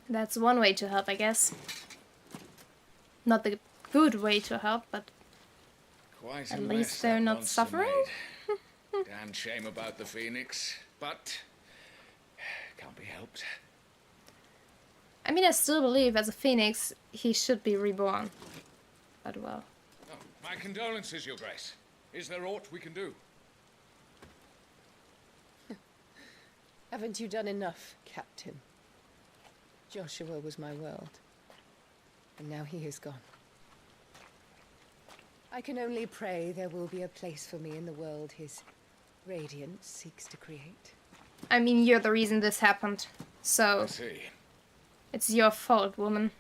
That's one way to help, I guess. Not the good way to help, but
Quite
at
a
least
mess
they're
that
not
monster
suffering.
made. Damn shame about the Phoenix, but can't be helped.
I mean, I still believe as a phoenix, he should be reborn. But well.
Oh, my condolences, Your Grace. Is there aught we can do?
Haven't you done enough, Captain? Joshua was my world, and now he is gone. I can only pray there will be a place for me in the world his radiance seeks to create.
I mean, you're the reason this happened. So,
I see.
It's your fault, woman.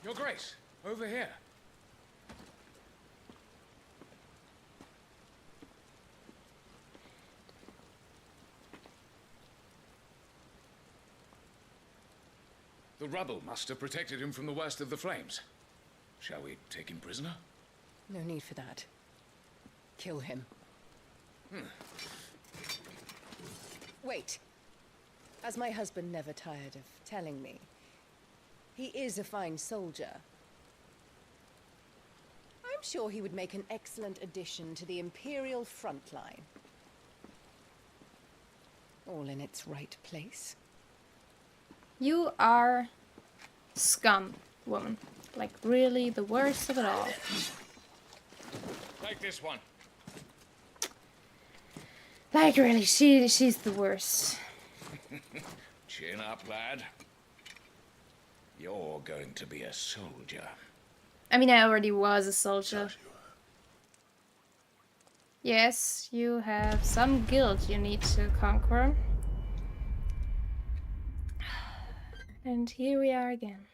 Your Grace, over here. The rubble must have protected him from the worst of the flames. Shall we take him prisoner?
No need for that. Kill him. Wait. As my husband never tired of telling me, he is a fine soldier. I'm sure he would make an excellent addition to the Imperial front line. All in its right place.
You are scum, woman. Like, really the worst of it all.
Take this one.
Like, really, she's the worst.
Chin up, lad. You're going to be a soldier.
I mean, I already was a soldier. Yes, you have some guilt you need to conquer. And here we are again.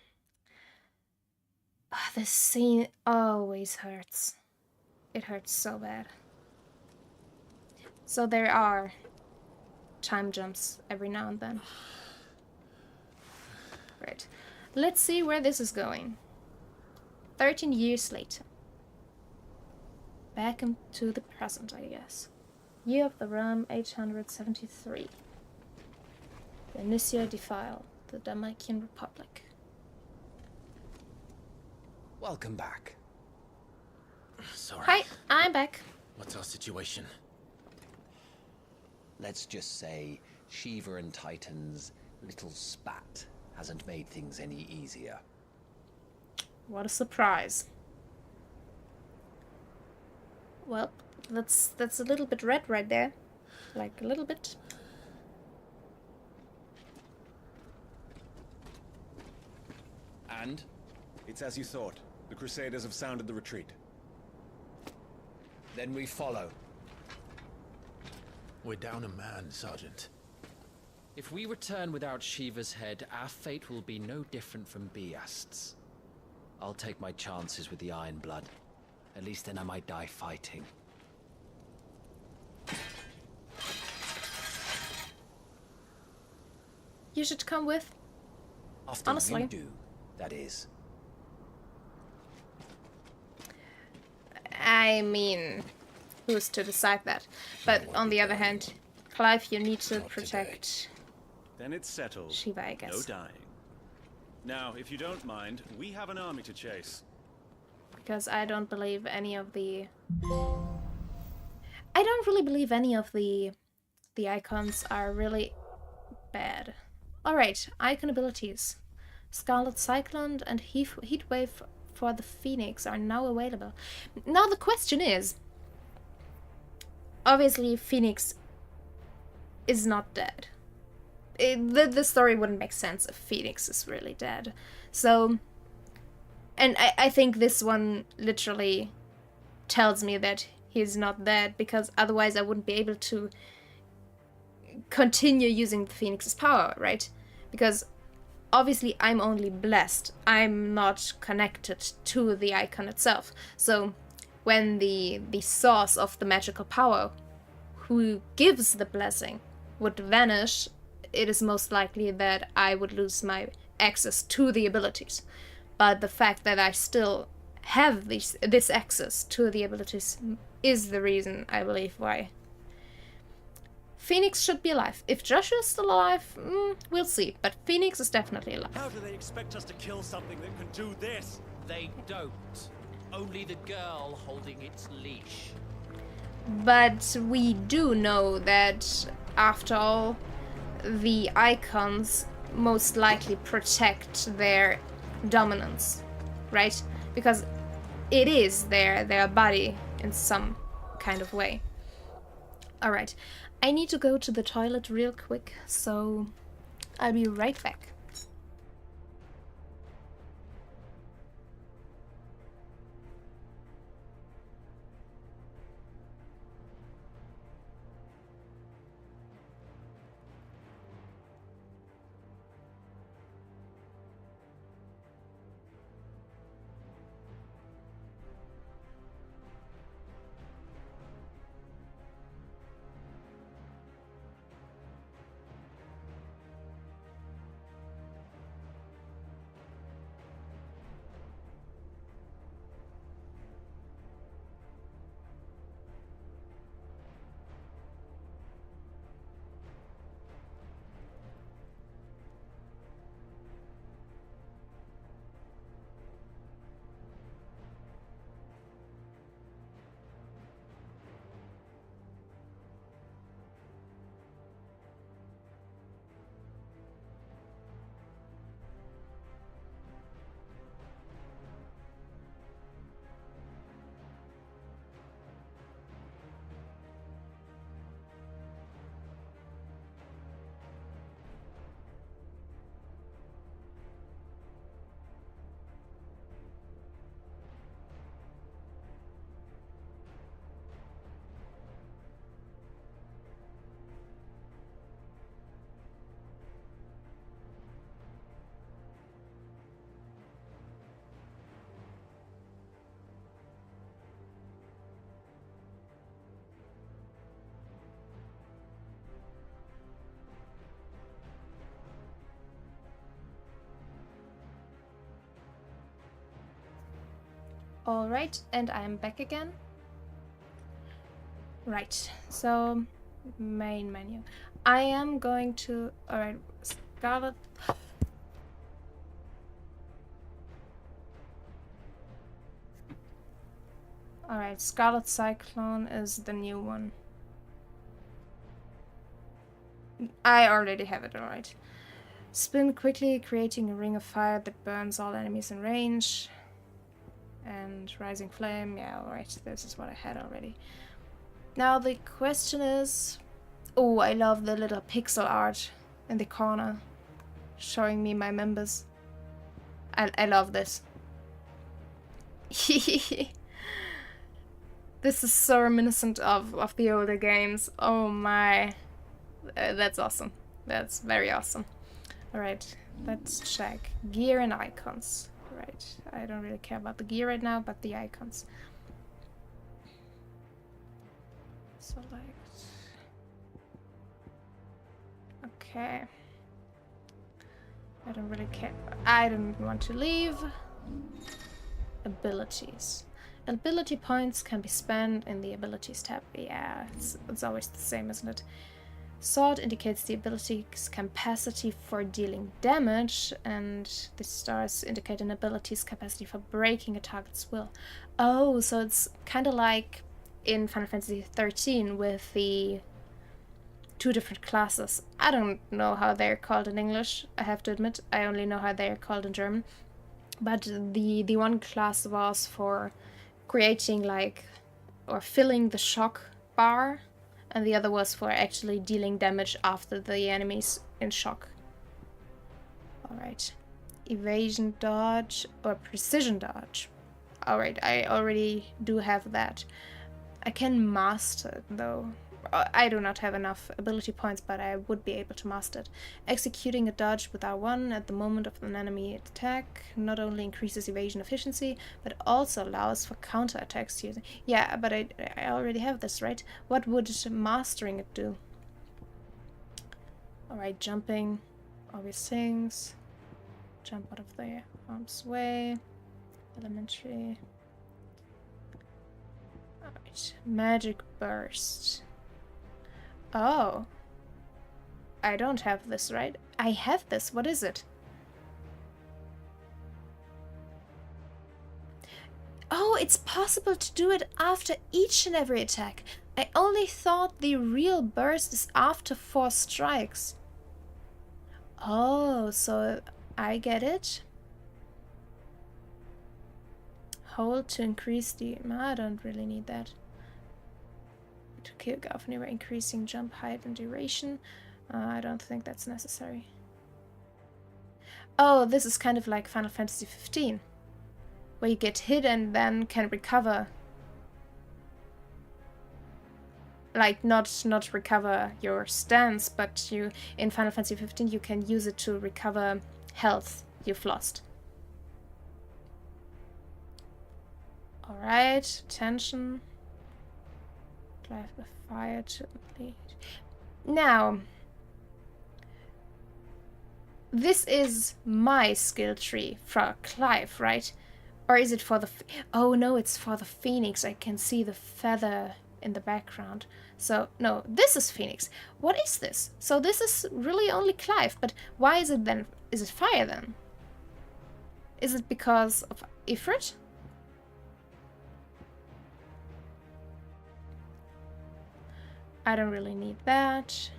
Oh, this scene always hurts. It hurts so bad. So there are time jumps every now and then. Right. Let's see where this is going. 13 years later. Back into the present, I guess. Year of the Rum, 873. The Initia defile, the Damakian Republic.
Welcome back.
Sorry.
Hi, I'm back.
What's our situation?
Let's just say Shiva and Titan's little spat hasn't made things any easier.
What a surprise. Well, that's a little bit red right there. Like, a little bit.
And? It's as you thought. The Crusaders have sounded the retreat.
Then we follow. We're down a man, Sergeant.
If we return without Shiva's head, our fate will be no different from Biast's. I'll take my chances with the Iron Blood. At least then I might die fighting.
You should come with.
After
Honestly.
you do, that is.
I mean, who's to decide that? But on the other hand, Clive, you need to protect
Then it's settled.
Shiva, I guess.
No dying. Now, if you don't mind, we have an army to chase.
Because I don't believe any of the... I don't really believe any of the icons are really bad. Alright, icon abilities. Scarlet Cyclone and Heatwave for the Phoenix are now available. Now the question is... Obviously, Phoenix is not dead. The story wouldn't make sense if Phoenix is really dead. So... And I think this one literally tells me that he's not dead, because otherwise I wouldn't be able to continue using the Phoenix's power, right? Because obviously I'm only blessed. I'm not connected to the icon itself. So when the source of the magical power, who gives the blessing, would vanish, it is most likely that I would lose my access to the abilities. But the fact that I still have this access to the abilities is the reason, I believe, why Phoenix should be alive. If Joshua's still alive, we'll see. But Phoenix is definitely alive.
How do they expect us to kill something that can do this?
They don't. Only the girl holding its leash.
But we do know that, after all, the icons most likely protect their dominance, right? Because it is their body in some kind of way. Alright, I need to go to the toilet real quick, so I'll be right back. Alright, and I'm back again. Right, so main menu. I am going to... Alright, Scarlet... Alright, Scarlet Cyclone is the new one. I already have it, alright. Spin quickly, creating a ring of fire that burns all enemies in range. and Rising Flame. Yeah, alright, this is what I had already. Now the question is... Oh, I love the little pixel art in the corner showing me my members. I love this. This is so reminiscent of the older games. Oh my. That's awesome. That's very awesome. Alright, let's check. Gear and icons. Right, I don't really care about the gear right now, but the icons. Select. Okay. I don't really care. I don't want to leave. Abilities. Ability points can be spent in the abilities tab. Yeah, it's always the same, isn't it? Sword indicates the ability's capacity for dealing damage, and the stars indicate an ability's capacity for breaking a target's will. Oh, so it's kind of like in Final Fantasy XIII with the 2 different classes. I don't know how they're called in English, I have to admit. I only know how they're called in German. But the one class was for creating like, or filling the shock bar, and the other was for actually dealing damage after the enemy's in shock. Alright. Evasion dodge or precision dodge. Alright, I already do have that. I can master it though. I do not have enough ability points, but I would be able to master it. Executing a dodge with R1 at the moment of an enemy attack not only increases evasion efficiency, but also allows for counterattacks using... Yeah, but I already have this, right? What would mastering it do? Alright, jumping. Obvious things. Jump out of the harm's way. Elementary. Alright, magic burst. Oh. I don't have this, right? I have this. What is it? Oh, it's possible to do it after each and every attack. I only thought the real burst is after 4 strikes. Oh, so I get it. Hold to increase the... I don't really need that. To kill Governor by increasing jump height and duration. I don't think that's necessary. Oh, this is kind of like Final Fantasy XV, where you get hit and then can recover. Like, not recover your stance, but you in Final Fantasy XV you can use it to recover health you've lost. Alright, attention. Drive the fire to lead. Now, this is my skill tree for Clive, right? Or is it for the... Oh no, it's for the Phoenix. I can see the feather in the background. So, no, this is Phoenix. What is this? So this is really only Clive, but why is it then... Is it fire then? Is it because of Ifrit? I don't really need that.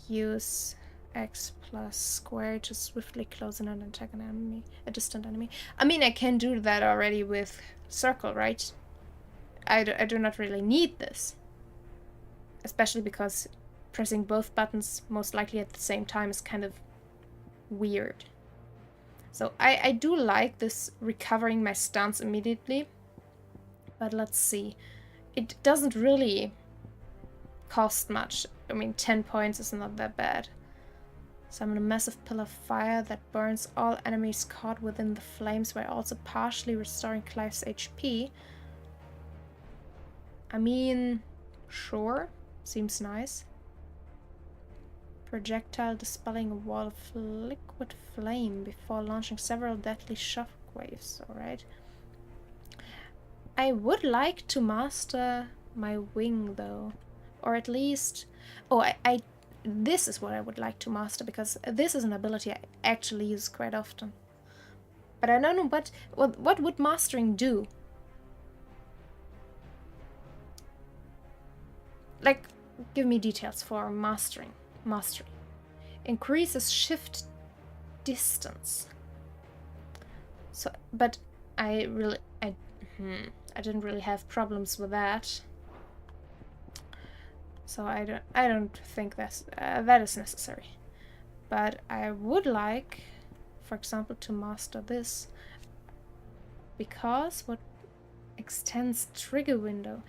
Use X plus square to swiftly close in and attack an enemy, a distant enemy. I mean, I can do that already with circle, right? I do not really need this. Especially because pressing both buttons most likely at the same time is kind of weird. So I do like this recovering my stance immediately. But let's see. It doesn't really cost much. I mean, 10 points is not that bad. Summon a massive pillar of fire that burns all enemies caught within the flames while also partially restoring Clive's HP. I mean, sure. Seems nice. Projectile dispelling a wall of liquid flame before launching several deadly shockwaves. Alright. I would like to master my wing though. Or at least... Oh, this is what I would like to master, because this is an ability I actually use quite often. But I don't know what would mastering do? Like, give me details for mastering. Mastery. Increases shift distance. So, but I I didn't really have problems with that. So I don't think that is necessary. But I would like, for example, to master this. Because what extends trigger window?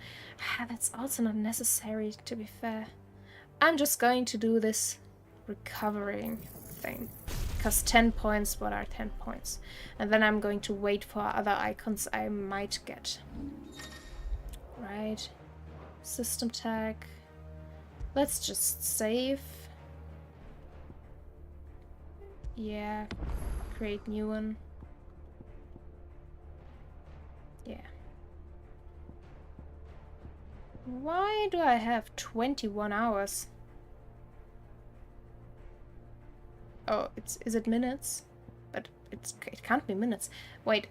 That's also not necessary, to be fair. I'm just going to do this recovering thing. Because 10 points, what are 10 points? And then I'm going to wait for other icons I might get. Right. System tag. Let's just save. Yeah. Create new one. Yeah. Why do I have 21 hours? Oh, is it minutes? But it can't be minutes. Wait.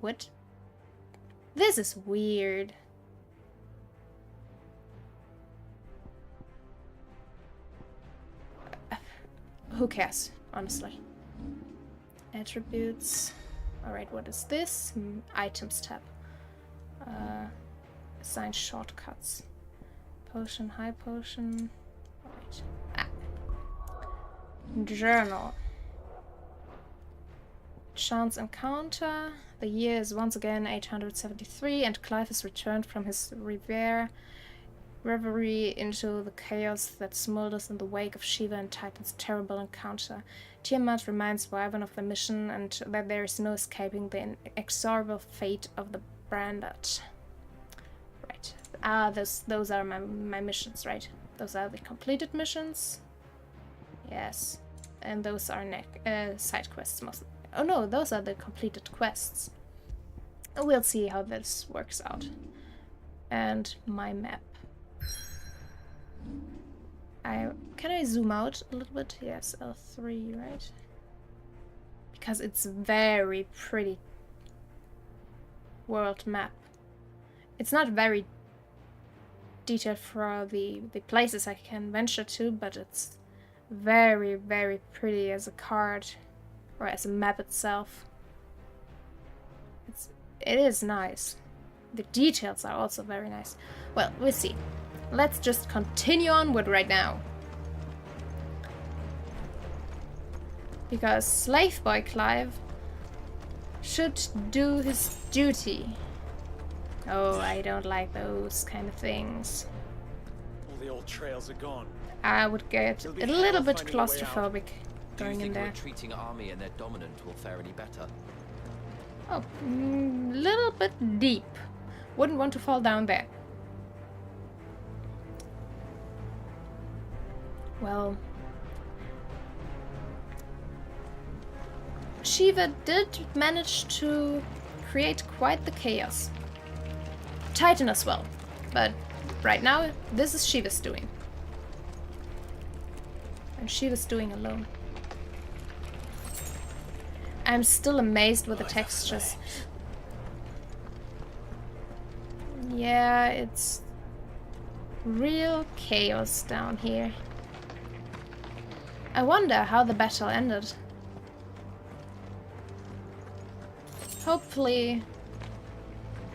What? This is weird. Who cares, honestly? Attributes. Alright, what is this? Items tab. Assign shortcuts. Potion, high potion. Alright. Journal. Chance encounter. The year is once again 873 and Clive has returned from his reverie into the chaos that smolders in the wake of Shiva and Titan's terrible encounter. Tiamat reminds Wyvern of the mission and that there is no escaping the inexorable fate of the branded. Right. Those are my missions, right? Those are the completed missions. Yes. And those are side quests mostly. Oh no, those are the completed quests. We'll see how this works out. And my map. Can I zoom out a little bit? Yes, L3, right? Because it's very pretty world map. It's not very detailed for the places I can venture to, but it's very, very pretty as a card or as a map itself. It is nice. The details are also very nice. Well, we'll see. Let's just continue onward right now. Because Slave Boy Clive should do his duty. Oh, I don't like those kind of things.
All the old trails are gone.
I would get a little bit claustrophobic going in there.
Do you think a retreating army and their dominant will fare any better?
Oh, little bit deep. Wouldn't want to fall down there. Well, Shiva did manage to create quite the chaos. Titan as well, but right now this is Shiva's doing. And Shiva's doing alone. I'm still amazed with the textures. Yeah, it's real chaos down here. I wonder how the battle ended. Hopefully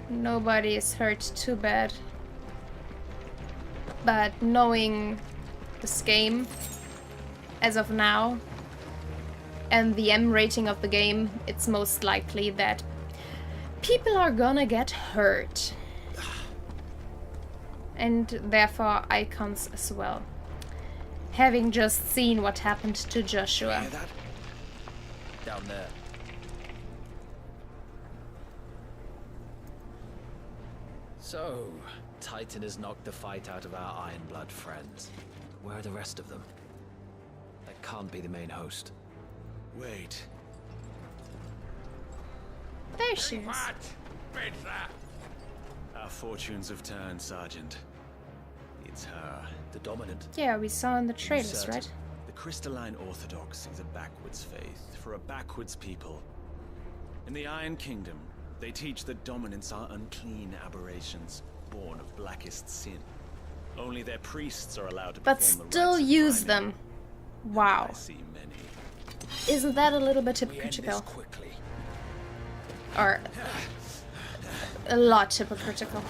nobody is hurt too bad. But knowing this game as of now and the M rating of the game, it's most likely that people are gonna get hurt. And therefore icons as well. Having just seen what happened to Joshua.
Hear that? Down there. So, Titan has knocked the fight out of our Ironblood friends. Where are the rest of them? That can't be the main host.
Wait.
There she is.
Our fortunes have turned, Sergeant. It's her.
The dominant.
Yeah, we saw in the trailers, right?
The Crystalline Orthodox is a backwards faith for a backwards people. In the Iron Kingdom, they teach that dominants are unclean aberrations, born of blackest sin. Only their priests are allowed to perform the rites of
still use
priming.
them. Wow.
I see many.
Isn't that a little bit hypocritical? Or a lot hypocritical.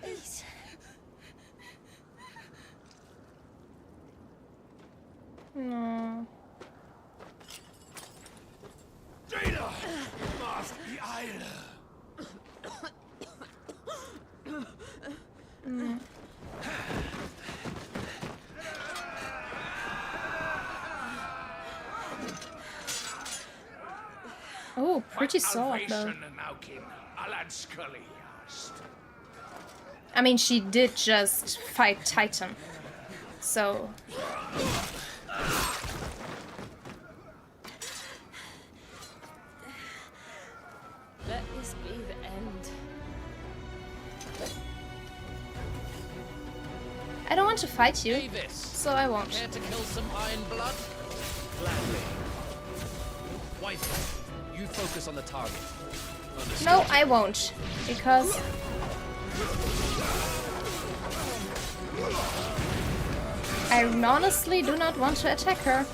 Please.
No.
Dana! Mask the Isle!
Oh, pretty sword though. I mean, she did just fight Titan, so...
Let this be the end.
I don't want to fight you,
Davis,
so I won't.
care to kill some iron blood? Gladly. Wisely, you focus on the target. Understood.
No, I won't, because... I honestly do not want to attack her.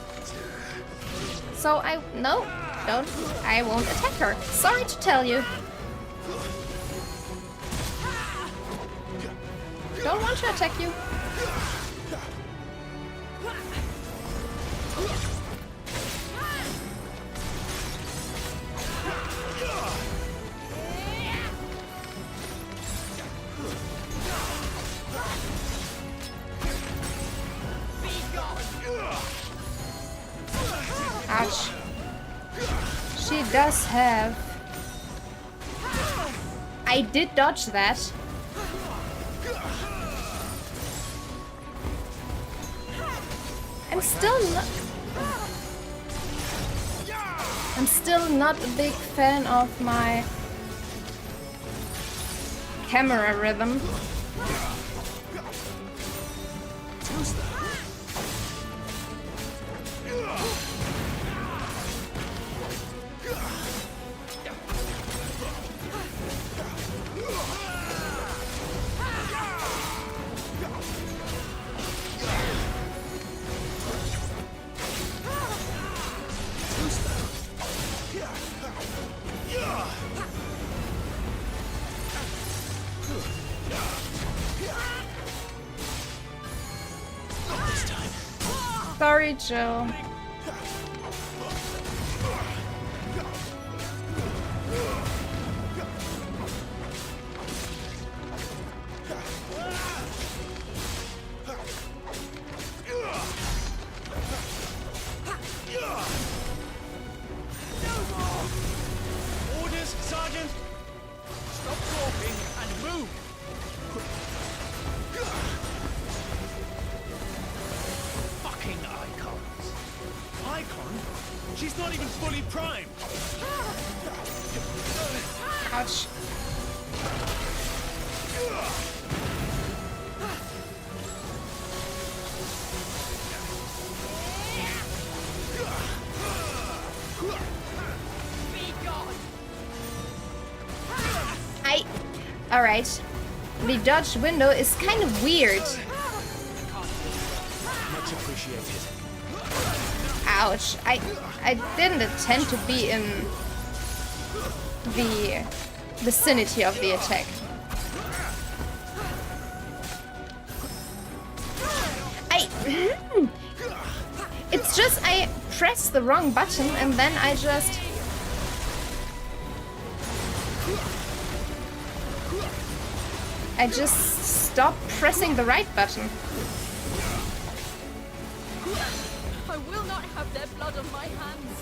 So no, don't. I won't attack her. Sorry to tell you. Don't want to attack you. Ouch. She does have... I did dodge that. I'm still not a big fan of my camera rhythm. Sorry, Joe.
Orders, Sergeant! Stop talking and move! Fucking icons! Icon? She's not even fully primed!
Ouch. Alright. The dodge window is kind of weird.
Much appreciated.
Ouch. I didn't intend to be in the vicinity of the attack. It's just I pressed the wrong button and then I just... stopped pressing the right button.
I will not have their blood on my hands.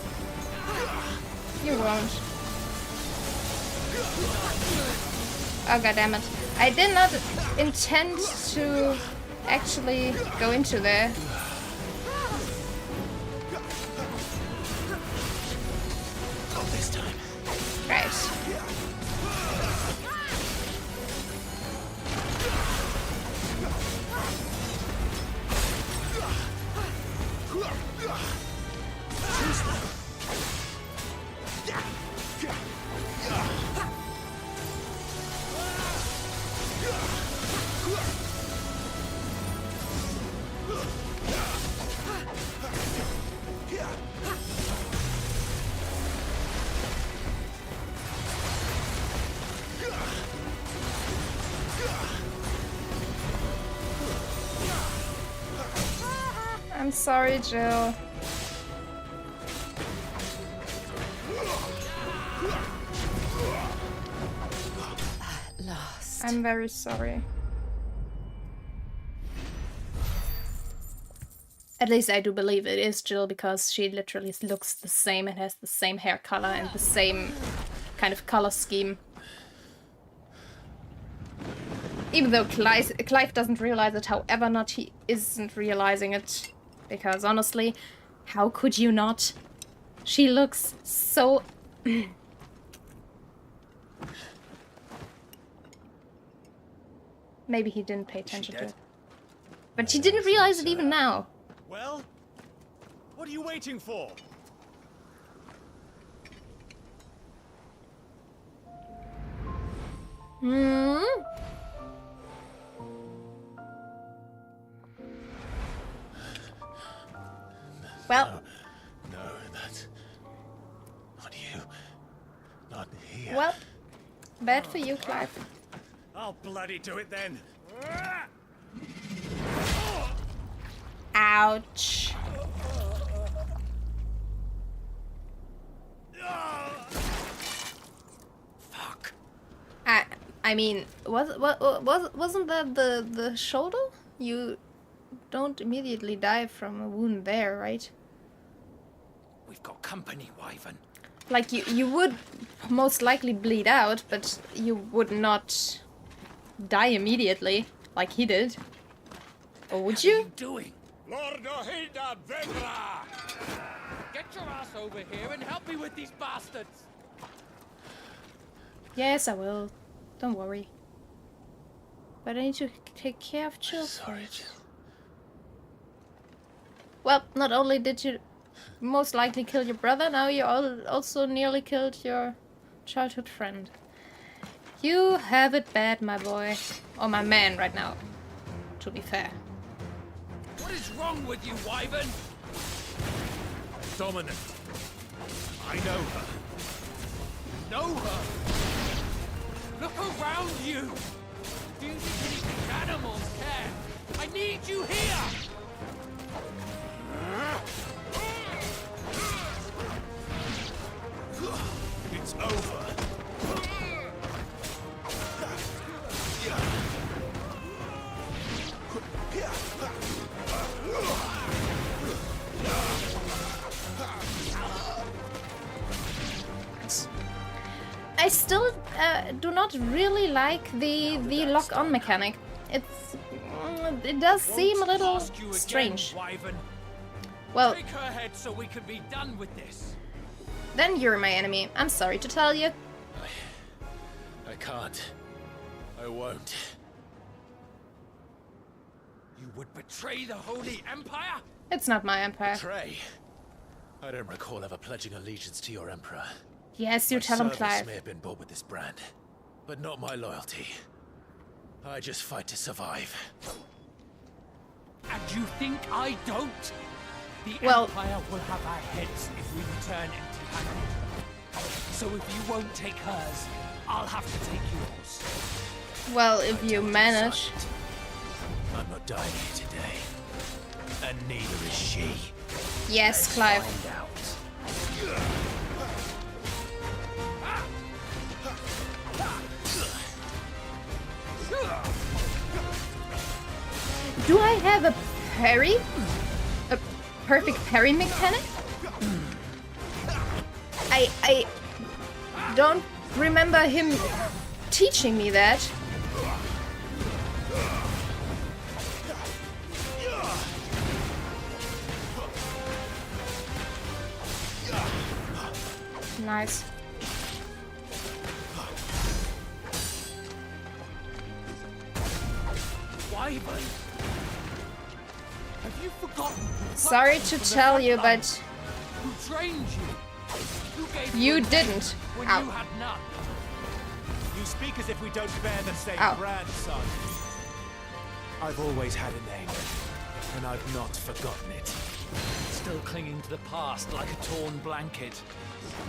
You won't. Oh, goddammit. I did not intend to actually go into there.
Not this time.
Right. I'm sorry, Jill.
Last.
I'm very sorry. At least I do believe it is Jill, because she literally looks the same and has the same hair color and the same kind of color scheme. Even though Clive doesn't realize it, however not he isn't realizing it. Because honestly, how could you not? She looks so... Maybe he didn't pay attention to it. But she didn't realize it even now.
Well, what are you waiting for?
Hmm? Well...
No, that's... Not you. Not here.
Well, bad for you, Clive.
I'll bloody do it then.
Ouch.
Fuck.
I mean, wasn't that the shoulder? You don't immediately die from a wound there, right?
We've got company, Wyvern.
Like you would most likely bleed out, but you would not die immediately like he did. Or would you?
What are you doing?
Lord Ohilda Vendra!
Get your ass over here and help me with these bastards!
Yes, I will. Don't worry. But I need to take care of Jill.
Sorry, Jill.
Well, not only did you most likely kill your brother, now you also nearly killed your childhood friend. You have it bad, my boy. Or my man right now, to be fair.
What is wrong with you, Wyvern?
Dominant. I know her.
Know her? Look around you! Do you think these animals care? I need you here!
It's over.
I still do not really like the lock-on mechanic. It does seem a little strange. Well,
take her head so we can be done with this.
Then you're my enemy. I'm sorry to tell you.
I can't. I won't.
You would betray the Holy Empire?
It's not my empire.
Betray? I don't recall ever pledging allegiance to your emperor.
Yes, you tell him,
My
Clive.
service may have been bought with this brand, but not my loyalty. I just fight to survive.
And you think I don't? The
Well-
Empire will have our heads if we return empty-handed. So if you won't take hers, I'll have to take yours.
Well, if you manage.
I'm not dying here today, and neither is she.
Yes, Clive.
Find out.
Do I have a parry? A perfect parry mechanic? I don't remember him teaching me that. Nice.
Wyvern, have you forgotten?
Sorry to tell you, but
Who trained you? Who gave
you
a name
didn't.
when
Ow.
you had none?
You speak as if we don't bear the same
Ow.
brand, son. I've always had a name, and I've not forgotten it.
Still clinging to the past like a torn blanket.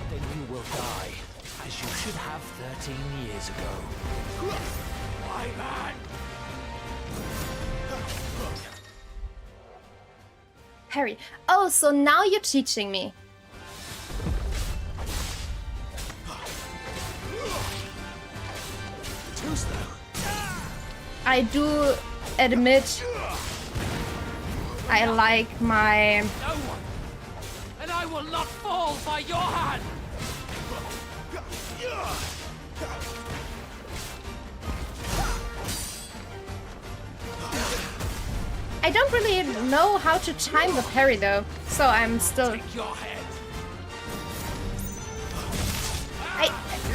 Then you will die, as you should have 13 years ago.
My man!
Parry. Oh, so now you're teaching me.
Too slow.
I do admit I like my...
No one! And I will not fall by your hand!
I don't really know how to time the parry though, so I'm still...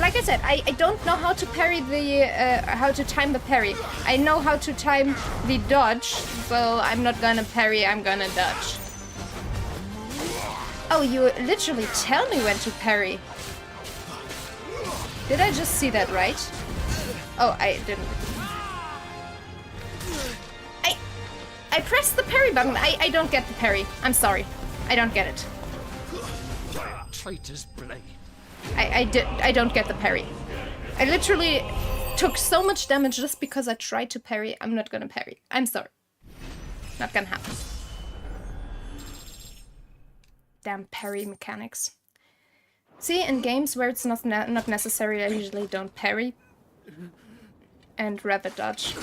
Like I said, I don't know how to parry the... how to time the parry. I know how to time the dodge, so I'm not gonna parry, I'm gonna dodge. Oh, you literally tell me when to parry. Did I just see that right? Oh, I didn't. I pressed the parry button. I don't get the parry. I'm sorry. I don't get it.
Traitor's blade.
I don't get the parry. I literally took so much damage just because I tried to parry. I'm not gonna parry. I'm sorry. Not gonna happen. Damn parry mechanics. See, in games where it's not necessary, I usually don't parry and rather dodge.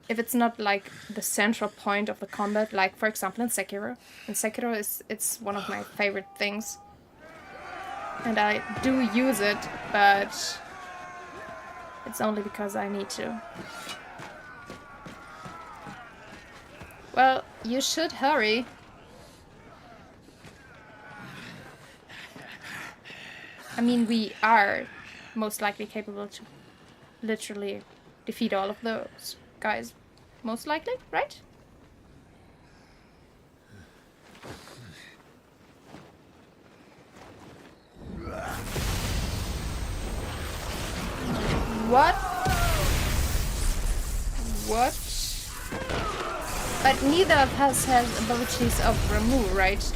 If it's not like the central point of the combat, like for example in Sekiro. In Sekiro it's one of my favorite things. And I do use it, but it's only because I need to. Well, you should hurry. I mean, we are most likely capable to literally defeat all of those guys. Most likely, right? What? What? But neither of us has abilities of remove, right?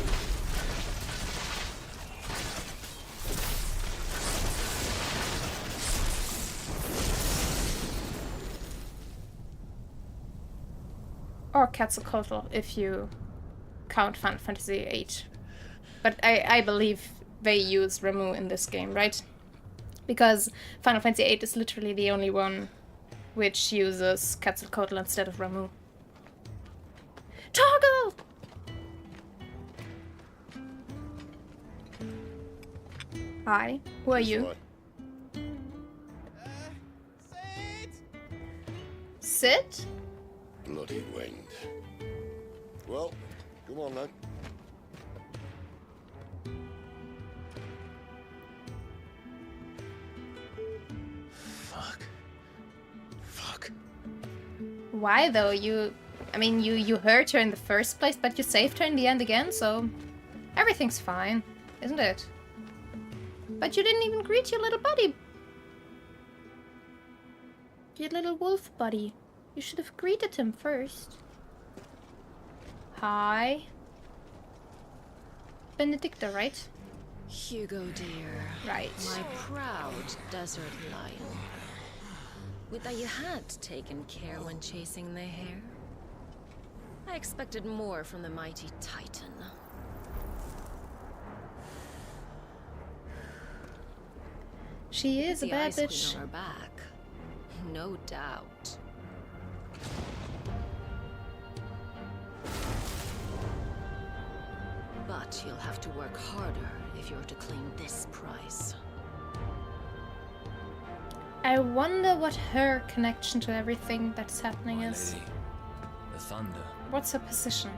Or Quetzalcoatl if you count Final Fantasy VIII. But I believe they use Ramu in this game, right? Because Final Fantasy VIII is literally the only one which uses Quetzalcoatl instead of Ramu. Toggle! Hi, who are you? Sit?
Bloody wind. Well, come on then.
Fuck.
Why though? I mean, you hurt her in the first place, but you saved her in the end again, so everything's fine, isn't it? But you didn't even greet your little buddy. Your little wolf buddy. You should have greeted him first. Hi. Benedicta, right?
Hugo, dear.
Right.
My proud desert lion. Would that you had taken care when chasing the hare? I expected more from the mighty Titan.
She is a
The
bad
Ice Queen
bitch.
on her back, no doubt. But you'll have to work harder if you're to claim this prize.
I wonder what her connection to everything that's happening is.
The thunder.
What's her position?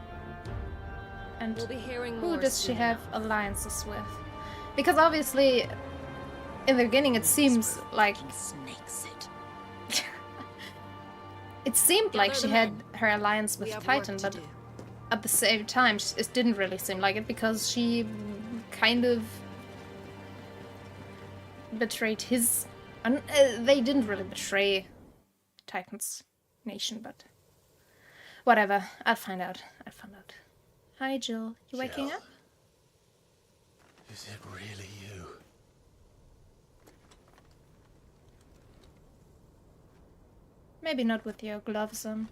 And
We'll be hearing
who
more
does she
soon
have
enough.
alliances with? Because obviously, in the beginning it seems like... It seemed like she had her alliance with Titan, but at the same time it didn't really seem like it because she kind of betrayed his... they didn't really betray Titan's nation, but whatever. I'll find out. Hi, Jill. You waking up?
Is it really you?
Maybe not with your gloves on.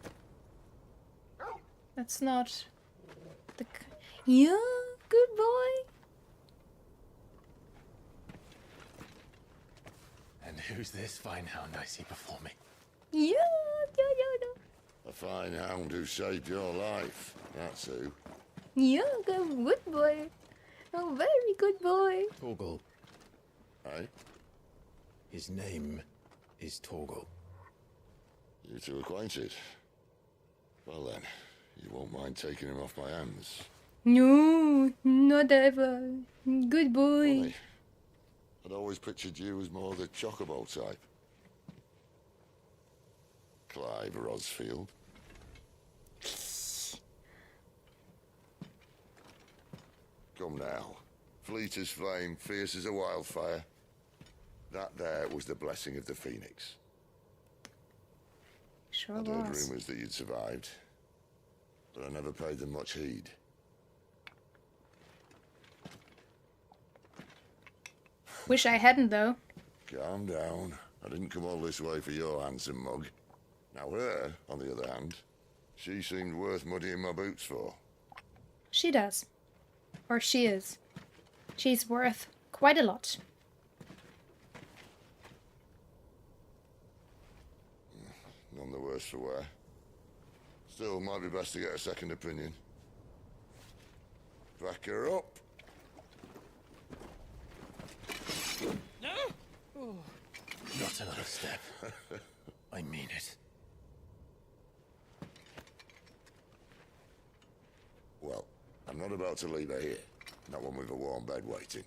That's not Yeah, good boy.
And who's this fine hound I see before me?
Yeah.
A fine hound who saved your life. That's who.
Yeah, good boy. Oh, very good boy.
Torgal.
Aye?
His name is Torgal.
You two acquainted? Well then, you won't mind taking him off my hands.
No, not ever. Good boy.
Funny. I'd always pictured you as more the chocobo type. Clive Rosfield. Come now. Fleet as flame, fierce as a wildfire. That there was the blessing of the Phoenix.
Sure
I'd heard
was.
rumors that you'd survived, but I never paid them much heed.
Wish I hadn't, though.
Calm down. I didn't come all this way for your handsome mug. Now her, on the other hand, she seemed worth muddying my boots for.
She does. Or she is. She's worth quite a lot.
None the worse for wear. Still, might be best to get a second opinion. Back her up.
No! Not another step. I mean it.
Well, I'm not about to leave her here. Not one with a warm bed waiting.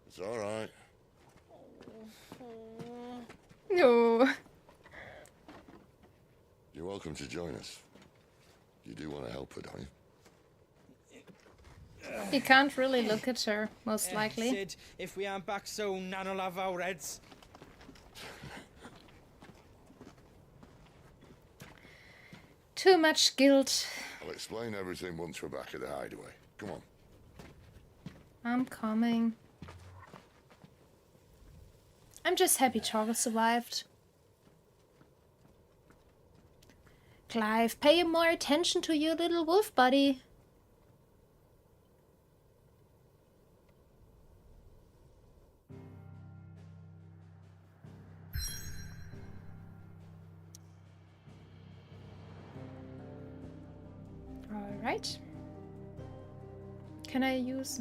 It's all right.
No.
You're welcome to join us. You do want to help her, don't you?
You can't really look at her, most likely.
Sid, if we aren't back soon, Nan'll have our heads.
Too much guilt.
I'll explain everything once we're back at the hideaway. Come on.
I'm coming. I'm just happy Torgal survived. Clive, pay more attention to your little wolf buddy. Alright. Can I use...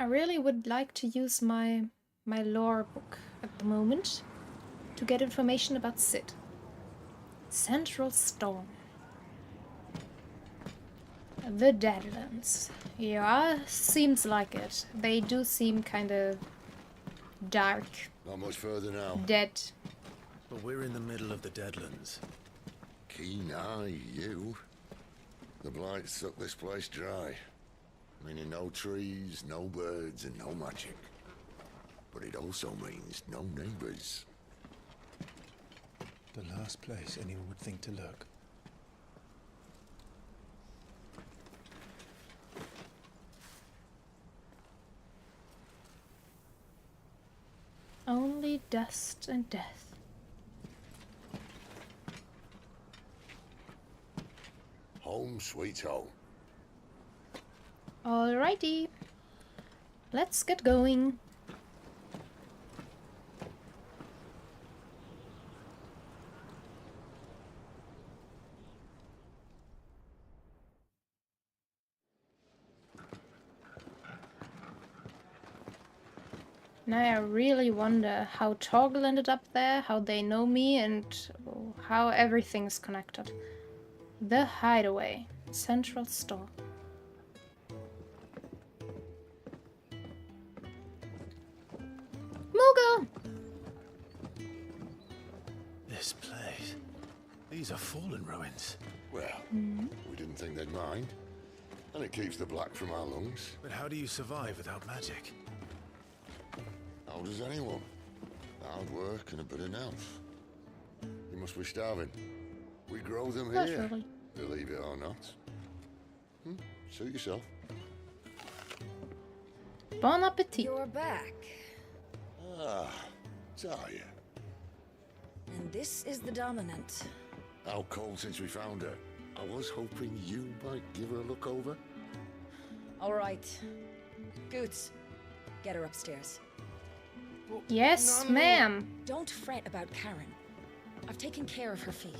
I really would like to use my lore book at the moment to get information about Sid. Central Storm. The Deadlands. Yeah, seems like it. They do seem kind of dark.
Not much further now.
Dead.
But we're in the middle of the Deadlands.
Keen eye, you. The blight sucked this place dry. Meaning no trees, no birds, and no magic. But it also means no neighbors.
The last place anyone would think to look.
Only dust and death.
Home sweet home.
Alrighty. Let's get going. Now I really wonder how Torgal ended up there, how they know me, and how everything's connected. The Hideaway. Central Storm. Moogle!
This place. These are fallen ruins.
Well, we didn't think they'd mind. And it keeps the black from our lungs.
But how do you survive without magic?
How does anyone? Hard work and a bit of nerve. You must be starving. We grow them
Not
here,
really.
believe it or not. Suit yourself.
Bon appetit.
You're back.
Ah, Talia.
And this is the Dominant.
How cold since we found her? I was hoping you might give her a look over.
All right. Goots, get her upstairs.
Yes, ma'am.
Don't fret about Karen. I've taken care of her fee.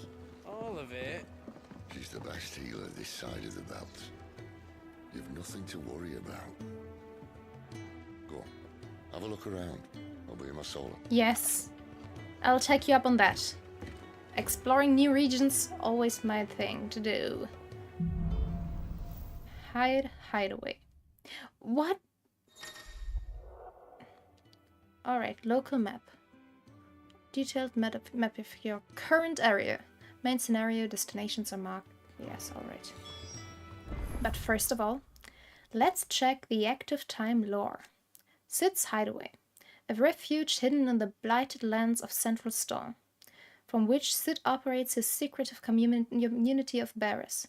All of it?
She's the best healer this side of the belt. You've nothing to worry about. Go on, have a look around. I'll be in my solar.
Yes, I'll take you up on that. Exploring new regions, always my thing to do. Hideaway. What? Alright, local map. Detailed map of your current area. Main scenario, destinations are marked. Yes, alright. But first of all, let's check the active time lore. Sid's Hideaway. A refuge hidden in the blighted lands of Central Storm, from which Sid operates his secretive community of bearers.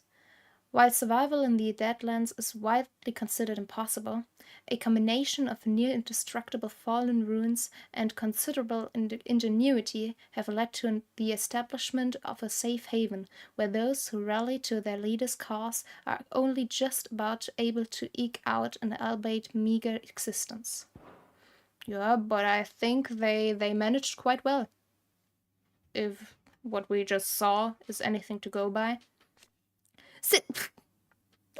While survival in the Deadlands is widely considered impossible, a combination of near indestructible fallen ruins and considerable ingenuity have led to the establishment of a safe haven where those who rally to their leader's cause are only just about able to eke out an albeit meager existence. Yeah, but I think they managed quite well. If what we just saw is anything to go by. Sid,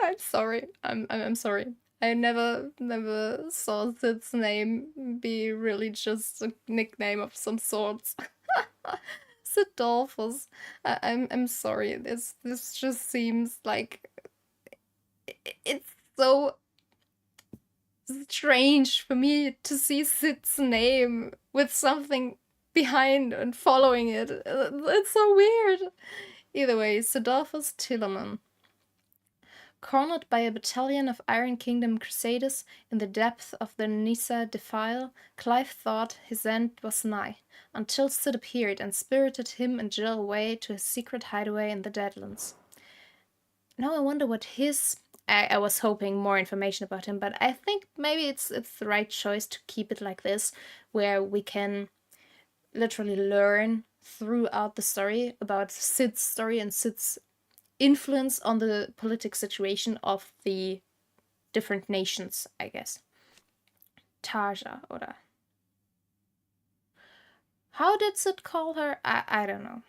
I'm sorry. I'm sorry. I never saw Sid's name be really just a nickname of some sorts. Sidolphus. I'm sorry. This just seems like it's so strange for me to see Sid's name with something behind and following it. It's so weird. Either way, Sidolphus Tillerman. Cornered by a battalion of Iron Kingdom Crusaders in the depth of the Nisa defile, Clive thought his end was nigh, until Sid appeared and spirited him and Jill away to his secret hideaway in the Deadlands. Now I wonder what his... I was hoping more information about him, but I think maybe it's the right choice to keep it like this, where we can literally learn throughout the story about Sid's story and Sid's influence on the political situation of the different nations, I guess. Tarja, oder? How did Sid call her? I don't know.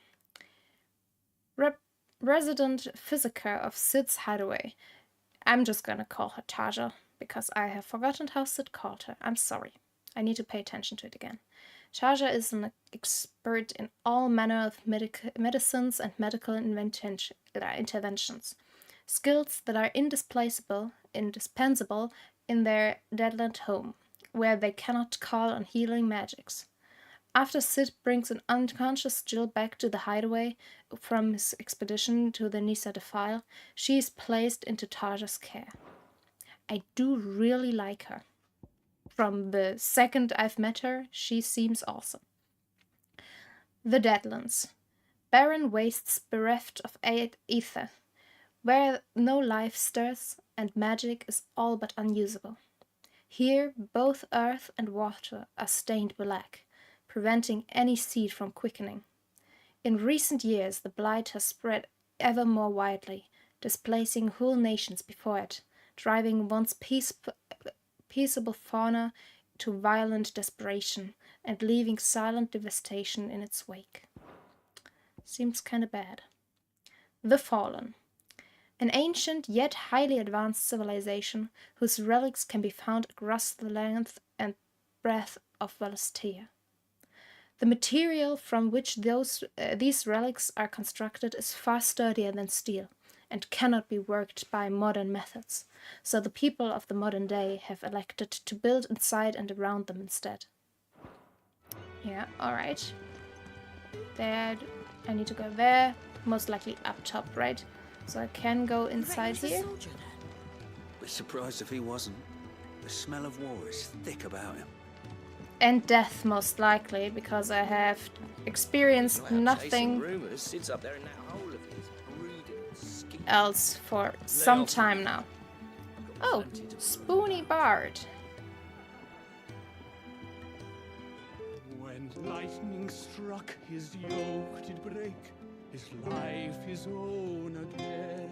Resident Physiker of Sid's Hideaway. I'm just gonna call her Tarja, because I have forgotten how Sid called her. I'm sorry. I need to pay attention to it again. Tarja is an expert in all manner of medicines and medical interventions, skills that are indispensable in their Deadland home, where they cannot call on healing magics. After Sid brings an unconscious Jill back to the hideaway from his expedition to the Nisa defile, she is placed into Tarja's care. I do really like her. From the second I've met her, she seems awesome. The Deadlands. Barren wastes bereft of ether, where no life stirs and magic is all but unusable. Here, both earth and water are stained black, preventing any seed from quickening. In recent years, the blight has spread ever more widely, displacing whole nations before it, driving once peaceable fauna to violent desperation, and leaving silent devastation in its wake. Seems kinda bad. The Fallen. An ancient yet highly advanced civilization whose relics can be found across the length and breadth of Valistia. The material from which these relics are constructed is far sturdier than steel, and cannot be worked by modern methods, so the people of the modern day have elected to build inside and around them instead. Yeah, alright. There, I need to go there, most likely up top, right? So I can go inside here.
Bit surprised if he wasn't. The smell of war is thick about him.
And death, most likely, because I have experienced nothing else for some time now. Oh, Spoony Bard.
When lightning struck, his yoke did break, his life his own again.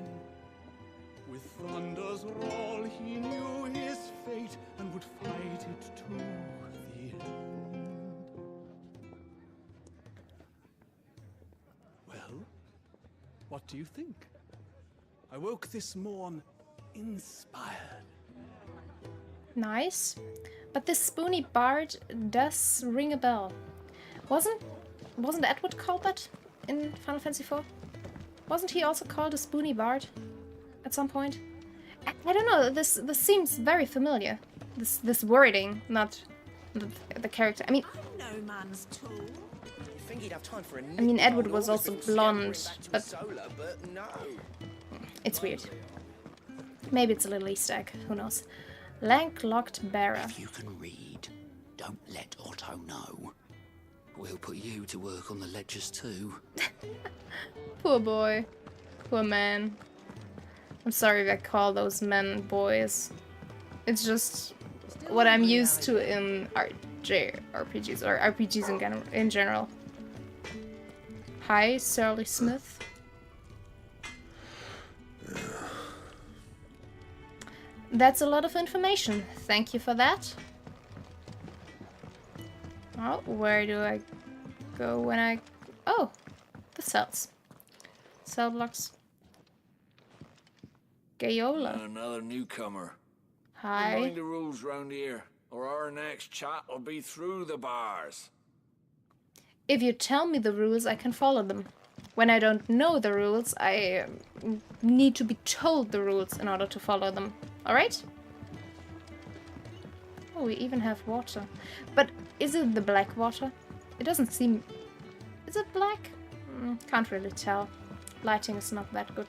With thunder's roll he knew his fate and would fight it to the end. Well, what do you think? I woke this morn inspired.
Nice. But this spoony bard does ring a bell. Wasn't Edward called that in Final Fantasy IV? Wasn't he also called a spoony bard at some point? I don't know. This seems very familiar. This wording, not the character. I mean,
No man's tool. You think he'd have time for a
I mean, Edward was also blonde, but
solar, but no.
it's weird. Maybe it's a little Easter egg. Who knows? Landlocked bearer.
If you can read, don't let Otto know. We'll put you to work on the ledgers too.
Poor boy. Poor man. I'm sorry if I call those men boys. It's just what I'm used to in RPGs or RPGs in general. Hi, Surly Smith. That's a lot of information. Thank you for that. Well, where do I go when I... Oh, the cells. Cell blocks. Gaiola.
Another newcomer.
Hi.
Mind the rules round here, or our next chat will be through the bars.
If you tell me the rules, I can follow them. When I don't know the rules, I need to be told the rules in order to follow them. Alright? Oh, we even have water. But is it the black water? It doesn't seem... Is it black? Can't really tell. Lighting is not that good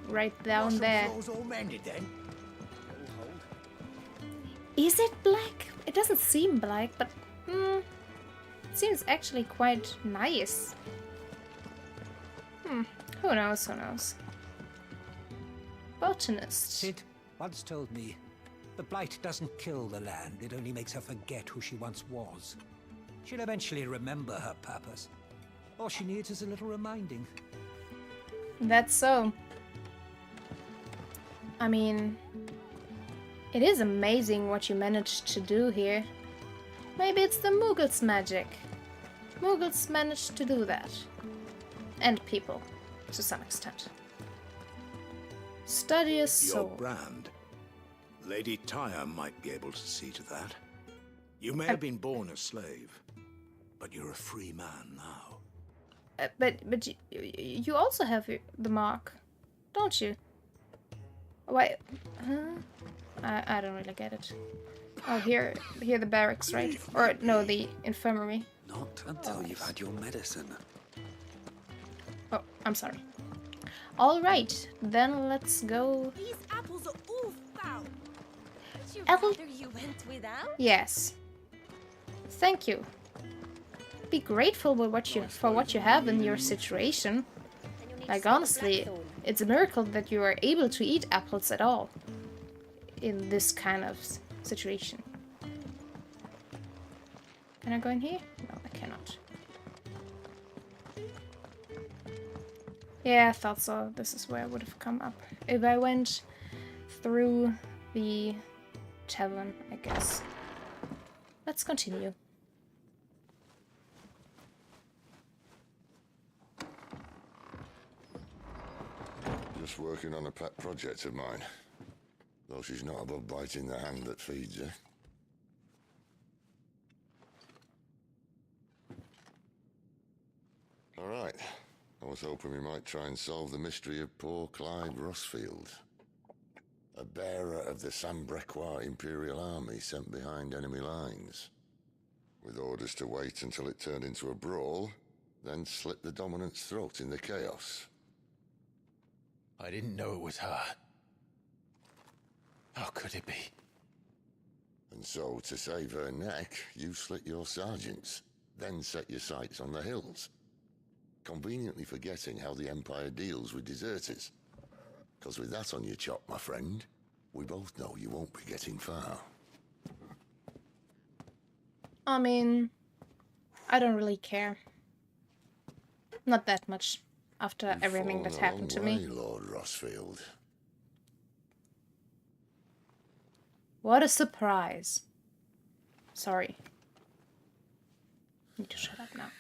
right down there.
All mended then.
Is it black? It doesn't seem black, but it seems actually quite nice. Who knows, who knows. Botanist.
Sid once told me, the blight doesn't kill the land, it only makes her forget who she once was. She'll eventually remember her purpose. All she needs is a little reminding.
That's so. I mean, it is amazing what you managed to do here. Maybe it's the Mughals' magic. Mughals managed to do that. And people, to some extent. Study a soul.
Your brand. Lady Tyre might be able to see to that. You may have been born a slave, but you're a free man now.
But you also have the mark, don't you? Why? Huh? I don't really get it. Oh, here the barracks, right? Or no, the infirmary.
Not until you've had your medicine.
Oh, I'm sorry. All right, then let's go.
These apples are all foul. Would you
Apple?
rather you went without?
Yes. Thank you. Be grateful for what you have in your situation. Like honestly, it's a miracle that you are able to eat apples at all in this kind of situation. Can I go in here? No, I cannot. Yeah, I thought so. This is where I would have come up if I went through the tavern, I guess. Let's continue.
Just working on a pet project of mine. Though she's not above biting the hand that feeds her. Alright. I was hoping we might try and solve the mystery of poor Clive Rossfield. A bearer of the Sambrequois Imperial Army sent behind enemy lines. With orders to wait until it turned into a brawl, then slit the dominant's throat in the chaos.
I didn't know it was her. How could it be?
And so, to save her neck, you slit your sergeants, then set your sights on the hills. Conveniently forgetting how the Empire deals with deserters. Because with that on your chop, my friend, we both know you won't be getting far.
I mean, I don't really care. Not that much. after everything that happened to me.
Lord Rossfield.
What a surprise. Sorry. Need to shut up now.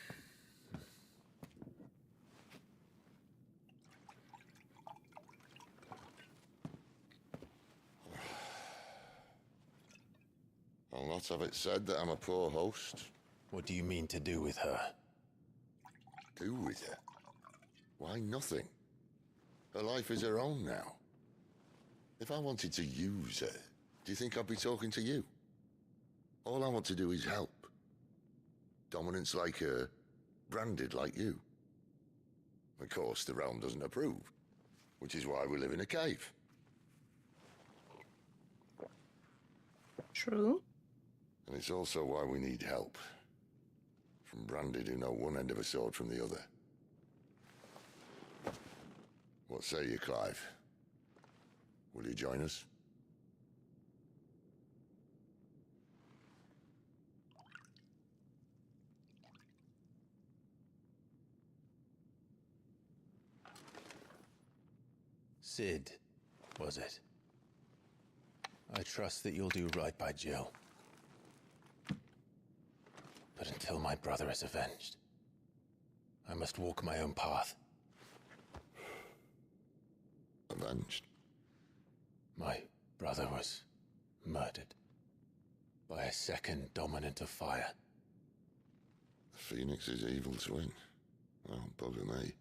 I'll not have it said that I'm a poor host.
What do you mean to do with her?
Do with her? Why, nothing. Her life is her own now. If I wanted to use her, do you think I'd be talking to you? All I want to do is help. Dominants like her, branded like you. Of course, the realm doesn't approve, which is why we live in a cave.
True.
And it's also why we need help. From branded who know one end of a sword from the other. What say you, Clive? Will you join us?
Sid, was it? I trust that you'll do right by Jill. But until my brother is avenged, I must walk my own path.
Avenged?
My brother was murdered by a second dominant of fire.
The Phoenix's evil twin. Oh, bugger me.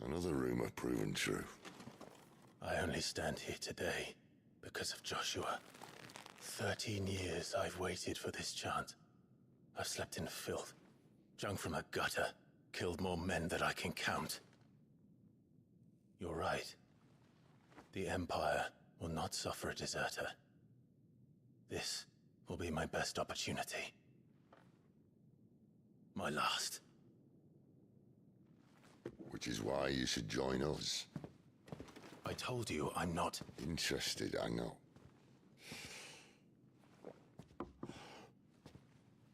Another rumor proven true.
I only stand here today because of Joshua. 13 years I've waited for this chance. I've slept in filth, drunk from a gutter, killed more men than I can count. You're right. The Empire will not suffer a deserter. This will be my best opportunity. My last.
Which is why you should join us.
I told you I'm not
interested, I know.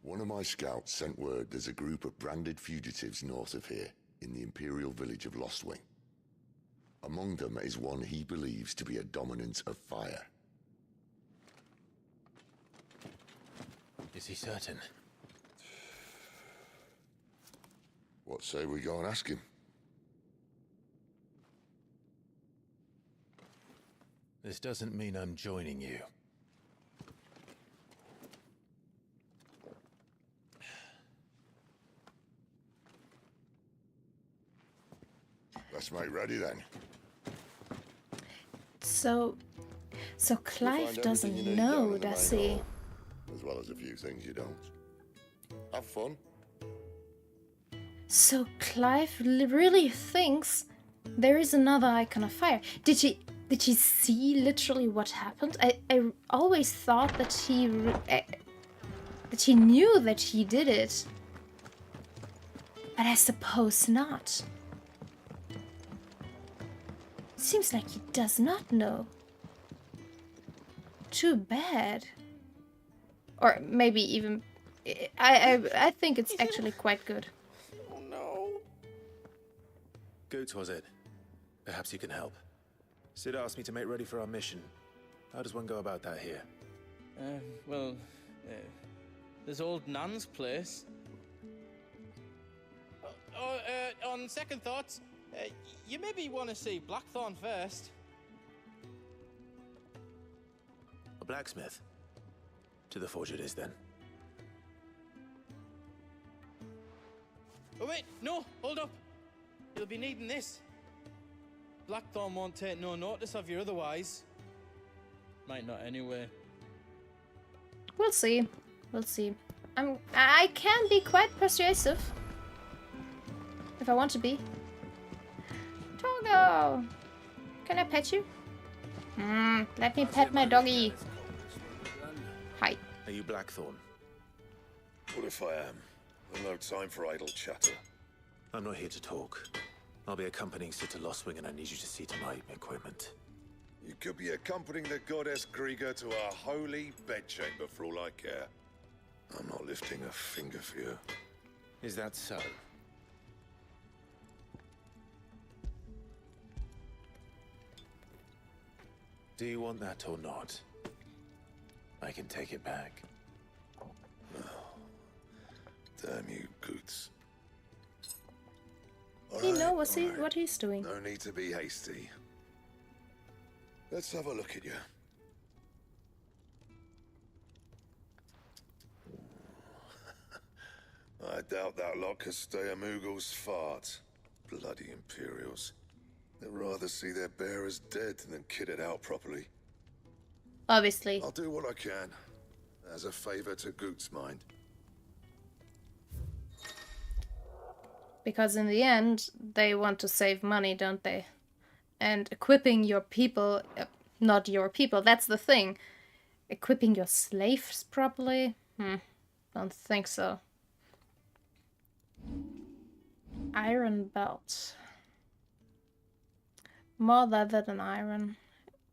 One of my scouts sent word there's a group of branded fugitives north of here, in the Imperial village of Lostwing. Among them is one he believes to be a dominant of fire.
Is he certain?
What say we go and ask him?
This doesn't mean I'm joining you.
Let's make ready then.
So Clive doesn't know, does he?
As well as a few things you don't. Have fun.
So Clive really thinks there is another icon of fire. Did he see literally what happened? I always thought that he knew that he did it. But I suppose not. Seems like he does not know. Too bad. Or maybe even... I think it's actually quite good.
Oh no. Goots, was it? Perhaps you can help. Sid asked me to make ready for our mission. How does one go about that here?
Well, there's old Nan's place. On second thoughts, you maybe want to see Blackthorn first.
A blacksmith? To the forge it is, then.
Oh wait, no, hold up. You'll be needing this. Blackthorn won't take no notice of you otherwise. Might not anyway.
We'll see. We'll see. I can be quite persuasive. If I want to be. Togo! Can I pet you? Let me pet my doggy. Hi.
Are you Blackthorn?
What if I am? I've no time for idle chatter.
I'm not here to talk. I'll be accompanying Sid to Lostwing, and I need you to see to my equipment.
You could be accompanying the goddess Griga to our holy bedchamber for all I care. I'm not lifting a finger for you.
Is that so? Do you want that or not? I can take it back.
Damn you, Goots.
He knows what he's doing.
No need to be hasty. Let's have a look at you. I doubt that lot could stay a Moogle's fart. Bloody Imperials. They'd rather see their bearers dead than kitted out properly.
Obviously.
I'll do what I can, as a favor to Goot's mind.
Because in the end, they want to save money, don't they? And equipping your people, not your people, that's the thing. Equipping your slaves properly? Don't think so. Iron belt. More leather than iron.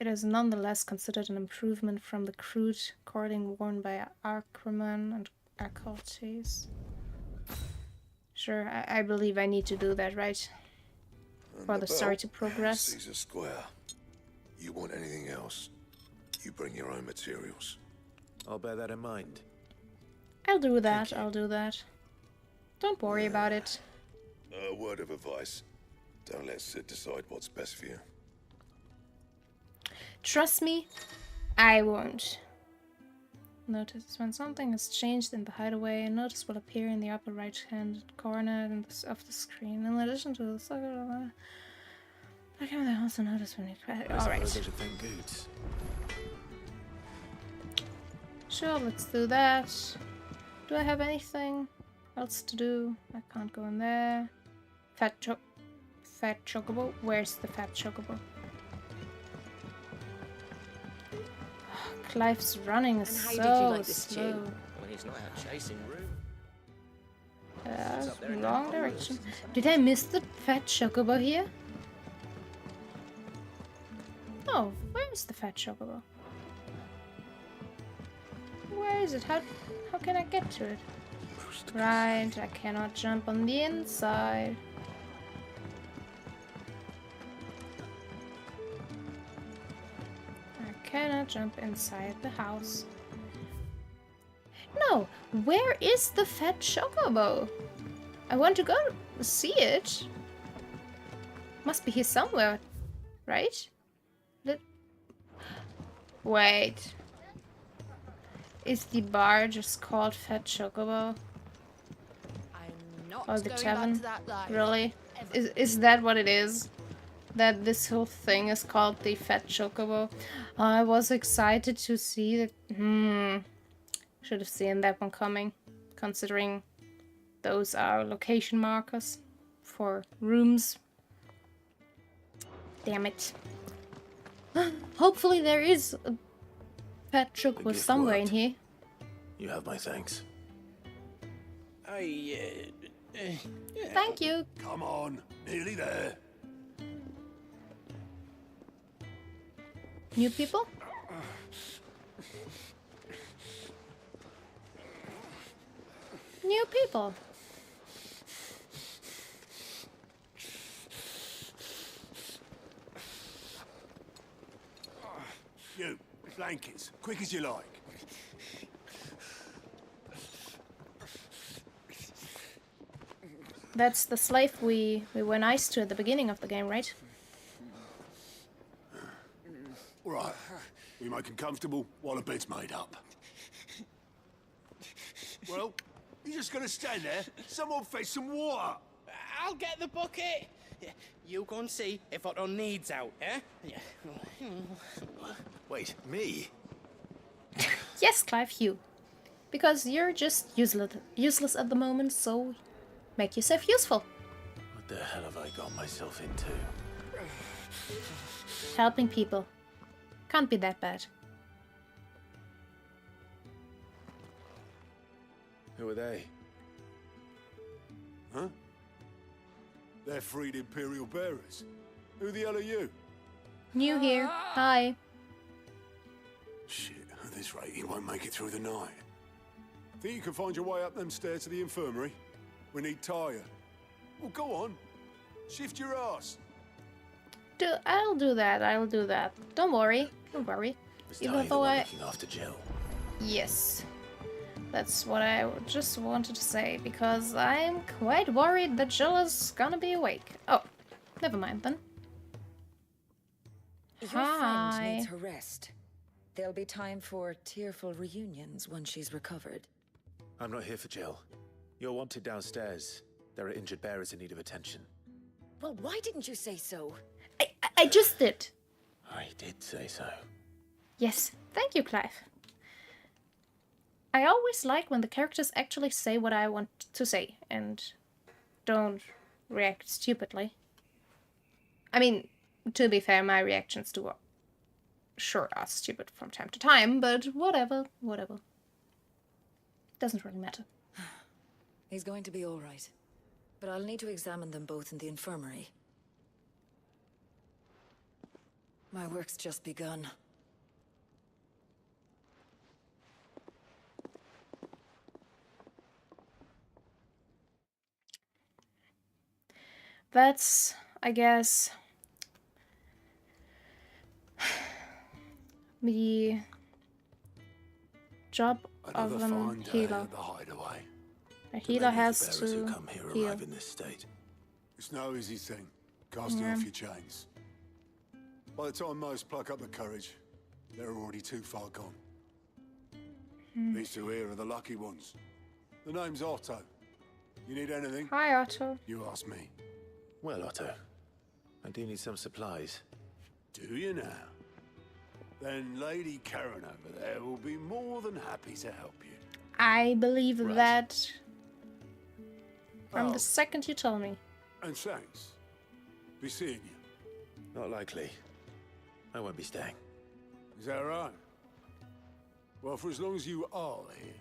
It is nonetheless considered an improvement from the crude cording worn by Archroman and Accoltes. Sure, I believe I need to do that, right? For the story to progress.
Caesar Square. You want anything else? You bring your own materials.
I'll bear that in mind.
I'll do that, I'll do that. Don't worry about it.
A word of advice. Don't let Sid decide what's best for you.
Trust me, I won't. Notice when something has changed in the hideaway, a notice will appear in the upper right-hand corner of the screen. In addition to the circle, I can also notice when you press. Alright.
I should thank Goots.
Sure, let's do that. Do I have anything else to do? I can't go in there. Fat chocobo? Where's the fat chocobo? Clive's running is
And how
so
did you like this
slow.
tune? When he's not out chasing Rue.
Wrong direction. Did I miss the fat chocobo here? Oh, where's the fat chocobo? Where is it? How can I get to it? Right, I cannot jump on the inside. I cannot jump inside the house. No, where is the fat chocobo? I want to go see it. Must be here somewhere, right? Wait. Is the bar just called Fat Chocobo? Or the tavern? Really? Is that what it is? That this whole thing is called the Fat Chocobo? I was excited to see that. Should have seen that one coming, considering those are location markers for rooms. Damn it. Hopefully there is a Fat Chocobo somewhere in here.
You have my thanks.
Thank you.
Come on, nearly there.
New people? New people.
You, blankets, quick as you like.
That's the slave we were nice to at the beginning of the game, right?
All right, we make him comfortable while the bed's made up. Well, you're just gonna stand there? Someone fetch some water.
I'll get the bucket. You go and see if Otto needs out, eh?
Wait, me?
Yes, Clive, you. Because you're just useless at the moment, so make yourself useful.
What the hell have I got myself into?
Helping people. Can't be that bad.
Who are they?
Huh? They're freed Imperial bearers. Who the hell are you?
New here. Hi.
Shit, at this rate, he won't make it through the night. Think you can find your way up them stairs to the infirmary? We need Tyre. Well, go on. Shift your ass.
I'll do that. I'll do that. Don't worry. Don't worry.
Was
Even
Ty the
though
one
I...
looking after Jill?
Yes. That's what I just wanted to say, because I'm quite worried that Jill is gonna be awake. Oh, never mind then.
Your
Hi.
friend needs her rest. There'll be time for tearful reunions once she's recovered.
I'm not here for Jill. You're wanted downstairs. There are injured bearers in need of attention.
Well, why didn't you say so?
I just did.
I did say so.
Yes, thank you, Clive. I always like when the characters actually say what I want to say and don't react stupidly. I mean, to be fair, my reactions to sure are stupid from time to time, but whatever. Doesn't really matter.
He's going to be all right. But I'll need to examine them both in the infirmary. My work's just begun.
That's, I guess, the job of
Another
a
fine day
healer.
at the hideaway.
A healer has
The bearers
to
who come here
heal.
arrive in this state.
It's no easy thing, casting
Yeah.
off your chains. By the time most pluck up the courage, they're already too far gone. These two here are the lucky ones. The name's Otto. You need anything?
Hi, Otto.
You ask me.
Well, Otto, I do need some supplies.
Do you now? Then Lady Karen over there will be more than happy to help you.
I believe
Right.
that from
Oh.
the second you told me.
And thanks. Be seeing you.
Not likely. I won't be staying.
Is that right? Well, for as long as you are here,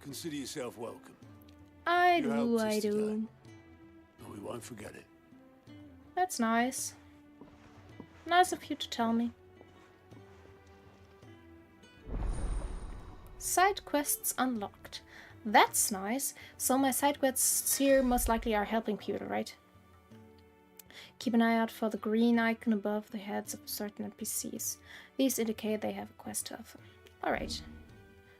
consider yourself welcome.
I
You
do,
helped
I
us
do.
today. And we won't forget it.
That's nice. Nice of you to tell me. Side quests unlocked. That's nice. So my side quests here most likely are helping people, right? Keep an eye out for the green icon above the heads of certain NPCs. These indicate they have a quest to offer. Alright.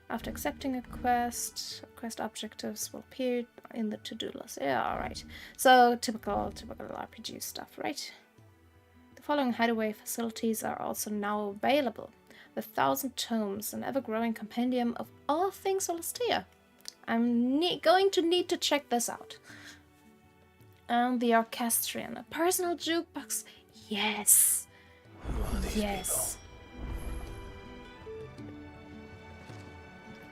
After accepting a quest objectives will appear in the to-do list. Yeah, alright. So typical RPG stuff, right? The following hideaway facilities are also now available. The 1,000 Tomes, an ever-growing compendium of all things Celestia. I'm going to need to check this out. And the Orchestrion, a personal jukebox. Yes. Yes.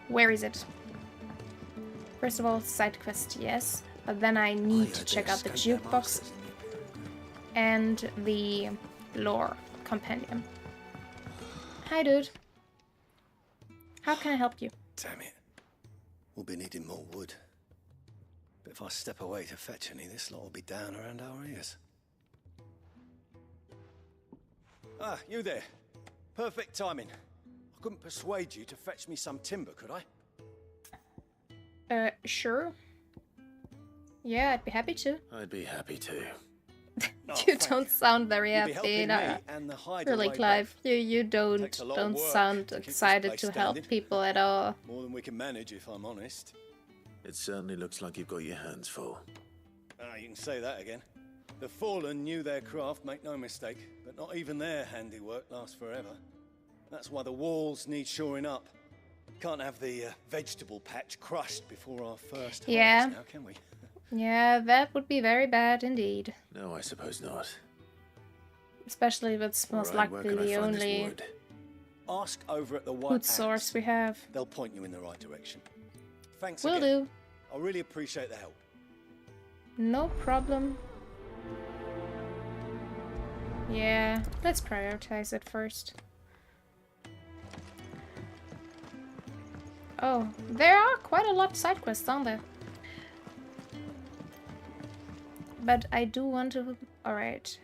Where is it? First of all, side quest, yes. But then I need to check out the jukebox and the lore compendium. Hi, dude. How can I help you?
Damn it. We'll be needing more wood. But if I step away to fetch any, this lot will be down around our ears. Ah, you there. Perfect timing. I couldn't persuade you to fetch me some timber, could I?
Sure. Yeah, I'd be happy to.
I'd be happy to.
You don't sound very
You'll be
happy.
helping me and the hideaway
Really,
back.
Clive. You
Takes a lot of
don't
work
sound
to keep this
excited
place
to help
standing.
people at all.
More than we can manage, if I'm honest.
It certainly looks like you've got your hands full.
Ah, you can say that again. The Fallen knew their craft, make no mistake, but not even their handiwork lasts forever. That's why the walls need shoring up. Can't have the vegetable patch crushed before our first
Yeah.
harvest now, can we?
Yeah, that would be very bad indeed.
No, I suppose not.
Especially if it's most
Right, where
likely
can I
the
find this
only
wood?
Ask over at the White
food
Axe.
source we have.
They'll point you in the right direction. Thanks
Will
again.
do.
I really appreciate the help.
No problem. Yeah, let's prioritize it first. Oh, there are quite a lot of side quests on there. But I do want to... Alright.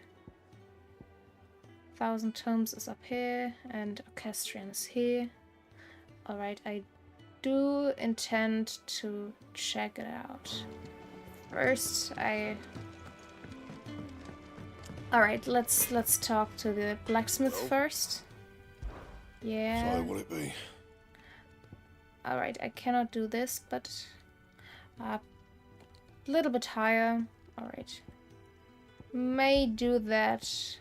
1,000 Tomes is up here, and Orchestrion is here. Alright, I do intend to check it out. First, Alright, let's talk to the blacksmith first. Yeah.
So will it be?
Alright, I cannot do this, but a little bit higher. Alright. May do that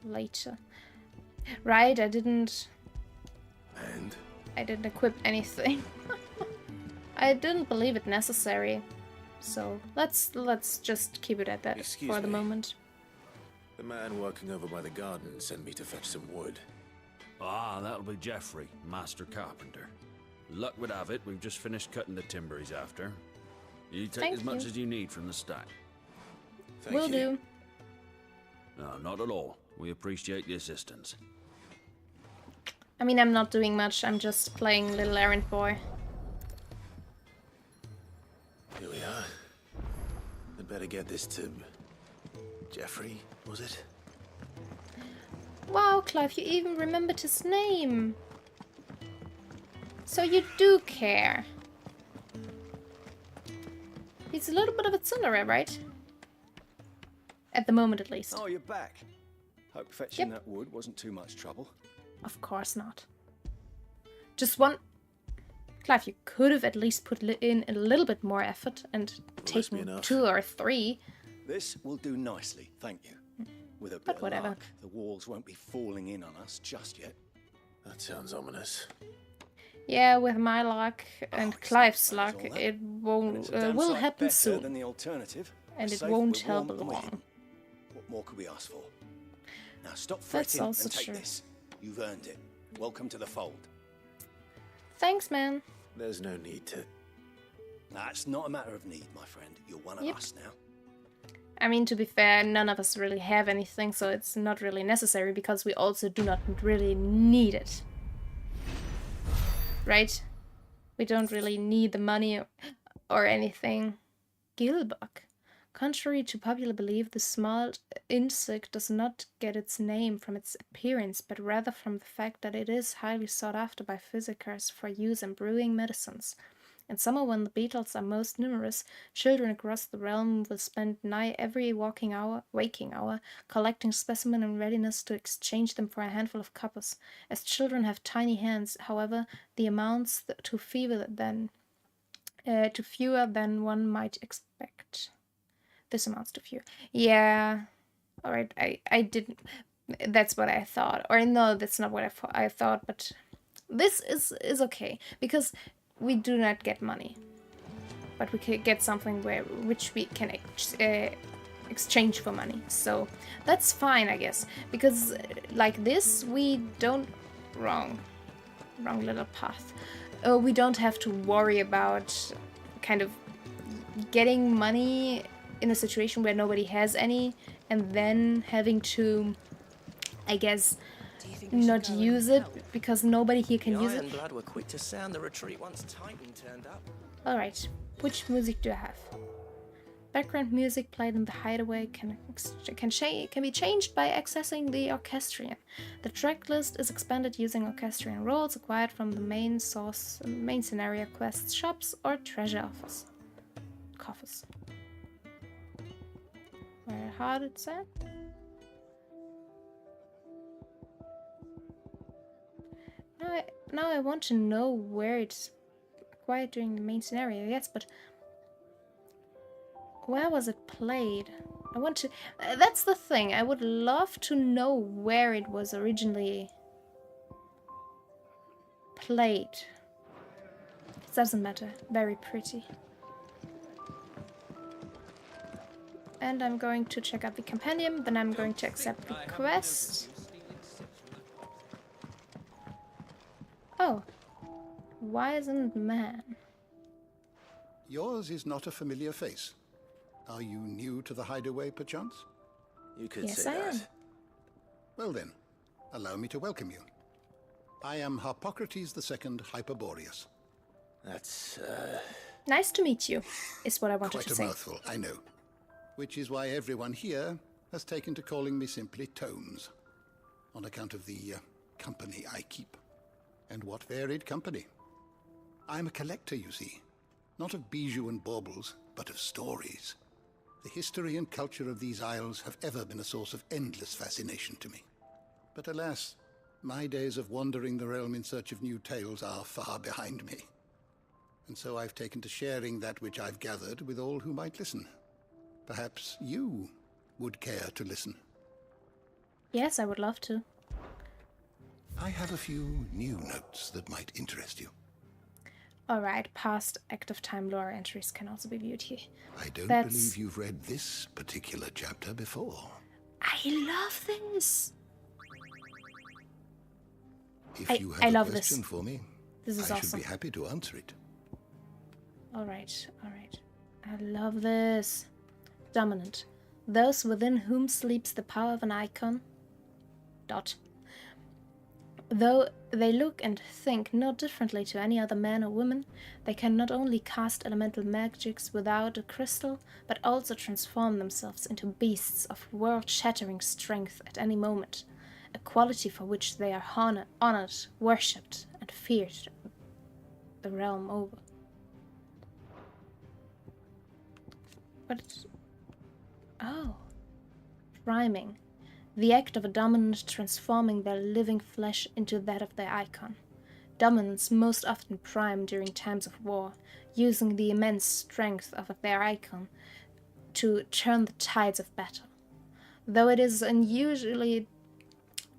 later. Right, I didn't equip anything. I didn't believe it necessary. So let's just keep it at that for the moment.
The man working over by the garden sent me to fetch some wood.
Ah, that'll be Geoffrey, master carpenter. Luck would have it, we've just finished cutting the timber he's after. You take as much as you need from the stack.
Will do.
No, not at all. We appreciate the assistance.
I mean, I'm not doing much. I'm just playing little errand boy.
Here we are. I'd better get this to Geoffrey, was it?
Wow, Clive, you even remembered his name. So you do care. He's a little bit of a tsundere, right? At the moment, at least.
Oh, you're back. Hope fetching that wood wasn't too much trouble.
Of course not. Just one... Clive, you could have at least put in a little bit more effort and taken 2 or 3.
This will do nicely, thank you. With a bit of luck, the walls won't be falling in on us just yet.
That sounds ominous.
Yeah, with my luck and Clive's luck, it won't will happen soon.
Than the alternative.
And it won't help long.
What more could we ask for? Now stop fretting and take this. You've earned it. Welcome to the fold.
Thanks, man.
There's no need to...
That's not a matter of need, my friend. You're one of us now.
I mean, to be fair, none of us really have anything, so it's not really necessary, because we also do not really need it. Right? We don't really need the money or anything. Gilbuck. Contrary to popular belief, the small insect does not get its name from its appearance, but rather from the fact that it is highly sought after by physicians for use in brewing medicines. In summer, when the beetles are most numerous, children across the realm will spend nigh every waking hour, collecting specimens in readiness to exchange them for a handful of coppers. As children have tiny hands, however, the amounts to fewer than one might expect. This amounts to few. Yeah. Alright, I didn't... That's what I thought. Or no, that's not what I thought, but... This is okay, because we do not get money. But we can get something which we can exchange for money. So, that's fine, I guess. Because, like this, we don't... Wrong little path. We don't have to worry about kind of getting money in a situation where nobody has any, and then having to, I guess, not use it because nobody here can use it.
The Ironblood were quick to sound the retreat once Titan turned up.
Alright, which music do I have? Background music played in the hideaway can be changed by accessing the orchestrion. The track list is expanded using orchestrion rolls acquired from the main scenario quests, shops, or treasure coffers. Where hard it's at? Now I want to know where it's acquired during the main scenario. Yes, but where was it played? I want to... that's the thing. I would love to know where it was originally played. It doesn't matter. Very pretty. And I'm going to check out the compendium, then I'm going to accept the quest. Oh. Wizened man.
Yours is not a familiar face. Are you new to the hideaway, perchance?
You could say that.
Am.
Well then, allow me to welcome you. I am Harpocrates II Hyperboreus.
That's,
Nice to meet you, is what I wanted to say.
Quite a mouthful, I know. Which is why everyone here has taken to calling me simply Tomes, on account of the company I keep. And what varied company. I'm a collector, you see, not of bijou and baubles, but of stories. The history and culture of these isles have ever been a source of endless fascination to me. But alas, My days of wandering the realm in search of new tales are far behind me. And so I've taken to sharing that which I've gathered with all who might listen. Perhaps you would care to listen.
Yes, I would love to.
I have a few new notes that might interest you.
Alright, past active time lore entries can also be viewed here.
I don't believe you've read this particular chapter before.
I love this!
If you have a question for me,
this is
I
awesome.
should be happy to answer it.
Alright, alright. I love this. Dominant. Those within whom sleeps the power of an icon. Dot. Though they look and think no differently to any other man or woman, they can not only cast elemental magics without a crystal, but also transform themselves into beasts of world-shattering strength at any moment, a quality for which they are honored, worshipped, and feared the realm over. But... oh. Rhyming. The act of a dominant transforming their living flesh into that of their icon. Dominants most often prime during times of war, using the immense strength of their icon to turn the tides of battle. Though it is usually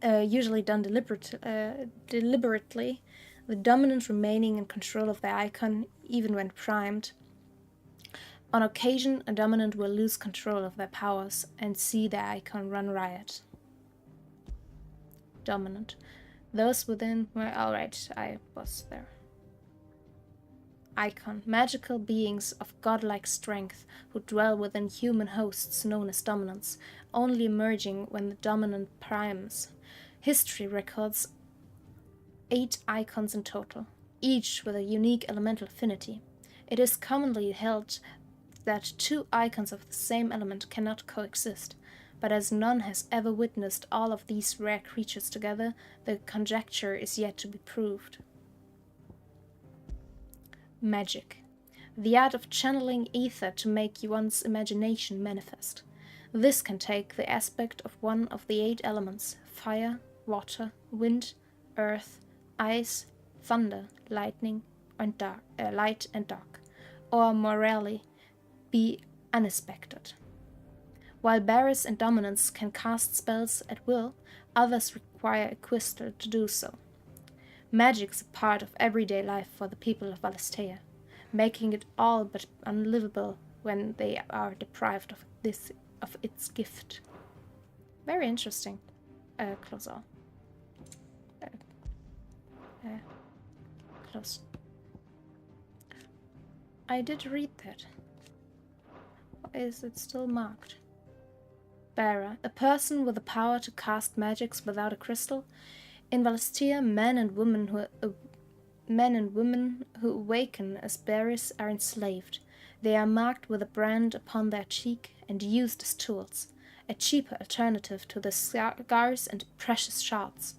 done deliberately, the dominant remaining in control of their icon even when primed. On occasion, a dominant will lose control of their powers and see their icon run riot. Dominant. Those within... well, alright, I was there. Icon. Magical beings of godlike strength who dwell within human hosts known as dominants, only emerging when the dominant primes. History records 8 icons in total, each with a unique elemental affinity. It is commonly held that 2 icons of the same element cannot coexist, but as none has ever witnessed all of these rare creatures together, the conjecture is yet to be proved. Magic. The art of channeling ether to make one's imagination manifest. This can take the aspect of one of the 8 elements: fire, water, wind, earth, ice, thunder, lightning, and light and dark, or more rarely, be unexpected. While bearers and dominants can cast spells at will, others require a crystal to do so. Magic is a part of everyday life for the people of Valisthea, making it all but unlivable when they are deprived of its gift. Very interesting. Close all. Close. I did read that. Why is it still marked? Bearer, a person with the power to cast magics without a crystal. In Valisthea, men and women who awaken as bearers are enslaved. They are marked with a brand upon their cheek and used as tools, a cheaper alternative to the scars and precious shards.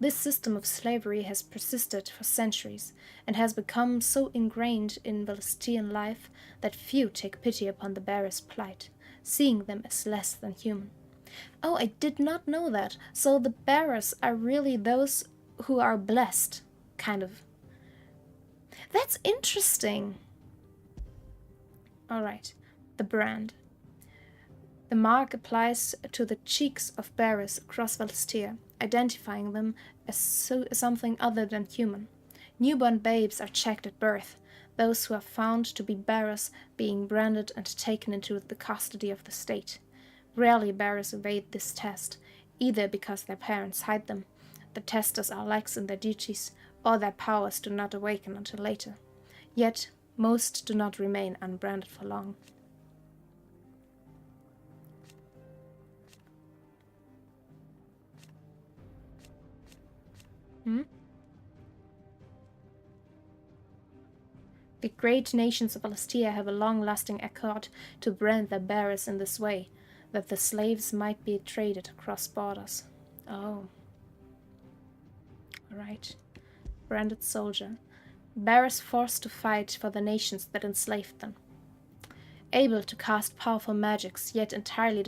This system of slavery has persisted for centuries and has become so ingrained in Valisthean life that few take pity upon the bearers' plight, seeing them as less than human. Oh, I did not know that. So the bearers are really those who are blessed, kind of. That's interesting. Alright, the brand. The mark applies to the cheeks of bearers across Valisthea, identifying them as something other than human. Newborn babes are checked at birth, those who are found to be bearers being branded and taken into the custody of the state. Rarely bearers evade this test, either because their parents hide them, the testers are lax in their duties, or their powers do not awaken until later. Yet, most do not remain unbranded for long. The great nations of Valisthea have a long-lasting accord to brand their bearers in this way, that the slaves might be traded across borders. Oh. Alright. Branded soldier. Bearers forced to fight for the nations that enslaved them. Able to cast powerful magics, yet entirely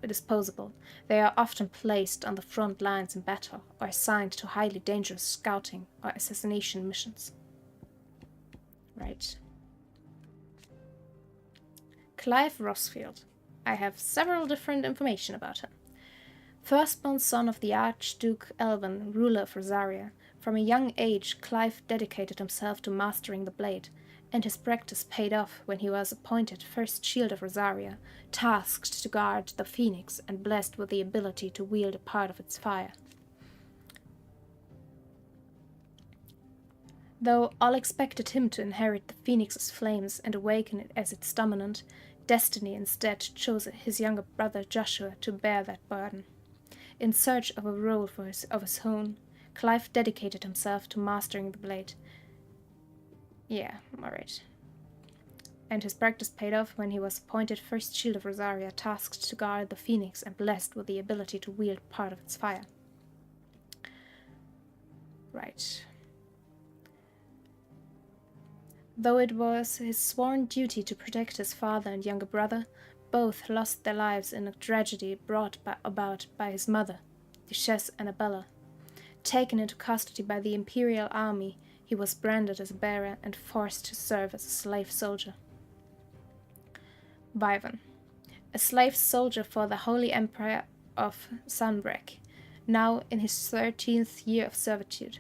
disposable. They are often placed on the front lines in battle or assigned to highly dangerous scouting or assassination missions. Right. Clive Rosfield. I have several different information about him. Firstborn son of the Archduke Elwin, ruler of Rosaria. From a young age, Clive dedicated himself to mastering the blade, and his practice paid off when he was appointed First Shield of Rosaria, tasked to guard the Phoenix and blessed with the ability to wield a part of its fire. Though all expected him to inherit the Phoenix's flames and awaken it as its dominant, destiny instead chose his younger brother Joshua to bear that burden. In search of a role of his own, Clive dedicated himself to mastering the blade. Yeah, alright. And his practice paid off when he was appointed First Shield of Rosaria, tasked to guard the Phoenix and blessed with the ability to wield part of its fire. Right. Though it was his sworn duty to protect his father and younger brother, both lost their lives in a tragedy brought about by his mother, Duchess Annabella. Taken into custody by the Imperial Army, he was branded as a bearer and forced to serve as a slave soldier. Vivan, a slave soldier for the Holy Empire of Sanbreque, now in his 13th year of servitude.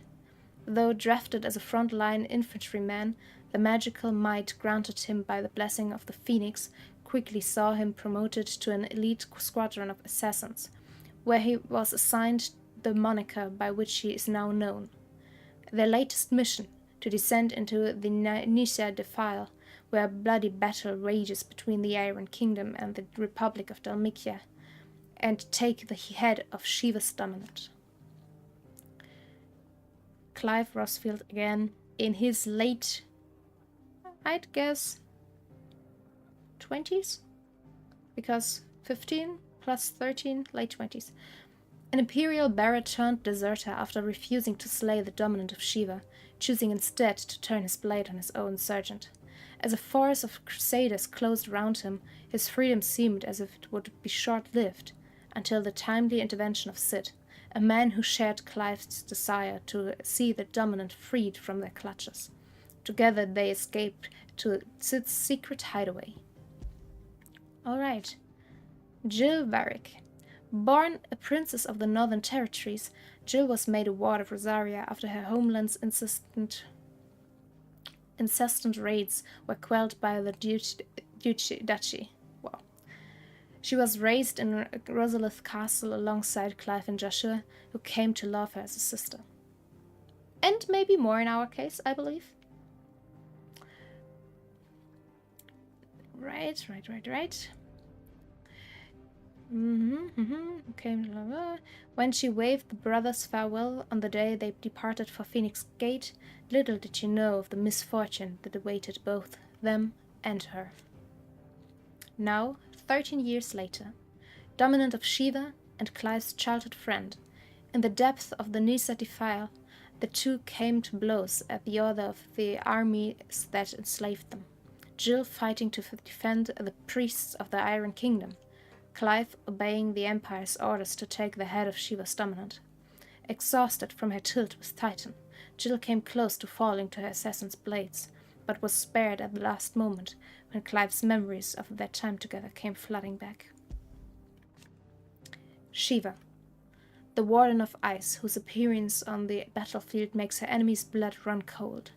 Though drafted as a front-line infantryman, the magical might granted him by the blessing of the Phoenix quickly saw him promoted to an elite squadron of assassins, where he was assigned the moniker by which he is now known. Their latest mission, to descend into the Nysa defile, where a bloody battle rages between the Iron Kingdom and the Republic of Dalmikia, and take the head of Shiva's dominant. Clive Rosfield again, in his late, I'd guess, 20s? Because 15 plus 13, late 20s. An Imperial bearer turned deserter after refusing to slay the dominant of Shiva, choosing instead to turn his blade on his own sergeant. As a force of crusaders closed round him, his freedom seemed as if it would be short-lived, until the timely intervention of Sid, a man who shared Clive's desire to see the dominant freed from their clutches. Together they escaped to Sid's secret hideaway. Alright. Jill Varric. Born a princess of the Northern Territories, Jill was made a ward of Rosaria after her homeland's incessant raids were quelled by the duchy. Wow. She was raised in Rosalith Castle alongside Clive and Joshua, who came to love her as a sister. And maybe more in our case, I believe. Right. Okay. When she waved the brothers farewell on the day they departed for Phoenix Gate, little did she know of the misfortune that awaited both them and her. Now, 13 years later, dominant of Shiva and Clive's childhood friend, in the depth of the Nysa defile, the two came to blows at the order of the armies that enslaved them. Jill fighting to defend the priests of the Iron Kingdom, Clive obeying the Empire's orders to take the head of Shiva's dominant. Exhausted from her tilt with Titan, Jill came close to falling to her assassin's blades, but was spared at the last moment when Clive's memories of their time together came flooding back. Shiva, the Warden of Ice, whose appearance on the battlefield makes her enemy's blood run cold.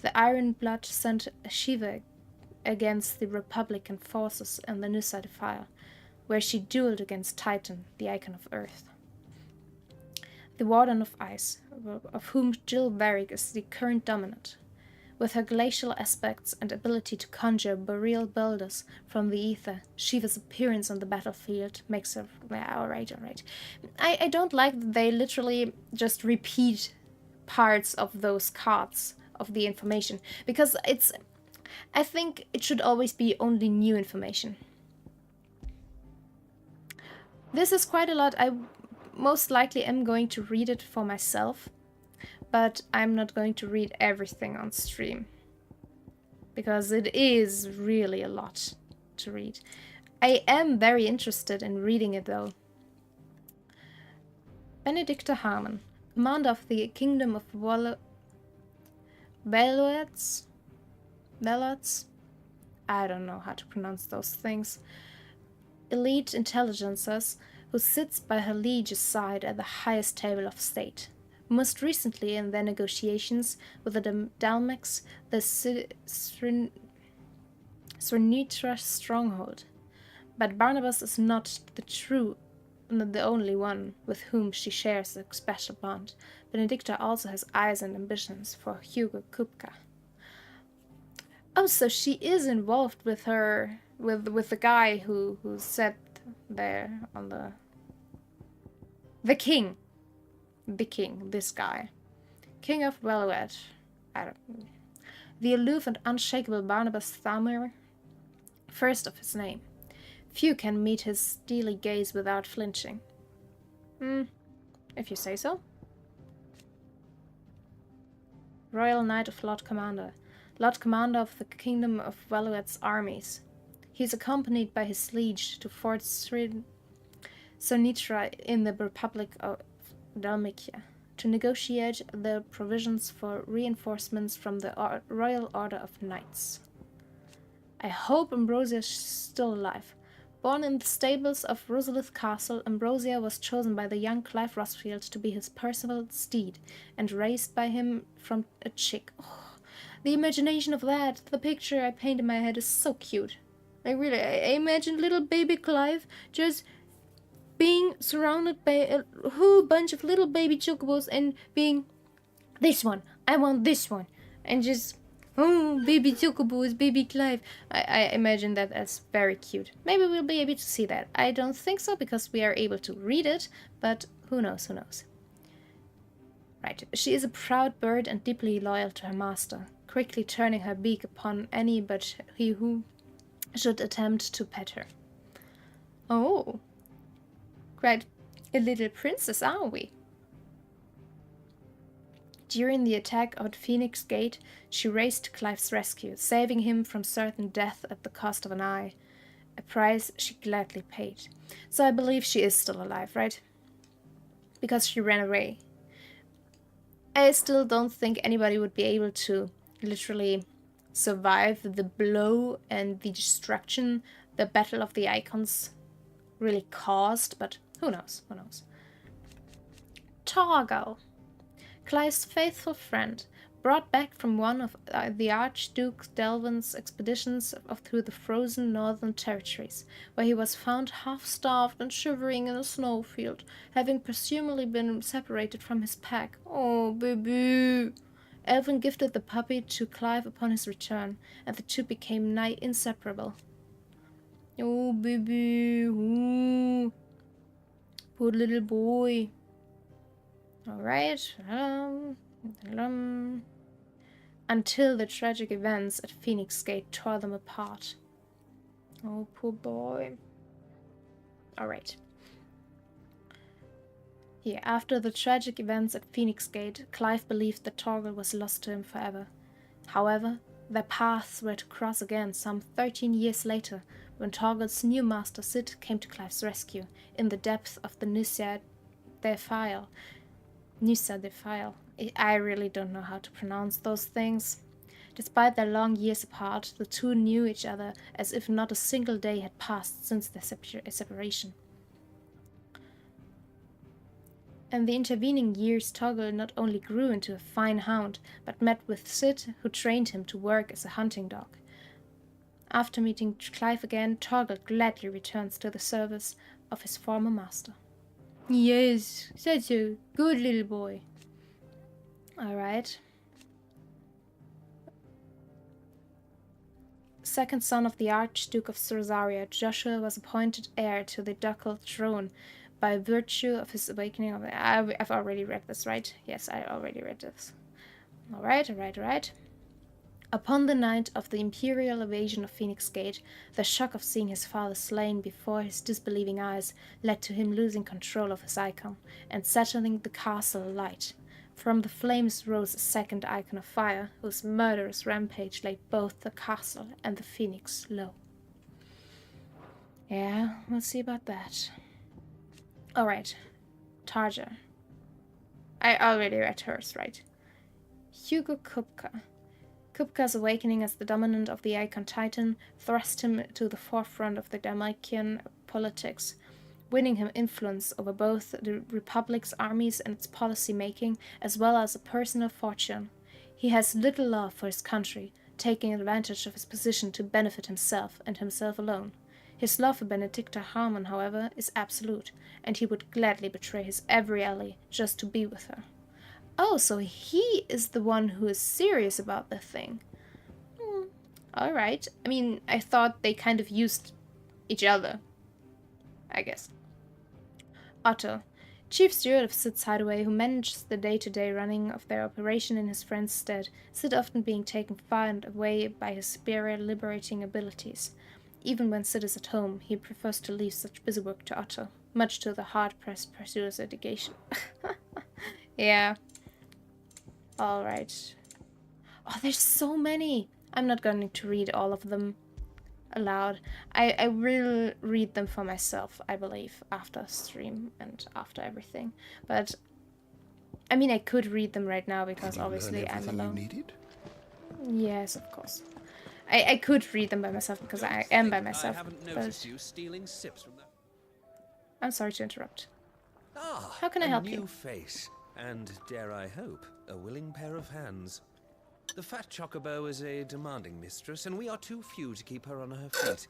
The Iron Blood sent Shiva against the Republican forces in the Nysa defile, where she dueled against Titan, the icon of Earth. The Warden of Ice, of whom Jill Varric is the current dominant. With her glacial aspects and ability to conjure boreal boulders from the ether, Shiva's appearance on the battlefield makes her... Alright. I don't like that they literally just repeat parts of those cards of the information, because I think it should always be only new information. This is quite a lot. I most likely am going to read it for myself, but I'm not going to read everything on stream, because it is really a lot to read. I am very interested in reading it though. Benedicta Harmon, commander of the Kingdom of Veloets? I don't know how to pronounce those things. Elite intelligencers who sits by her liege's side at the highest table of state. Most recently in their negotiations with the Dalmex, the Sernitra stronghold. But Barnabas is not the only one with whom she shares a special bond. Benedicta also has eyes and ambitions for Hugo Kupka. Oh, so she is involved with her, with the guy who sat there on the king, this guy, King of Veloet. I don't know. The aloof and unshakable Barnabas Thamir, first of his name. Few can meet his steely gaze without flinching. If you say so. Royal Knight of Lord Commander. Lord Commander of the Kingdom of Veloet's armies. He is accompanied by his liege to Fort Sonitra in the Republic of Dalmatia to negotiate the provisions for reinforcements from the Royal Order of Knights. I hope Ambrosia is still alive. Born in the stables of Rosalith Castle, Ambrosia was chosen by the young Clive Rosfield to be his personal steed, and raised by him from a chick. Oh, the imagination of that, the picture I paint in my head is so cute. I imagine little baby Clive just being surrounded by a whole bunch of little baby chocobos and being, this one, I want this one, and just, oh, baby chocobos, baby Clive. I imagine that as very cute. Maybe we'll be able to see that. I don't think so because we are able to read it, but who knows, who knows. Right, she is a proud bird and deeply loyal to her master, quickly turning her beak upon any but he who should attempt to pet her. Oh, quite a little princess, are we? During the attack at Phoenix Gate, she raced to Clive's rescue, saving him from certain death at the cost of an eye, a price she gladly paid. So I believe she is still alive, right? Because she ran away. I still don't think anybody would be able to literally survive the blow and the destruction the Battle of the Icons really caused, but who knows, who knows. Torgal, Clive's faithful friend, brought back from one of the Archduke Delvin's expeditions through the frozen northern territories, where he was found half-starved and shivering in a snowfield, having presumably been separated from his pack. Oh, baby! Elvin gifted the puppy to Clive upon his return, and the two became nigh inseparable. Oh, baby! Ooh. Poor little boy. Alright. Until the tragic events at Phoenix Gate tore them apart. Oh, poor boy. Alright. Yeah, after the tragic events at Phoenix Gate, Clive believed that Torgal was lost to him forever. However, their paths were to cross again some 13 years later, when Torgal's new master Sid came to Clive's rescue, in the depths of the Nyssa Defile. I really don't know how to pronounce those things. Despite their long years apart, the two knew each other as if not a single day had passed since their separation. And the intervening years, Torgal not only grew into a fine hound, but met with Sid, who trained him to work as a hunting dog. After meeting Clive again, Torgal gladly returns to the service of his former master. Yes, such a good little boy. Alright. Second son of the Archduke of Sorzaria, Joshua was appointed heir to the ducal throne by virtue of his awakening of... I've already read this, right? Yes, I already read this. Alright. Upon the night of the imperial invasion of Phoenix Gate, the shock of seeing his father slain before his disbelieving eyes led to him losing control of his icon and setting the castle alight. From the flames rose a second icon of fire, whose murderous rampage laid both the castle and the Phoenix low. Yeah, we'll see about that. Alright. Tarja. I already read hers, right? Hugo Kupka. Kupka's awakening as the dominant of the Icon Titan thrust him to the forefront of the Dalmatian politics, winning him influence over both the Republic's armies and its policy making, as well as a personal fortune. He has little love for his country, taking advantage of his position to benefit himself and himself alone. His love for Benedicta Harmon, however, is absolute, and he would gladly betray his every ally just to be with her. Oh, so he is the one who is serious about the thing. Alright. I mean, I thought they kind of used each other, I guess. Otto, chief steward of Sid's hideaway, who manages the day-to-day running of their operation in his friend's stead, Sid often being taken far and away by his superior liberating abilities. Even when Sid is at home, he prefers to leave such busy work to Otto, much to the hard-pressed pursuer's indignation. Yeah. Alright. Oh, there's so many! I'm not going to read all of them aloud. I will read them for myself, I believe, after stream and after everything. But, I mean, I could read them right now because obviously I'm alone.
You needed?
Yes, of course. I could read them by myself because I am by myself.
I haven't noticed you stealing sips from that.
I'm sorry to interrupt.
Ah,
how can I help
you? A
you?
new face, and dare I hope, a willing pair of hands. The fat chocobo is a demanding mistress, and we are too few to keep her on her feet.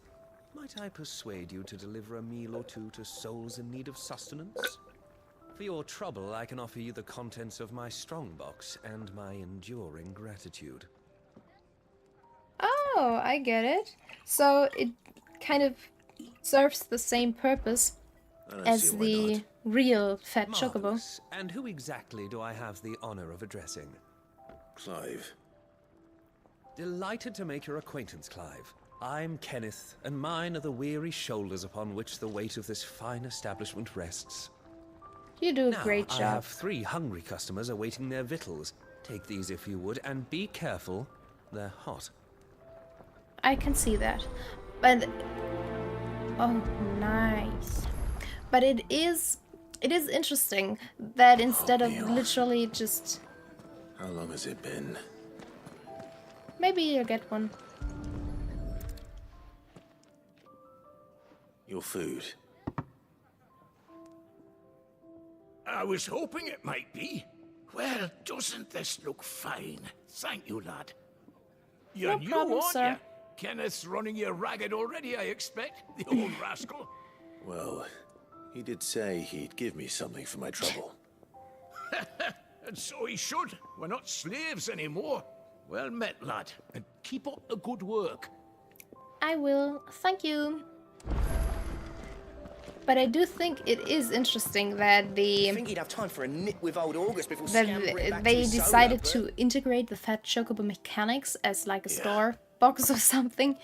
Might I persuade you to deliver a meal or two to souls in need of sustenance? For your trouble, I can offer you the contents of my strongbox and my enduring gratitude.
Oh, I get it. So it kind of serves the same purpose as the real fat chocobo.
And who exactly do I have the honor of addressing?
Clive.
Delighted to make your acquaintance, Clive. I'm Kenneth, and mine are the weary shoulders upon which the weight of this fine establishment rests.
You do a great job.
I have 3 hungry customers awaiting their victuals. Take these if you would, and be careful, they're hot.
I can see that. But oh, nice. But it is interesting that instead of literally just...
How long has it been?
Maybe you'll get one.
Your food.
I was hoping it might be. Well, doesn't this look fine? Thank you, lad. You're
No
new,
problem,
aren't
sir.
you? Kenneth's running you ragged already, I expect. The old rascal.
Well, he did say he'd give me something for my trouble.
And so he should. We're not slaves anymore. Well met, lad. And keep up the good work.
I will. Thank you. But I do think it is interesting that
I think he'd have time for a nip with old August before
that
scampering back
they
to his
decided
solo,
to integrate the fat chocobo mechanics as like a store box or something,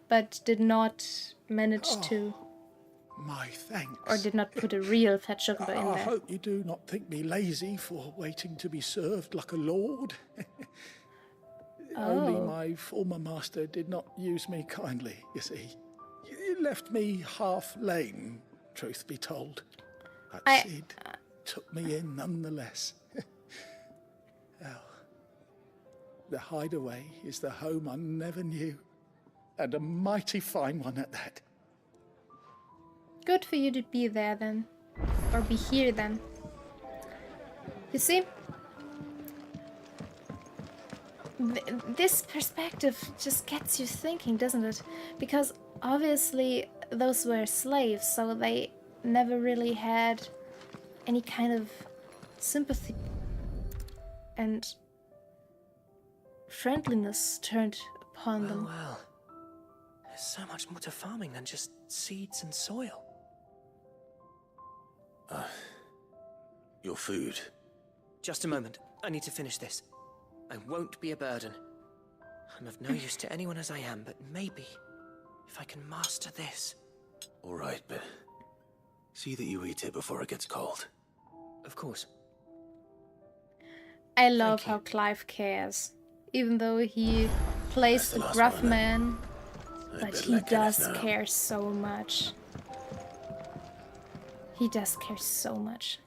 but did not manage to,
My thanks.
or did not put a real fat chocobo in
I
there.
hope you do not think me lazy for waiting to be served like a lord. Only my former master did not use me kindly, you see. You left me half lame, truth be told. But Sid took me in nonetheless. Well, the hideaway is the home I never knew, and a mighty fine one at that.
Good for you to be there then, or be here then. You see, this perspective just gets you thinking, doesn't it? Because obviously those were slaves, so they never really had any kind of sympathy and friendliness turned upon them.
Well, there's so much more to farming than just seeds and soil.
Your food.
Just a moment. I need to finish this. I won't be a burden. I'm of no use to anyone as I am, but maybe if I can master this.
All right, but see that you eat it before it gets cold.
Of course.
I love how Clive cares. Even though he plays the gruff man, But he does care so much. He does care so much.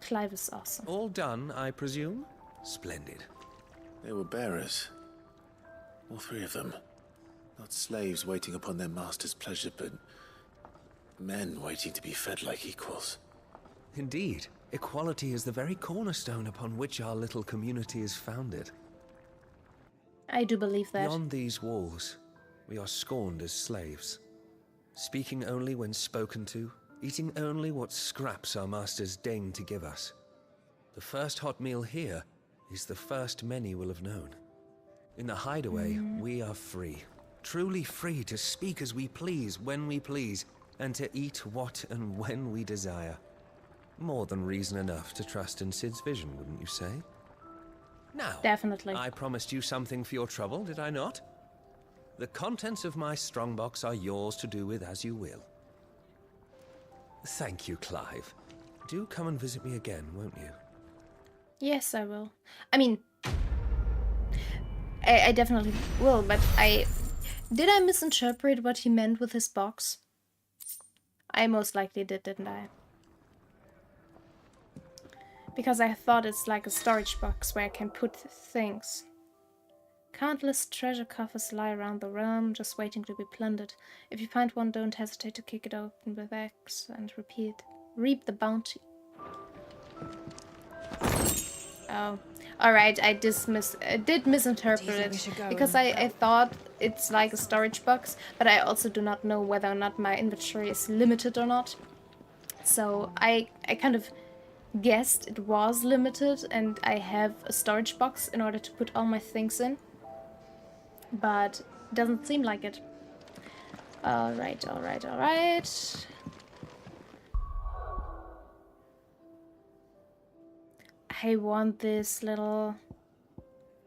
Clive is awesome.
All done, I presume? Splendid.
They were bearers. All three of them. Not slaves waiting upon their master's pleasure, but men waiting to be fed like equals.
Indeed. Equality is the very cornerstone upon which our little community is founded.
I do believe that.
Beyond these walls, we are scorned as slaves. Speaking only when spoken to, eating only what scraps our masters deign to give us. The first hot meal here is the first many will have known. In the hideaway, we are free. Truly free to speak as we please, when we please, and to eat what and when we desire. More than reason enough to trust in Sid's vision, wouldn't you say? Now,
definitely.
I promised you something for your trouble, did I not? The contents of my strongbox are yours to do with as you will. Thank you, Clive. Do come and visit me again, won't you?
Yes, I will. I mean, I definitely will, but did I misinterpret what he meant with his box? I most likely did, didn't I? Because I thought it's like a storage box where I can put things. Countless treasure coffers lie around the realm, just waiting to be plundered. If you find one, don't hesitate to kick it open with axe and reap the bounty. Oh, alright, I did misinterpret it, because I thought it's like a storage box, but I also do not know whether or not my inventory is limited or not. So I kind of guessed it was limited and I have a storage box in order to put all my things in. But it doesn't seem like it. Alright. I want this little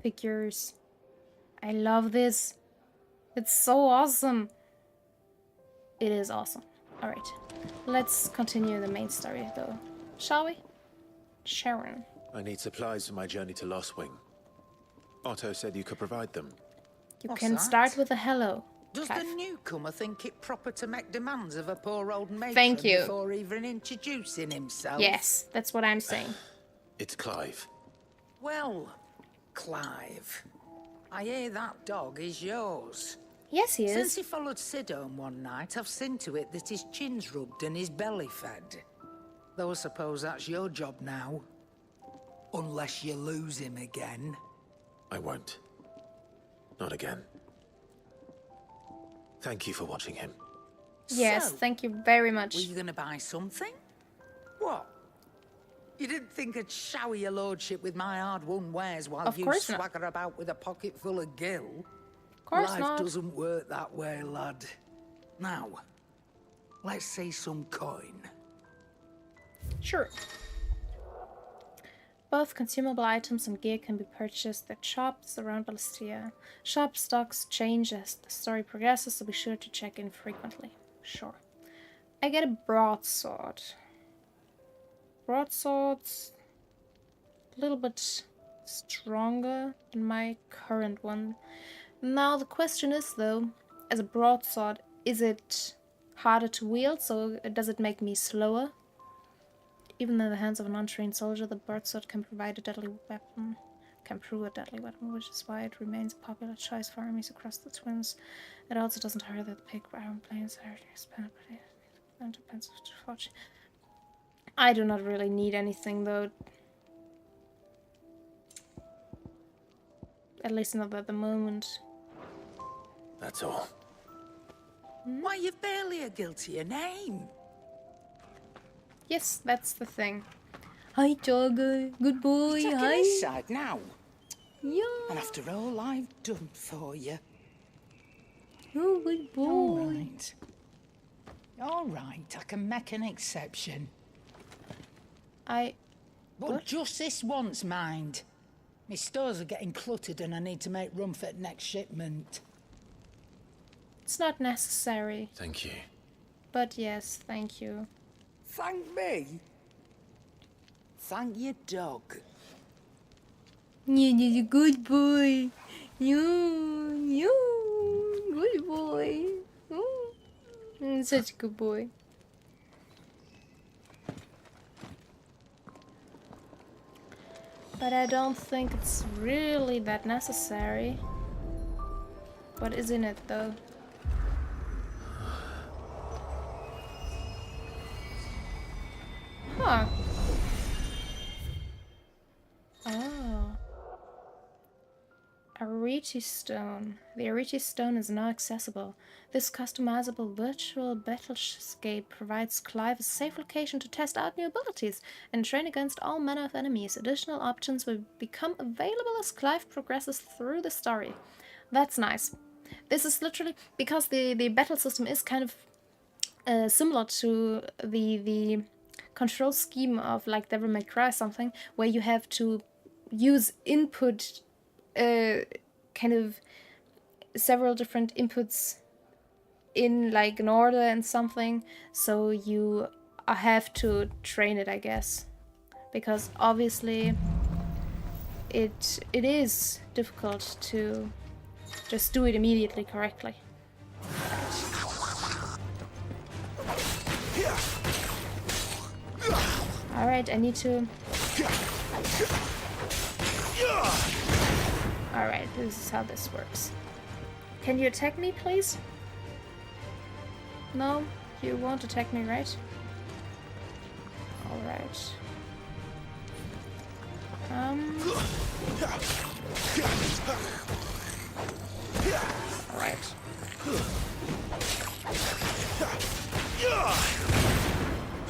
figures. I love this. It's so awesome. It is awesome. Alright. Let's continue the main story though. Shall we? Sharon.
I need supplies for my journey to Lost Wing. Otto said you could provide them.
You can start with a hello.
Does the newcomer think it proper to make demands of a poor old matron
Thank you.
before even introducing himself?
Yes, that's what I'm saying.
It's Clive.
Well, Clive, I hear that dog is yours.
Yes, he is.
Since he followed Sid home one night, I've seen to it that his chin's rubbed and his belly fed. Though I suppose that's your job now. Unless you lose him again.
I won't. Not again. Thank you for watching him.
Yes,
So,
thank you very much.
Were you going to buy something? What? You didn't think I'd shower your lordship with my hard-won wares while
Of
you
course not.
swagger about with a pocket full of gill?
Of course
Life
not.
doesn't work that way, lad. Now, let's see some coin.
Sure. Both consumable items and gear can be purchased at shops around Balestia. Shop stocks change as the story progresses, so be sure to check in frequently. Sure. I get a broadsword. Broadsword's a little bit stronger than my current one. Now the question is though, as a broadsword, is it harder to wield, so does it make me slower? Even in the hands of an untrained soldier, the broadsword can provide a deadly weapon. Can prove a deadly weapon, which is why it remains a popular choice for armies across the Twins. It also doesn't hurt that the big iron planes are expanded, but it depends on the forge. I do not really need anything though. At least not at the moment.
That's all.
Why, you've barely a guiltier name.
Yes, that's the thing. Hi, Jogger. Good boy.
You're taking
Hi.
his side now.
Yeah.
And after all I've done for you.
Oh, good boy.
All right. All right, I can make an exception. But
What?
just this once, mind. My stores are getting cluttered and I need to make room for the next shipment.
It's not necessary.
Thank you.
But yes, thank you.
Thank me? Thank your dog.
Yeah, you're a good boy. You, good boy. Such a good boy. But I don't think it's really that necessary. What is in it though? Huh. Oh. Arete Stone. The Arete Stone is now accessible. This customizable virtual battlescape provides Clive a safe location to test out new abilities and train against all manner of enemies. Additional options will become available as Clive progresses through the story. That's nice. This is literally because the battle system is kind of similar to the control scheme of like Devil May Cry or something, where you have to use input, kind of several different inputs in like an order and something, so you have to train it, I guess, because obviously it is difficult to just do it immediately correctly. Alright, I need to... Alright, this is how this works. Can you attack me, please? No? You won't attack me, right? Alright. Alright.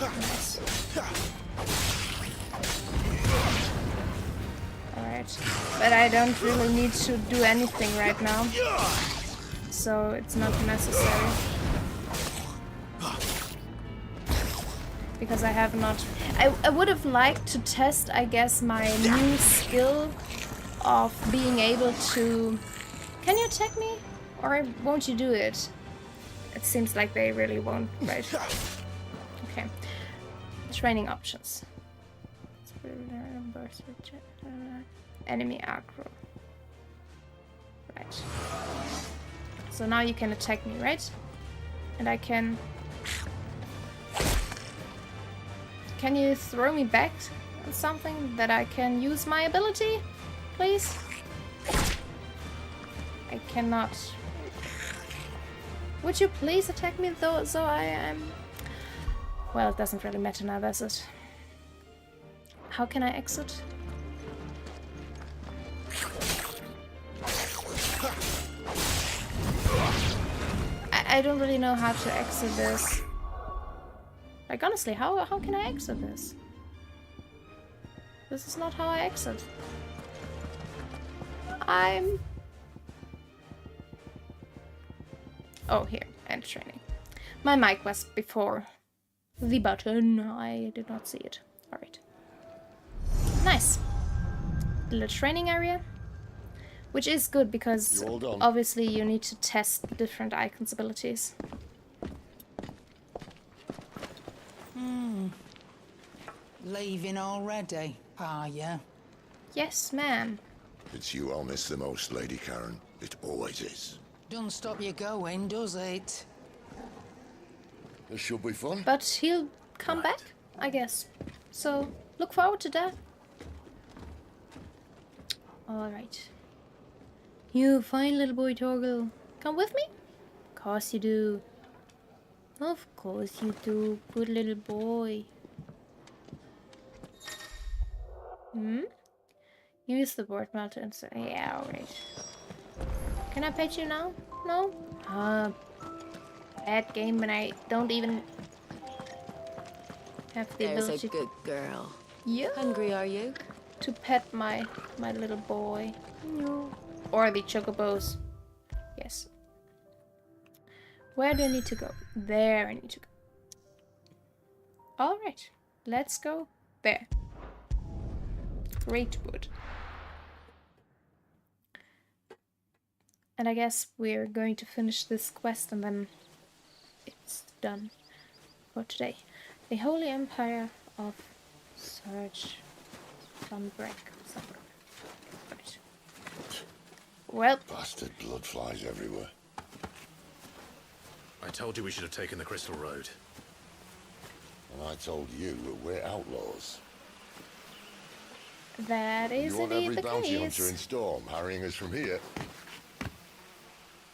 Nice. Alright. But I don't really need to do anything right now, so it's not necessary. Because I have not... I would have liked to test, I guess, my new skill of being able to... Can you attack me? Or won't you do it? It seems like they really won't, right? Okay. Training options. Enemy aggro. Right. So now you can attack me, right? And I can... Can you throw me back on something that I can use my ability, please? I cannot. Would you please attack me though, so I am... Well, it doesn't really matter now, does it? How can I exit? I don't really know how to exit this. Like, honestly, how can I exit this? This is not how I exit. Oh, here, end training. My mic was before the button. I did not see it. Alright. Nice. Little training area. Which is good because obviously you need to test the different icons' abilities.
Leaving already, are ya?
Yes, ma'am.
It's you I'll miss the most, Lady Karen. It always is.
Don't stop you going, does it?
This should be fun.
But he'll come back, I guess. So, look forward to that. Alright. You fine little boy, Torgal. Come with me? Of course you do. Of course you do, good little boy. Use the board mail to insert. Yeah, alright. Can I pet you now? No? Bad game when I don't even have the ability.
There's a good girl.
Yeah.
Hungry, are you?
To pet my little boy. No. Or the chocobos. Yes. Where do I need to go? There I need to go. Alright. Let's go there. Great wood. And I guess we're going to finish this quest and then it's done for today. The Holy Empire of Surge Sunbreak. Right. Well.
Bastard blood flies everywhere.
I told you we should have taken the Crystal Road.
And I told you that we're outlaws.
That is
You want
indeed
every
the
bounty
case.
hunter in Storm harrying us from here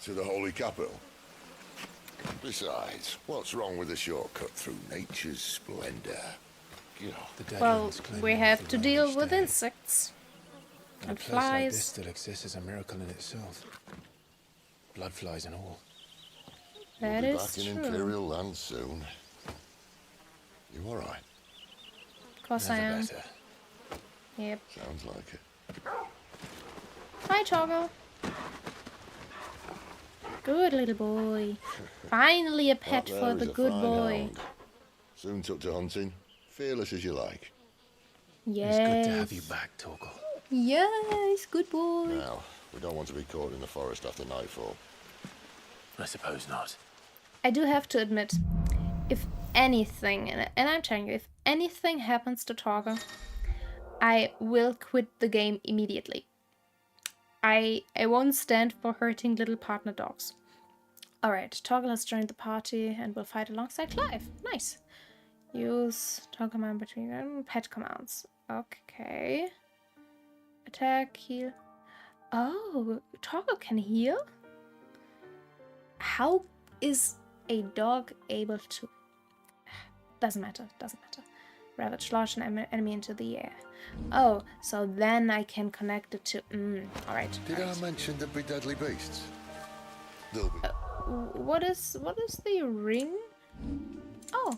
to the Holy Capital. Besides, what's wrong with a shortcut through nature's splendor?
Well, we have to deal with insects
And
and
a place like this
flies.
still exists is a miracle in itself. Blood flies and all.
That
We'll be
is
back in
true.
Imperial land soon. You all right?
Of course I am.
better.
Yep.
Sounds like it.
Hi, Toggle. Good little boy. Finally a pet
That
for
there
the
is a
good
fine
boy.
hound. Soon took to hunting. Fearless as you like.
Yes.
It's good to have you back, Torgal.
Yes, good boy.
Now, we don't want to be caught in the forest after nightfall.
I suppose not.
I do have to admit, if anything, and I'm telling you, if anything happens to Toggle, I will quit the game immediately. I won't stand for hurting little partner dogs. Alright, Toggle has joined the party and will fight alongside Clive. Nice. Use toggle command between pet commands. Okay. Attack, heal. Oh, Toggle can heal? How is a dog able to... Doesn't matter, doesn't matter. Ravage, launch an enemy into the air. Oh, so then I can connect it to... alright.
Did I mention there'd be deadly beasts? There'll be.
What is the ring? Oh.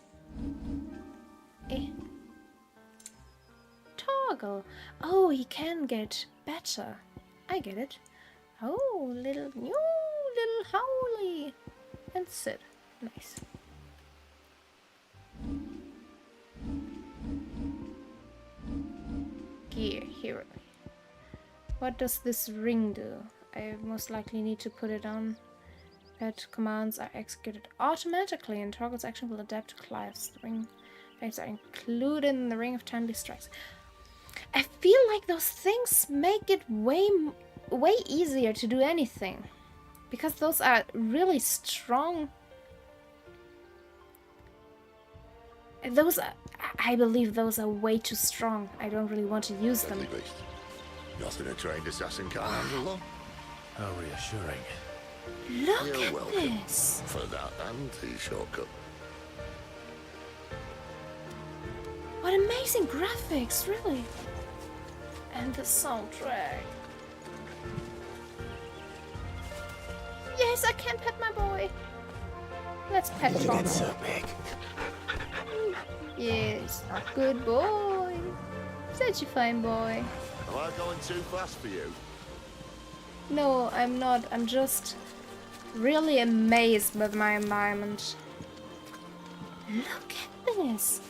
Toggle. Oh, he can get better. I get it. Oh, little Howley. And Sid. Nice. Gear, hero. What does this ring do? I most likely need to put it on. Pet commands are executed automatically and Toggle's action will adapt to Clive's. The ring effects are included in the Ring of Timely Strikes. I feel like those things make it way easier to do anything. Because those are really strong. Those are, I believe those are way too strong. I don't really want to use them.
Deadly beast. Nothing a trained assassin can't handle, though.
How reassuring.
Look
You're
at
welcome
this.
for that and the shortcut.
What amazing graphics, really. And the soundtrack. Yes, I can pet my boy. Let's pet
You
Toggle.
get so big.
Yes, good boy. Such a fine boy.
Am I going too fast for you?
No, I'm not. I'm just really amazed with my environment. Look at this.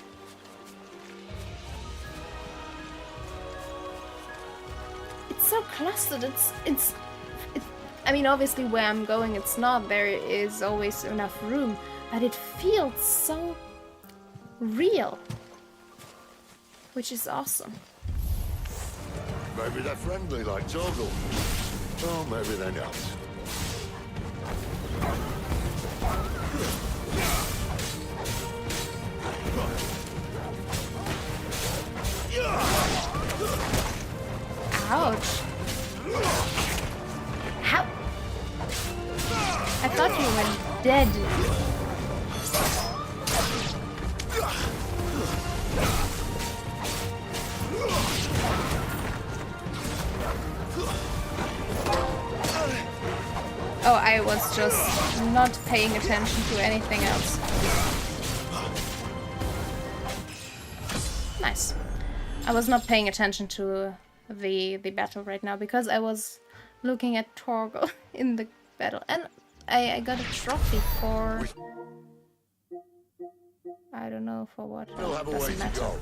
It's so clustered. It's I mean, obviously where I'm going it's not. There is always enough room, but it feels so real. Which is awesome.
Maybe they're friendly like Torgal. Oh, maybe they're not.
Ouch. How? I thought you were dead. Oh, I was just not paying attention to anything else. Nice. I was not paying attention to the battle right now because I was looking at Torgal in the battle, and I got a trophy for... I don't know for what.
We'll have a way
Doesn't
to
matter.
go.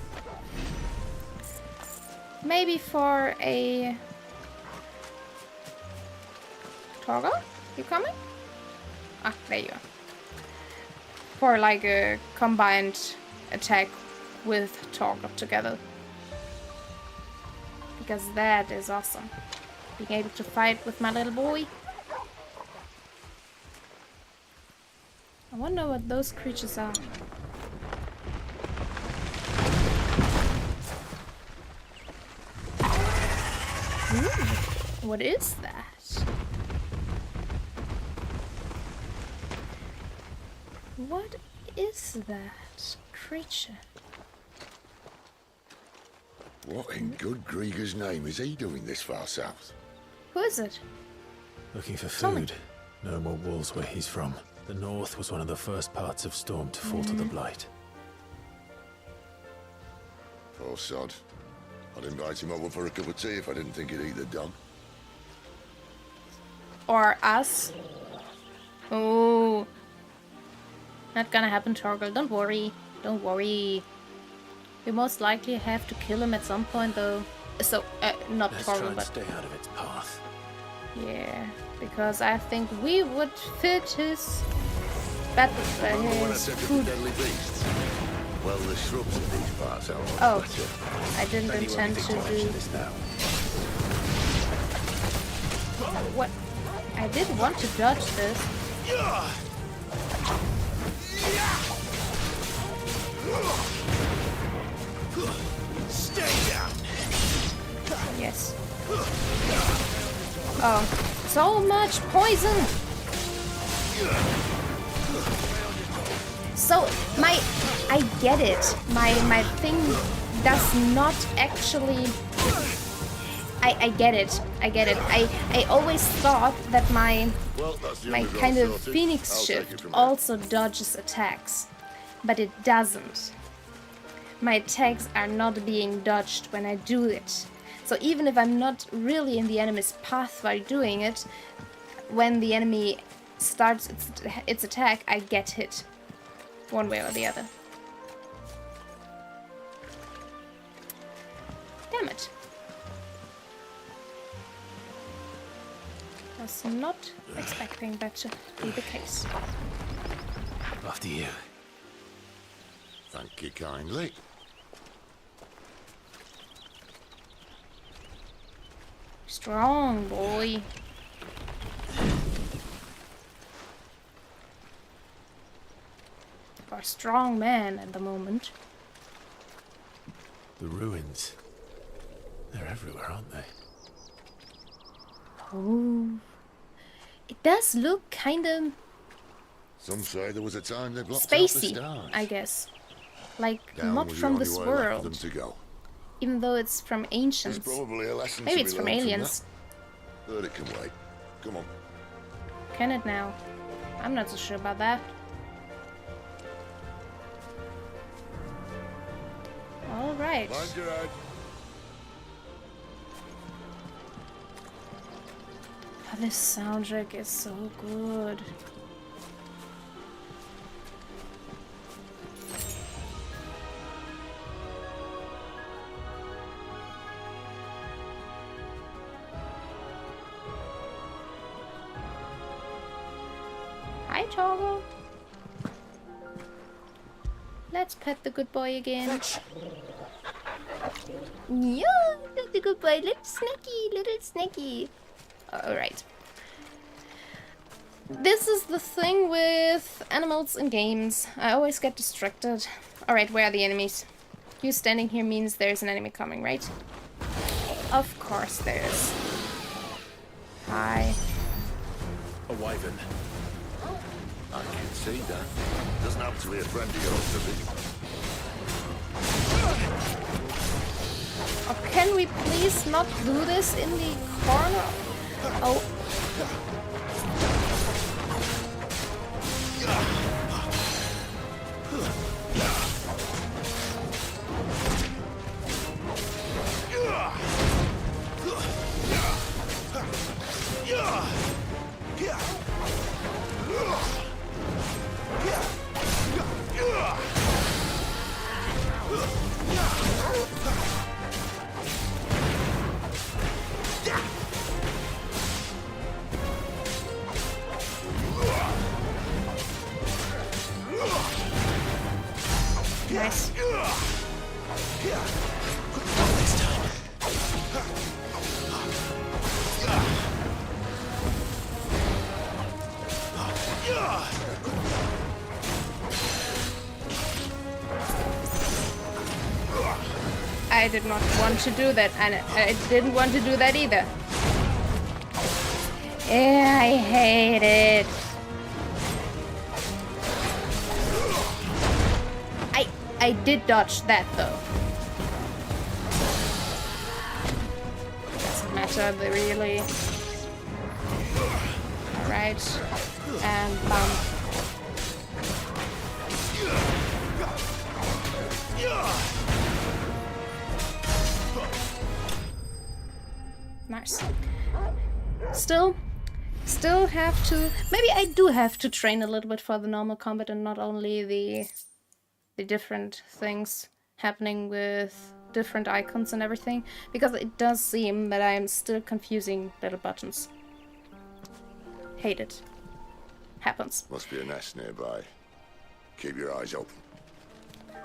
Maybe for a... Torgal? You coming? Ah, there you are. For like a combined attack with Torgal together. Because that is awesome. Being able to fight with my little boy. wonder what those creatures are. Ooh, what is that? What is that creature?
What in good Grieger's name is he doing this far south?
Who is it?
Looking for
Tell me.
food. No more wolves where he's from. The north was one of the first parts of Storm to fall to the Blight.
Poor sod. I'd invite him over for a cup of tea if I didn't think he'd eat the dog.
Or us? Oh. Not gonna happen, Torgal. Don't worry. Don't worry. We most likely have to kill him at some point, though. So, not
Let's try
Torgal,
and
but...
stay out of its path.
Yeah, because I think we would fit his... his food.
Deadly beasts? Well, the shrubs in these parts are much
Oh,
better.
I didn't intend to do... What? I did want to dodge this.
Stay down.
Yes. Oh, so much poison! So, I get it. My thing does not actually... I get it. I get it. I always thought that my kind of Phoenix shift also dodges attacks, but it doesn't. My attacks are not being dodged when I do it. So even if I'm not really in the enemy's path while doing it, when the enemy starts its attack, I get hit. One way or the other. Damn it. Was not expecting that to be the case.
After you.
Thank you kindly.
Strong boy. For a strong man at the moment.
The ruins. They're everywhere, aren't they?
Oh. It does look kind of
Some say there was a time they blocked out the
spacey,
stars.
I guess. Like,
Down
not
was the
from
only
this
way left for
world.
them to go.
Even though it's from ancients.
There's probably a lesson
Maybe
to
it's
be
from
learned
aliens.
that. But it can wait. Come on.
Can it now? I'm not so sure about that. Alright.
Mind your head.
Oh, this soundtrack is so good. Hi, Toggle. Let's pet the good boy again. Yeah, the good boy, little snacky. Alright. This is the thing with animals in games. I always get distracted. Alright, where are the enemies? You standing here means there's an enemy coming, right? Of course there is. Hi.
A wyvern. I can see that. Doesn't happen to be a friend of yours, does it?
Oh, can we please not do this in the corner? Oh. I did not want to do that, and I didn't want to do that either. Yeah, I hate it. I did dodge that though. Doesn't matter, they really. Alright. And bump. Nice. Still have to. Maybe I do have to train a little bit for the normal combat and not only the different things happening with different icons and everything, because it does seem that I am still confusing little buttons. Hate it. Happens.
Must be a nest nearby. Keep your eyes open.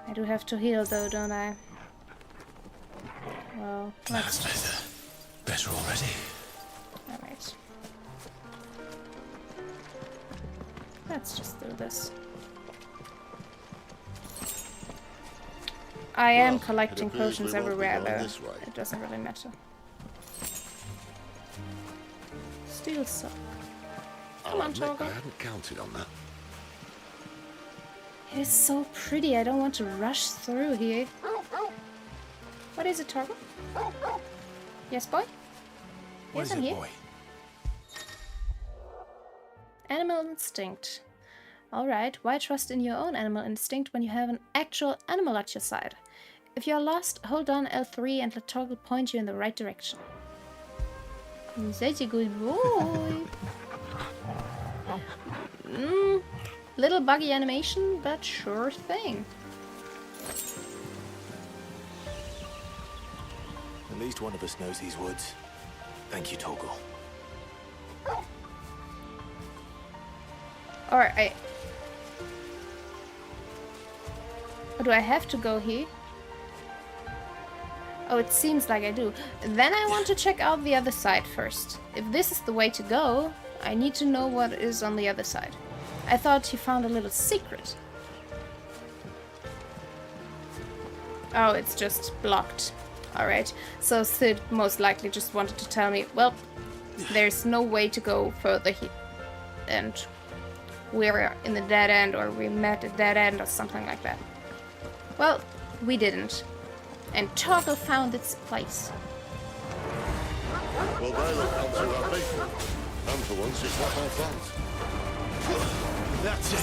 I do have to heal though, don't I? Well, let's just...
Better already.
Alright. Let's just do this. I am collecting potions everywhere though. It doesn't really matter. Steel sock. Come on, Toggle.
I hadn't counted on that.
It is so pretty. I don't want to rush through here. What is it, Toggle? Yes, boy? Yes, I'm here. Animal instinct. Alright, why trust in your own animal instinct when you have an actual animal at your side? If you're lost, hold on L3 and let Toggle point you in the right direction. Such a good boy. Little buggy animation, but sure thing.
At least one of us knows these woods. Thank you, Toggle.
Or or do I have to go here? Oh, it seems like I do. Then I want to check out the other side first. If this is the way to go, I need to know what is on the other side. I thought you found a little secret. Oh, it's just blocked. Alright, so Sid most likely just wanted to tell me, well, there's no way to go further here. And we're in the dead end, or we met a dead end, or something like that. Well, we didn't. And Toggle found its place.
Well, they look not too happy. And for once, it's not my fault.
That's it.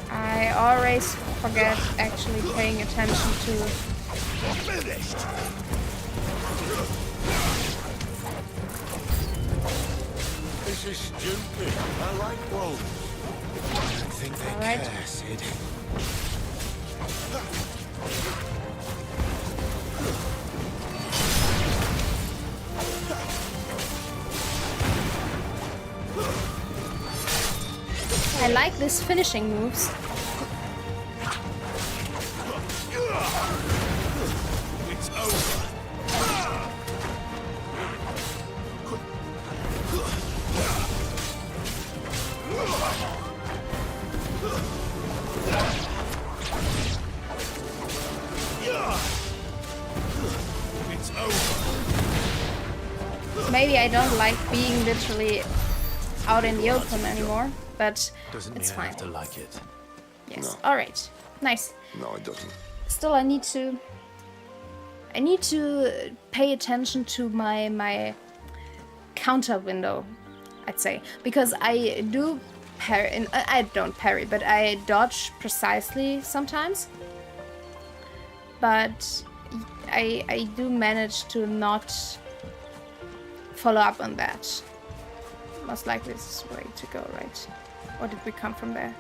I always forget actually paying attention to...
This is stupid. I like wolves.
I don't think they care, Sid.
I like this finishing moves.
It's over. It's over.
Maybe I don't like being literally out in the open anymore, but it's fine.
I have to like it.
Yes.
No.
All right. Nice.
No, it doesn't.
Still, I need to pay attention to my counter window, I'd say, because I do parry. I don't parry, but I dodge precisely sometimes. But I do manage to not follow up on that. Most likely this is the way to go, right? Or did we come from there?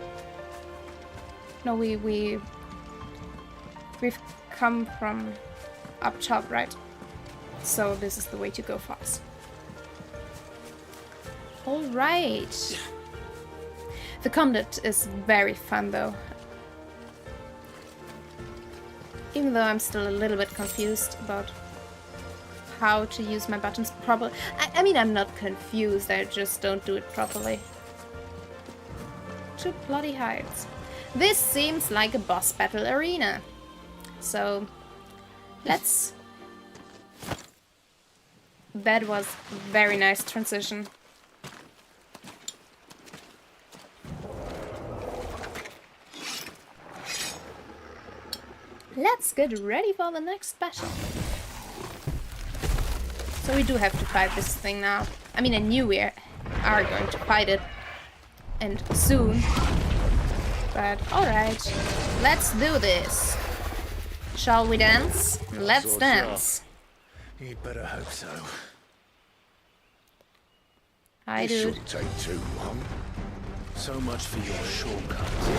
No, we've come from up top, right? So this is the way to go for us. All right. The combat is very fun, though. Even though I'm still a little bit confused about how to use my buttons properly. I mean, I'm not confused, I just don't do it properly. 2 bloody heights. This seems like a boss battle arena. So, let's... That was very nice transition. Let's get ready for the next battle. So we do have to fight this thing now. I mean, I knew we are going to fight it. And soon. But alright. Let's do this. Shall we dance? Let's dance.
You'd better hope so.
Hi,
This
dude.
shouldn't take too long.
So much for your shortcuts.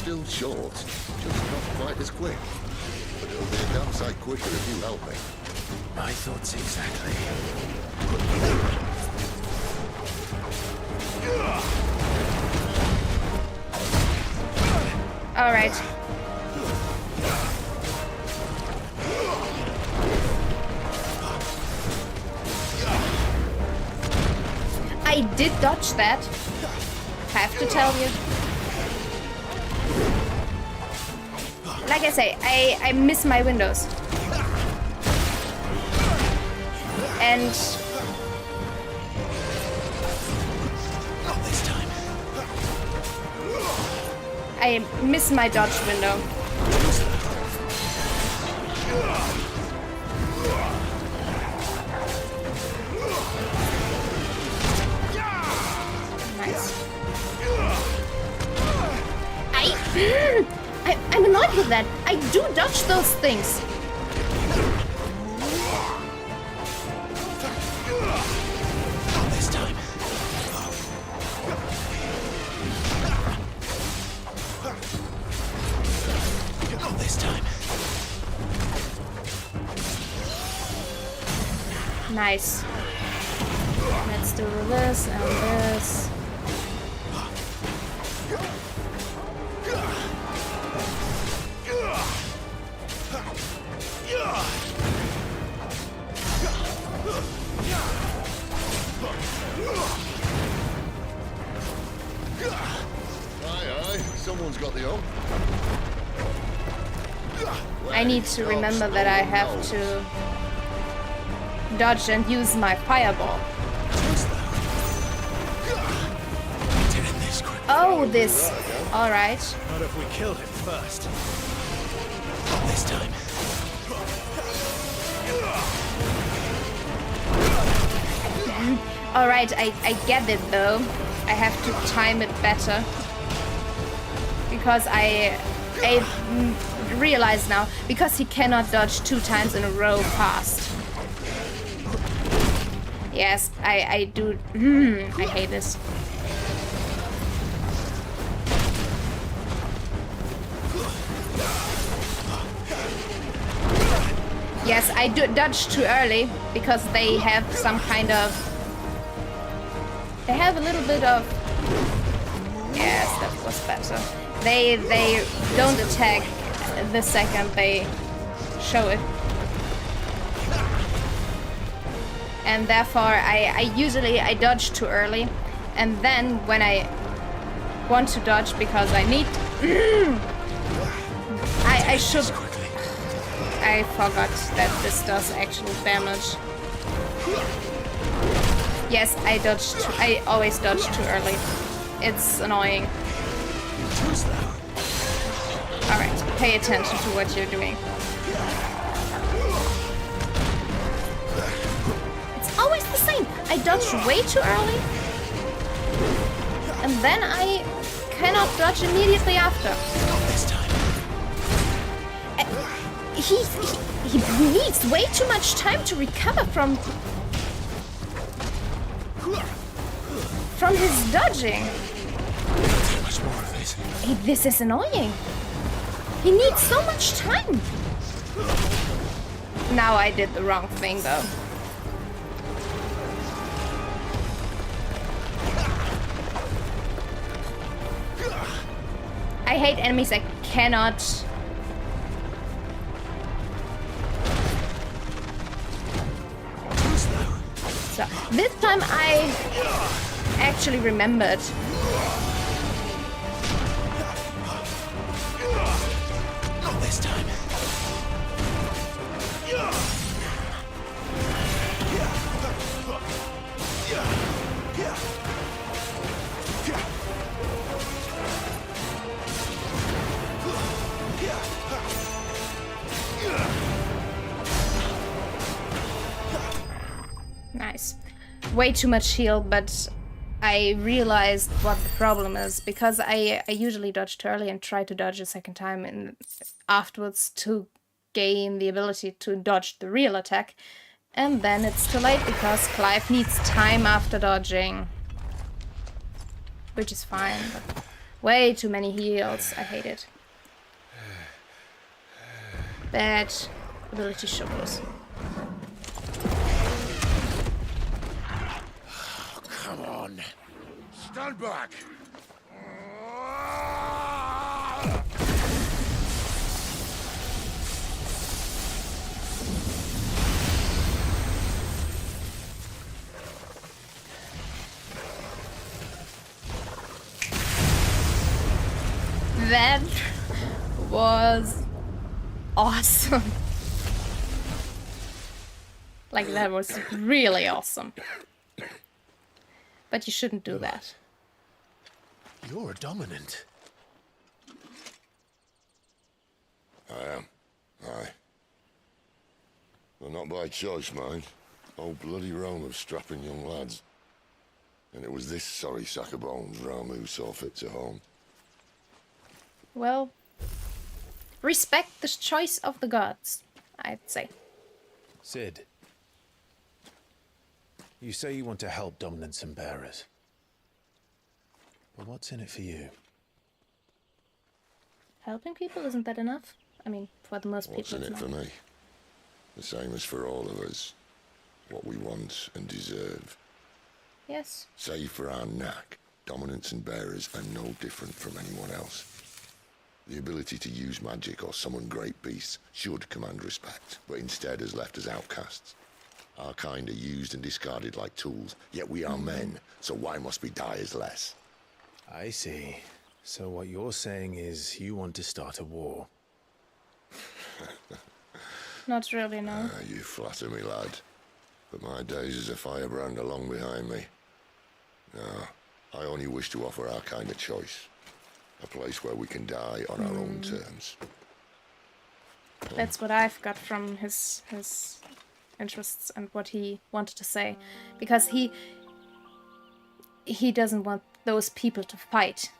Still short, just not quite as quick. But it'll be a damn sight quicker if you help me.
My thoughts exactly.
All right. I did dodge that. Have to tell you. Like I say, I miss my windows. And
Not this time.
I miss my dodge window. Nice. I'm annoyed with that. I do dodge those things.
Not this time. Not this time.
Nice. Let's do this and this.
Aye, someone's got the hump.
I need to remember that I have to dodge and use my fireball. Oh, this. Alright.
Not if we kill him first. Not this time.
Alright, I get it though. I have to time it better. Because I realize now, because he cannot dodge 2 times in a row fast. Yes, I do. I hate this. Yes, I do dodge too early because they have some kind of. They have a little bit of. Yes, that was better. They don't attack the second they show it. And therefore I usually dodge too early, and then when I want to dodge because I need I should. I forgot that this does actual damage. Yes, I always dodge too early. It's annoying. Alright, pay attention to what you're doing. It's always the same. I dodge way too early. And then I cannot dodge immediately after.
This time.
He needs way too much time to recover from his dodging.
Too much more of this.
This is annoying. He needs so much time. Now I did the wrong thing though. I hate enemies I cannot So this time I actually remembered.
Not this time.
Nice. Way too much heal, but I realized what the problem is, because I usually dodged early and try to dodge a second time and afterwards to gain the ability to dodge the real attack, and then it's too late because Clive needs time after dodging, which is fine, but way too many heals. I hate it. Bad ability showcase.
Come on. Stand back.
That was awesome. Like, that was really awesome. But you shouldn't do that.
You're a dominant.
I am. Aye. Well, not by choice, mind. Whole bloody realm of strapping young lads. And it was this sorry sack of bones Ramu saw fit to home.
Well, respect the choice of the gods, I'd say.
Sid, you say you want to help dominants and bearers. But what's in it for you?
Helping people, isn't that enough? I mean, for the most
What's
people,
in it
it's
for
not.
me? The same as for all of us. What we want and deserve.
Yes.
Save for our knack, dominants and bearers are no different from anyone else. The ability to use magic or summon great beasts should command respect, but instead has left us outcasts. Our kind are used and discarded like tools, yet we are men, so why must we die as less?
I see. So what you're saying is you want to start a war.
Not really, no.
You flatter me, lad. But my days as a firebrand are long behind me. No, I only wish to offer our kind a choice. A place where we can die on our own terms.
That's what I've got from his interests and what he wanted to say. Because he doesn't want those people to fight.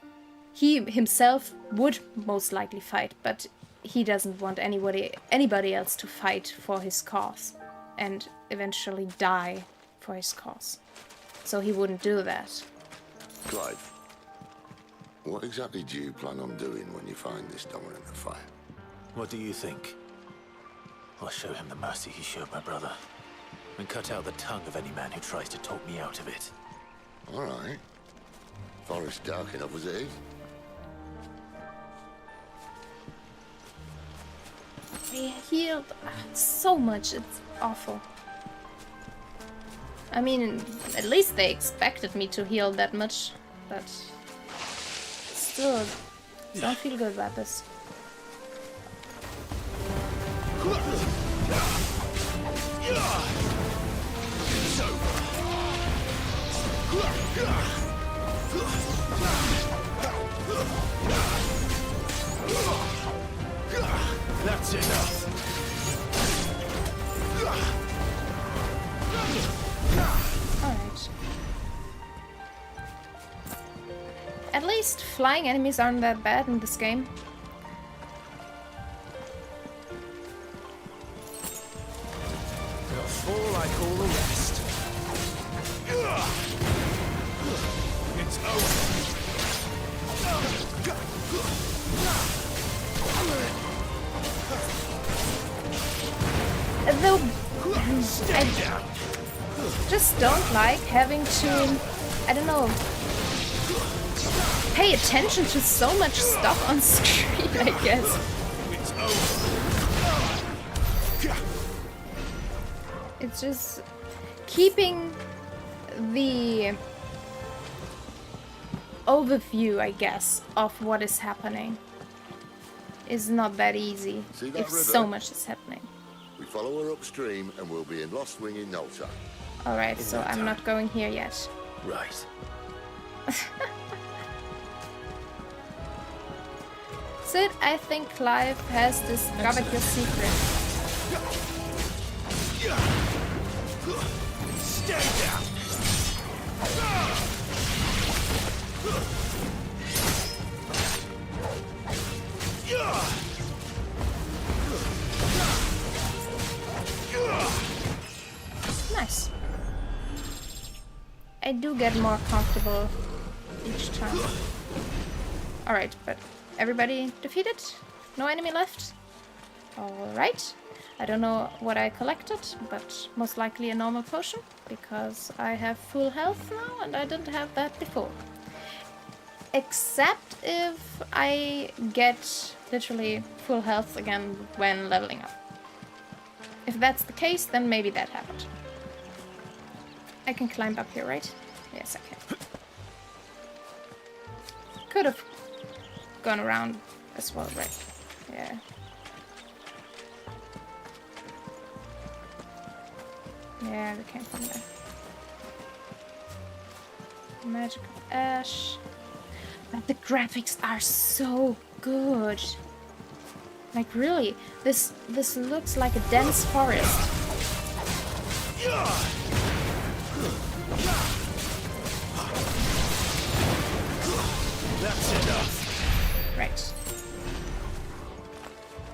He himself would most likely fight, but he doesn't want anybody else to fight for his cause and eventually die for his cause. So he wouldn't do that.
Clive, what exactly do you plan on doing when you find this dominant of fire?
What do you think? I'll show him the mercy he showed my brother, and cut out the tongue of any man who tries to talk me out of it.
All right. Forest dark enough as it is.
He healed so much, it's awful. I mean, at least they expected me to heal that much, but still, don't feel good about this.
That's enough.
Alright. At least flying enemies aren't that bad in this game.
They'll fall like all the rest. It's over.
Though I just don't like having to, I don't know, pay attention to so much stuff on screen, I guess. It's just keeping the overview, I guess, of what is happening is not that easy if so much is happening.
We follow her upstream and we'll be in Lost Wing in no time.
Alright, so I'm not going here yet.
Right.
Sid, I think Clive has discovered your secret.
Stay down!
Nice. I do get more comfortable each time. Alright, but everybody defeated? No enemy left? Alright. I don't know what I collected, but most likely a normal potion, because I have full health now and I didn't have that before. Except if I get literally full health again when leveling up. If that's the case, then maybe that happened. I can climb up here, right? Yes, I can. Could have gone around as well, right? Yeah. Yeah, we came from there. Magical ash. But the graphics are so good. Like really, this looks like a dense forest.
That's enough.
Right.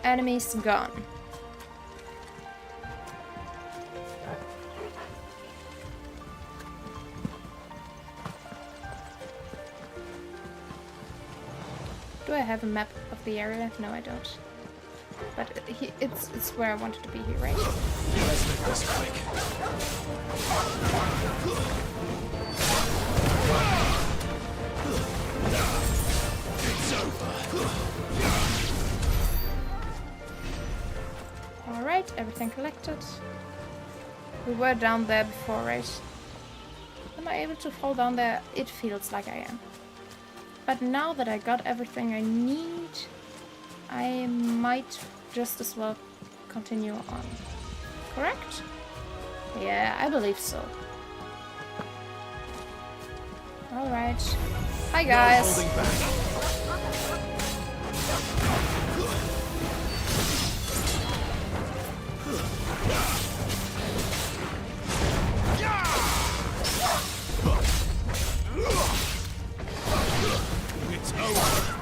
Enemies gone. Do I have a map of the area? No, I don't. But it's where I wanted to be here, right?
Let's make this quick. It's over.
Alright, everything collected. We were down there before, right? Am I able to fall down there? It feels like I am. But now that I got everything I need, I might just as well continue on. Correct? Yeah, I believe so. Alright. Hi guys!
It's over.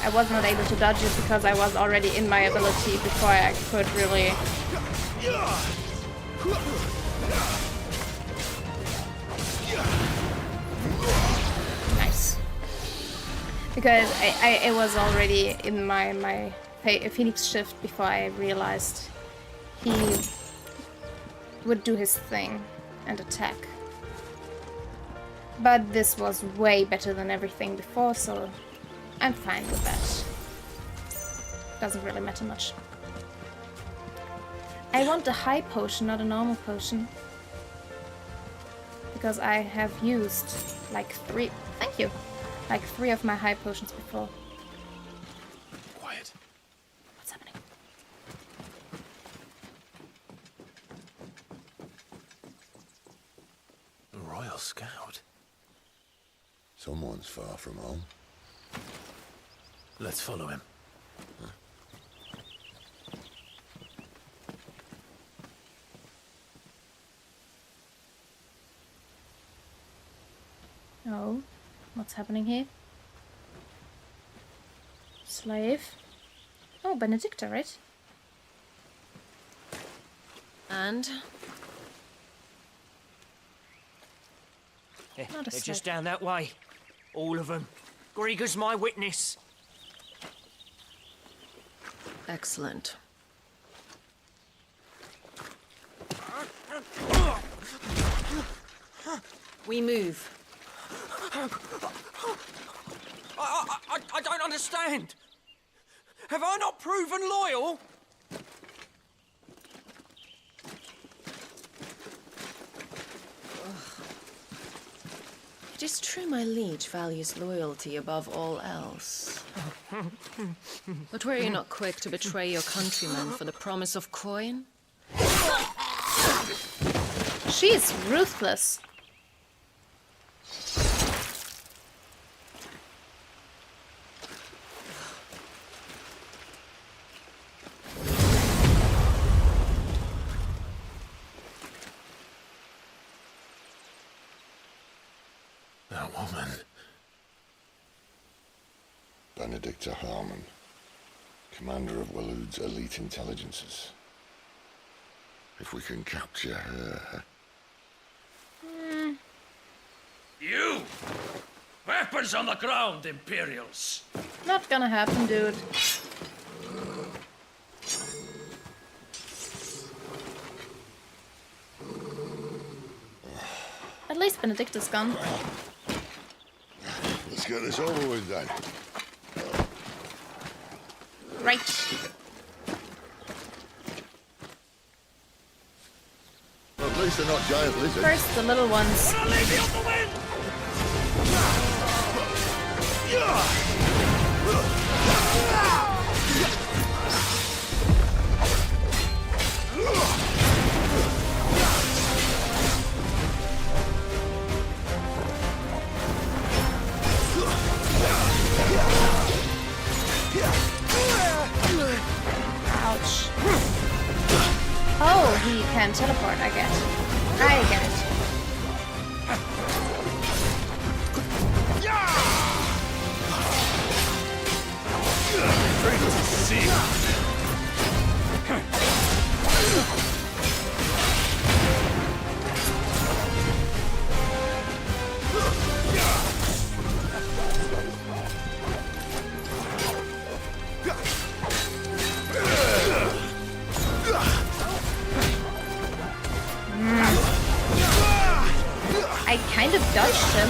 I was not able to dodge it because I was already in my ability before I could really... Nice. Because I was already in my Phoenix shift before I realized he would do his thing and attack. But this was way better than everything before, so I'm fine with that. Doesn't really matter much. I want a high potion, not a normal potion. Because I have used like 3... Thank you! Like 3 of my high potions before.
Royal Scout.
Someone's far from home.
Let's follow him.
Oh, what's happening here? Slave. Oh, Benedicta, right?
And?
Not a
They're
slave.
just down that way. All of them. Grieger's my witness.
Excellent. We move.
I don't understand. Have I not proven loyal?
It is true my liege values loyalty above all else. But were you not quick to betray your countrymen for the promise of coin?
She is ruthless.
That woman.
Benedicta Harmon, commander of Waloed's elite intelligences. If we can capture her...
You! Weapons on the ground, Imperials!
Not gonna happen, dude. At least Benedicta's gone.
Let's get this over with then.
Right.
Well, at least they're not giant lizards.
First, the little ones.
I'll leave you on the wind!
Ouch. Oh, he can teleport, I get. I get it.
Great to see.
I kind of dodged him.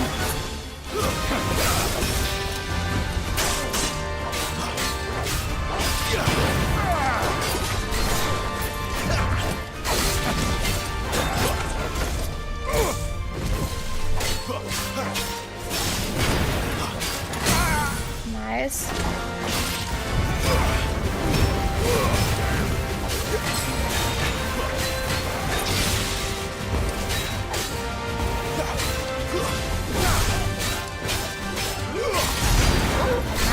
Nice.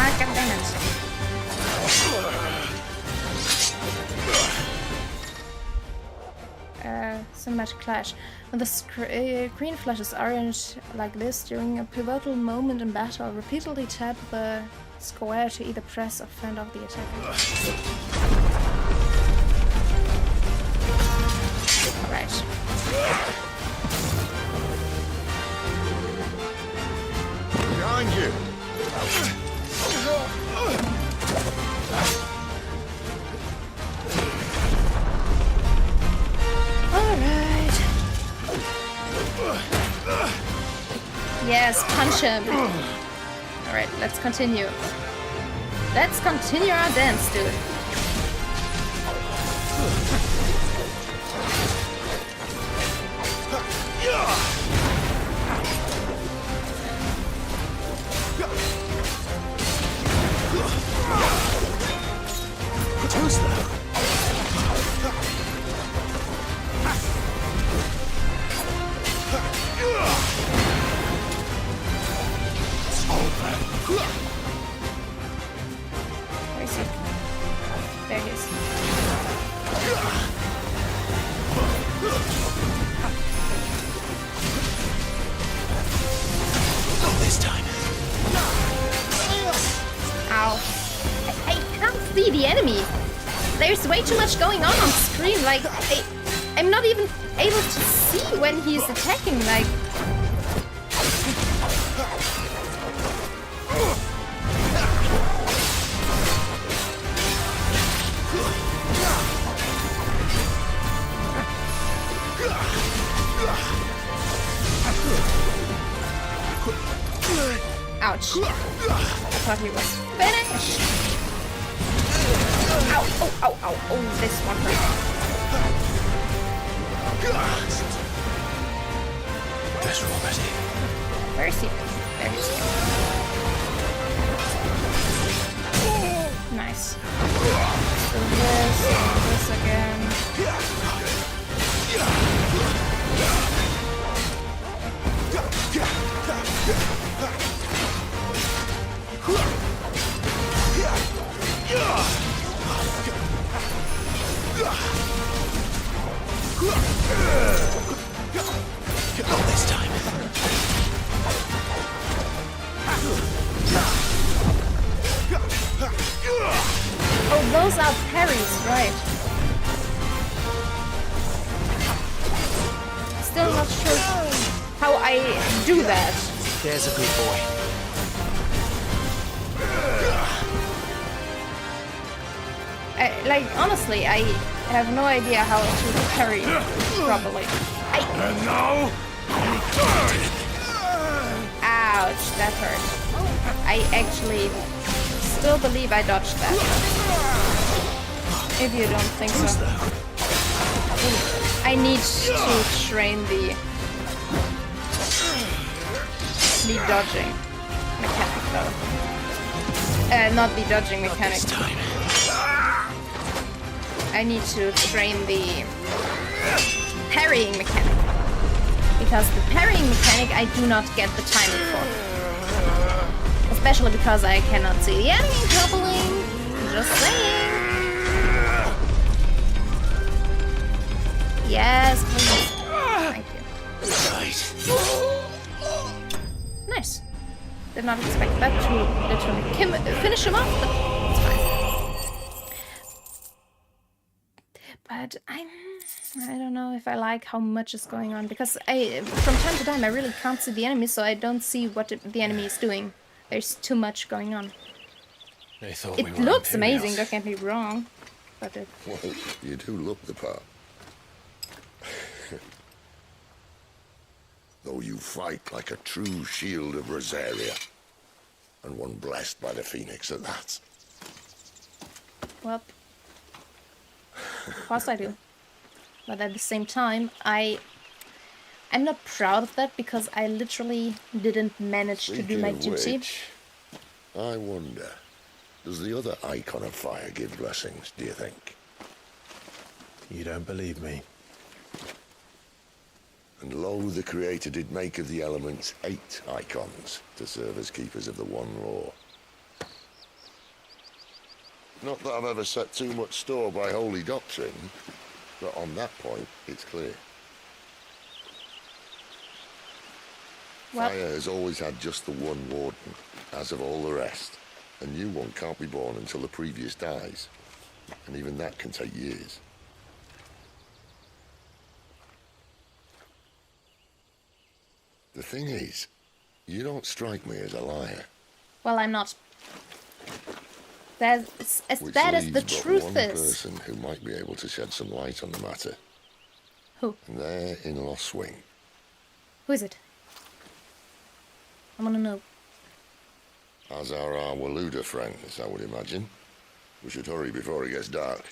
Ah, god damn it. Cinematic clash. When the screen flashes orange like this during a pivotal moment in battle, repeatedly tap the square to either press or fend off the attacker. Alright.
Behind you!
Alright. Yes, punch him. Alright, let's continue. Let's continue our dance, dude.
Who's that?
Where is he? There he is.
Not this time.
Ow. I can't see the enemy. There's way too much going on screen. Like, I'm not even able to see when he's attacking. Like, ouch. I thought he was finished. Ow, oh, ow, ow, oh, this one hurt.
Guess we're already.
Where is he? There he is. Nice. So this again.
Not this time.
Oh, those are parries, right? Still not sure how I do that.
There's a good boy.
Like, honestly, I have no idea how to parry properly.
And now,
ouch, that hurt. I actually still believe I dodged that. If you don't think so. I need to train the sleep dodging mechanic though. Not the dodging mechanic. I need to train the parrying mechanic. Because the parrying mechanic I do not get the timing for. Especially because I cannot see the enemy properly. Just saying. Yes, please. Thank you. Nice. Did not expect that to literally finish him off, but it's fine. But I don't know if I like how much is going on, because from time to time I really can't see the enemy, so I don't see what the enemy is doing. There's too much going on. It looks amazing, don't get me wrong, but
well, you do look the part. Though you fight like a true shield of Rosaria, and one blessed by the Phoenix at that.
Well, of course I do. But at the same time, I'm not proud of that, because I literally didn't manage to do my duty.
I wonder, does the other icon of fire give blessings, do you think?
You don't believe me?
And lo, the Creator did make of the elements 8 icons to serve as keepers of the one law. Not that I've ever set too much store by holy doctrine, but on that point, it's clear.
Well,
Fire has always had just the one warden, as of all the rest. A new one can't be born until the previous dies, and even that can take years. The thing is, you don't strike me as a liar.
well, I'm not. That's as
Which
bad as the
leaves but
truth
one
is.
person who might be able to shed some light on the matter.
Who?
And they're in Lost Swing.
Who is it? I want to know.
As are our Waluda friends, I would imagine. We should hurry before it gets dark.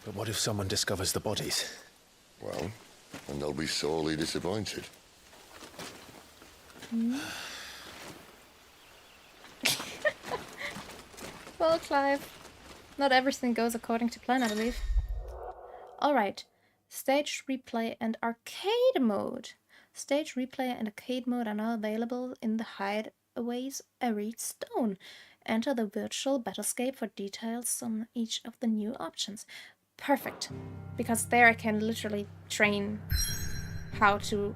But what if someone discovers the bodies?
Well, and they'll be sorely disappointed.
Well, Clive, not everything goes according to plan, I believe. Alright, stage replay and arcade mode. Stage replay and arcade mode are now available in the HUD awaits a reed stone. Enter the virtual battlescape for details on each of the new options. Perfect, because there I can literally train how to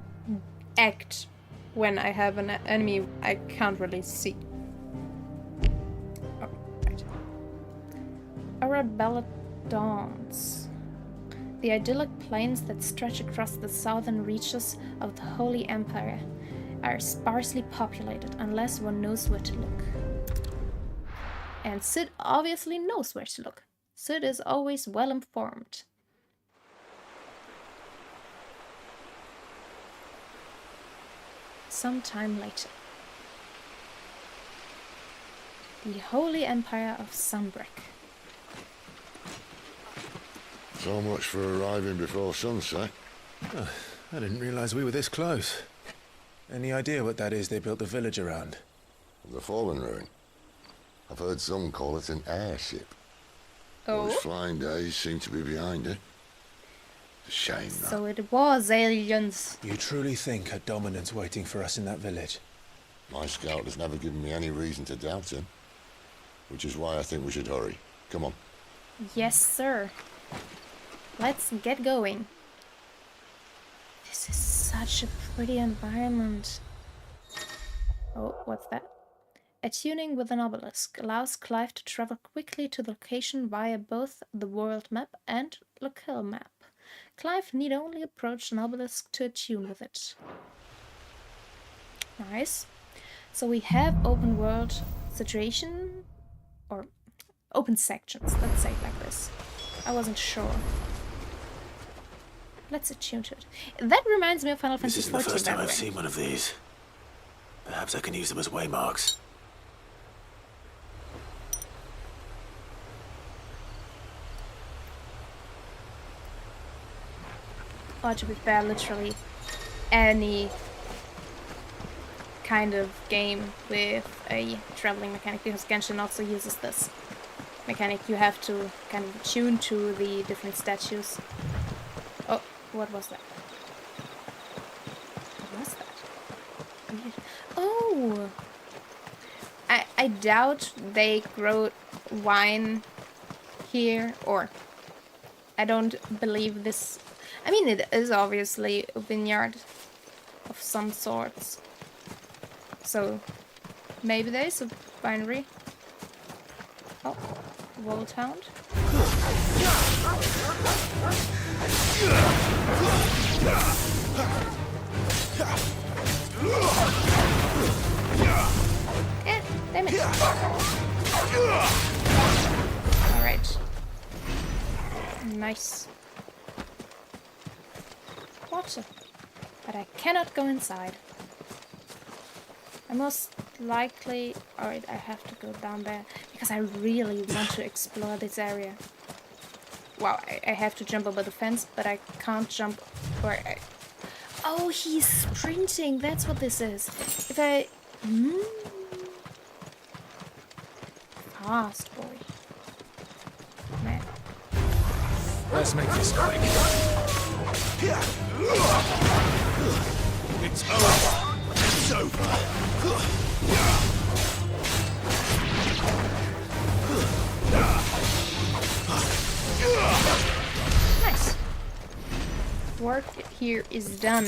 act when I have an enemy I can't really see. Oh, right. Arabella dawns. The idyllic plains that stretch across the southern reaches of the Holy Empire are sparsely populated unless one knows where to look. And Sid obviously knows where to look. Sid is always well informed. Sometime later. The Holy Empire of Sunbreak.
So much for arriving before sunset.
Oh, I didn't realize we were this close. Any idea what that is they built the village around?
The Fallen Ruin. I've heard some call it an airship.
Oh?
Those flying days seem to be behind it. It's a shame, that.
So it was aliens.
You truly think a dominant's waiting for us in that village?
My scout has never given me any reason to doubt him. Which is why I think we should hurry. Come on.
Yes, sir. Let's get going. This is such a pretty environment. Oh, what's that? Attuning with an obelisk allows Clive to travel quickly to the location via both the world map and locale map. Clive need only approach an obelisk to attune with it. Nice. So we have open world situation, or open sections, let's say it like this. I wasn't sure. Let's attune to it. That reminds me of Final Fantasy XIV.
This isn't the first time I've seen one of these. Perhaps I can use them as waymarks.
Or to be fair, literally any kind of game with a traveling mechanic, because Genshin also uses this mechanic. You have to kind of tune to the different statues. Oh, what was that? What was that? Oh! I doubt they grow wine here, or I don't believe this. I mean, it is obviously a vineyard of some sorts. So, maybe there is a winery. Oh, World Hound. Damn it. Alright. Nice. Water. But I cannot go inside. I most likely... Alright, I have to go down there. Because I really want to explore this area. Wow, I have to jump over the fence, but I can't jump where I... Oh, he's sprinting! That's what this is. If I... Fast, boy. Man.
Let's make this quick. It's over. It's over.
Nice. Work here is done.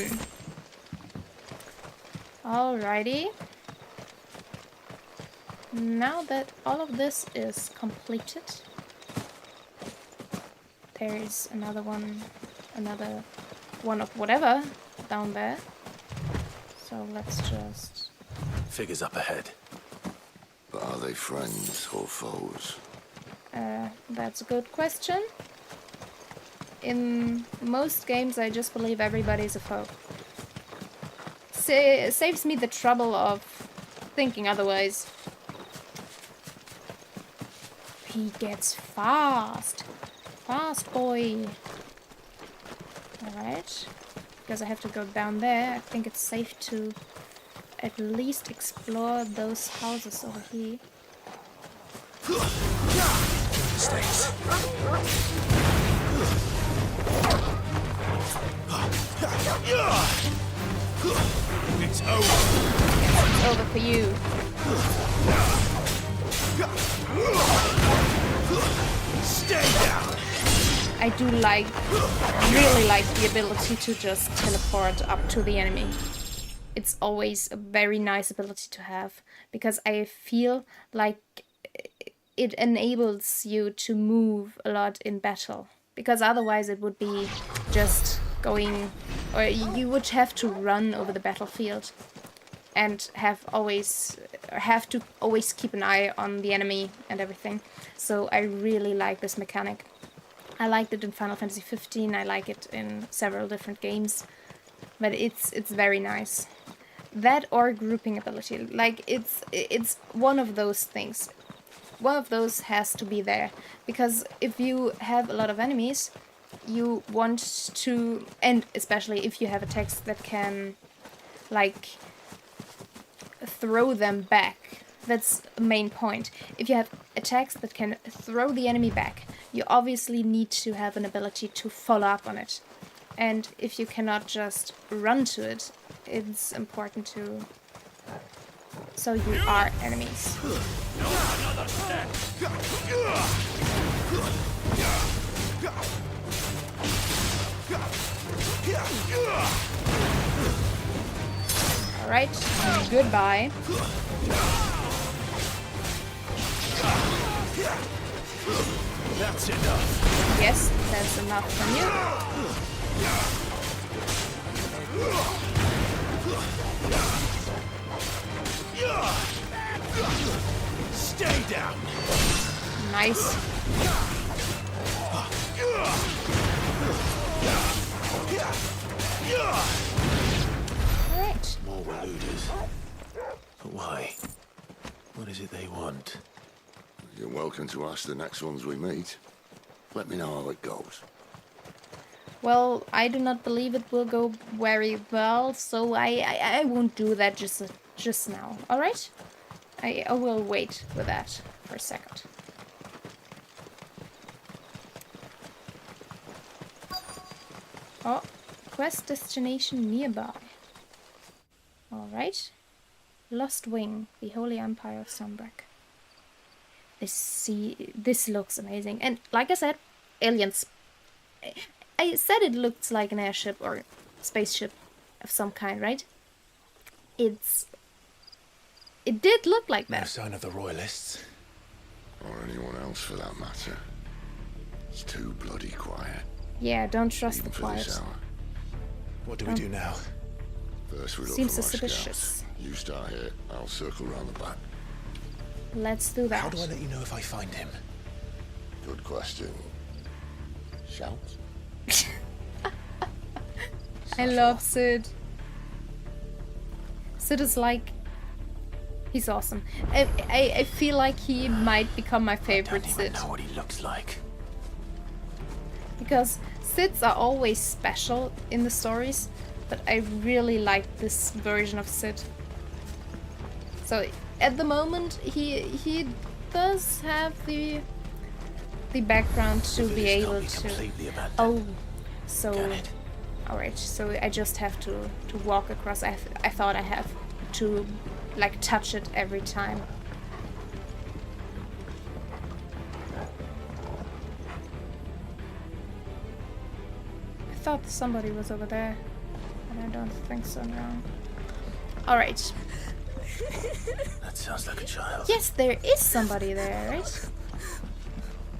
Alrighty. Now that all of this is completed, there is another one of whatever down there. So let's just...
Figures up ahead.
But are they friends or foes?
That's a good question. In most games, I just believe everybody's a foe. Saves me the trouble of thinking otherwise. He gets fast. Fast, boy. Alright. Because I have to go down there, I think it's safe to at least explore those houses over here.
Mistakes.
It's over. It's over for you.
Stay down.
I do really like the ability to just teleport up to the enemy. It's always a very nice ability to have, because I feel like it enables you to move a lot in battle. Because otherwise it would be just going, or you would have to run over the battlefield and have to always keep an eye on the enemy and everything. So I really like this mechanic. I liked it in Final Fantasy 15, I like it in several different games, but it's very nice. That or grouping ability, like it's one of those things. One of those has to be there, because if you have a lot of enemies, you want to, and especially if you have attacks that can, like, throw them back. That's the main point. If you have attacks that can throw the enemy back, you obviously need to have an ability to follow up on it. And if you cannot just run to it, it's important to... So you are enemies. Alright, goodbye.
That's enough.
Yes, that's enough from you.
Stay down.
Nice. Alright.
More Waluders. But why? What is it they want?
You're welcome to ask the next ones we meet. Let me know how it goes.
Well, I do not believe it will go very well, so I won't do that just now. Alright? I will wait with that for a second. Oh, quest destination nearby. Alright. Lost Wing, the Holy Empire of Sunbreak. This looks amazing. And like I said, aliens. I said it looks like an airship or spaceship of some kind, right? It did look like that.
No sign of the royalists.
Or anyone else for that matter. It's too bloody quiet.
Yeah, don't trust
Even
the
for this
quiet.
hour.
What do we do now?
First we look
Seems
for my
suspicious.
scouts. You start here, I'll circle round the back.
Let's do that.
How do I let you know if I find him?
Good question. Shout?
I love Sid. Sid is like... He's awesome. I feel like he might become my favorite Sid.
I don't even know what he looks like.
Because Sids are always special in the stories, but I really like this version of Sid. So at the moment he does have the background to be able to... Oh, so... Alright, so I just have to walk across. I thought I have to, like, touch it every time. I thought somebody was over there, but I don't think so now. Alright.
That sounds like a child.
Yes, there is somebody there, right?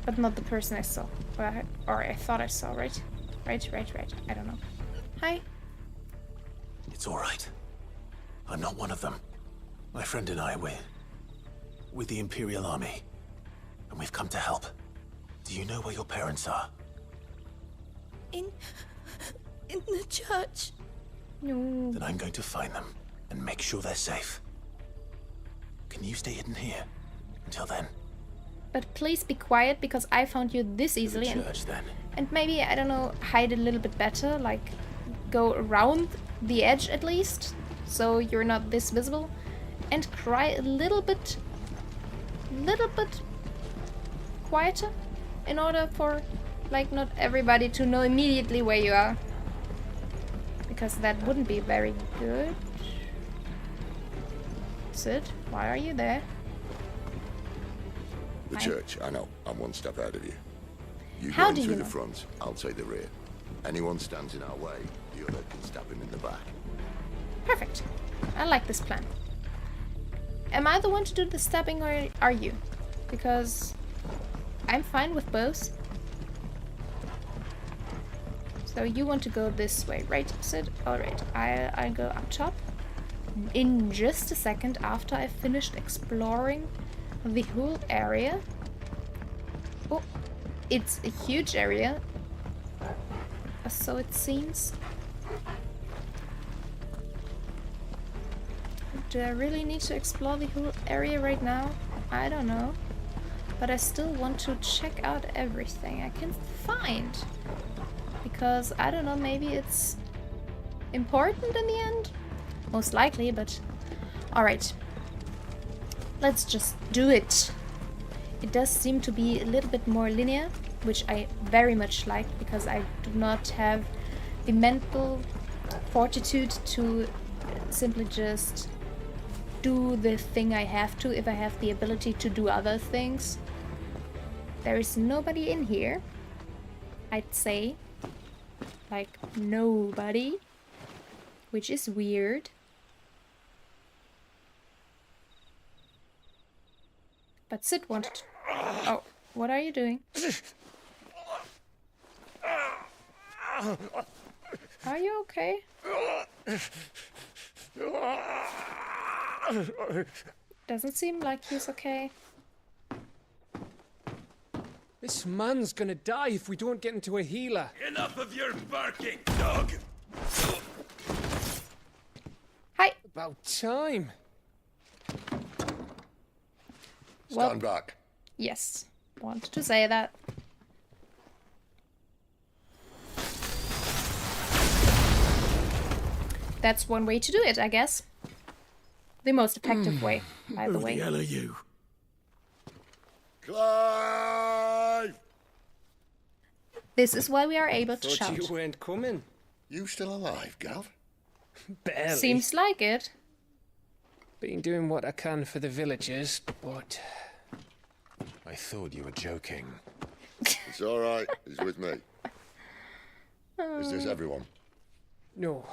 But not the person I saw. Or I thought I saw, right? Right. I don't know. Hi.
It's all right. I'm not one of them. My friend and I, we're with the Imperial Army. And we've come to help. Do you know where your parents are?
In the church.
No.
Then I'm going to find them and make sure they're safe. Can you stay hidden here until then?
But please be quiet, because I found you this easily.
To the church, then.
And maybe, I don't know, hide a little bit better, like go around the edge at least, so you're not this visible, and cry a little bit quieter, in order for, like, not everybody to know immediately where you are, because that wouldn't be very good. Sid, why are you there?
The church, I know. I'm one step ahead of you. You
How
go in
do
through
you
the
know?
front, I'll take the rear. Anyone stands in our way, the other can stab him in the back.
Perfect. I like this plan. Am I the one to do the stabbing or are you? Because I'm fine with both. So you want to go this way, right, Sid? Alright, I'll go up top. In just a second after I've finished exploring the whole area. Oh, it's a huge area. So it seems. Do I really need to explore the whole area right now? I don't know. But I still want to check out everything I can find. Because, I don't know, maybe it's important in the end? Most likely, but... Alright. Let's just do it. It does seem to be a little bit more linear, which I very much like, because I do not have the mental fortitude to simply just do the thing I have to if I have the ability to do other things. There is nobody in here, I'd say. Like, nobody. Which is weird. But Sid wanted to... Oh, what are you doing? Are you okay? Doesn't seem like he's okay.
This man's gonna die if we don't get into a healer.
Enough of your barking, dog!
Hi!
About time.
Stand back.
Yes, wanted to say that. That's one way to do it, I guess. The most effective way, by the way.
Who the hell are you?
Clive!
This is why we are able to
Thought
shout.
you weren't coming.
You still alive, Gav?
Barely.
Seems like it.
Been doing what I can for the villagers, but...
I thought you were joking.
It's alright, he's with me. Is this everyone?
No,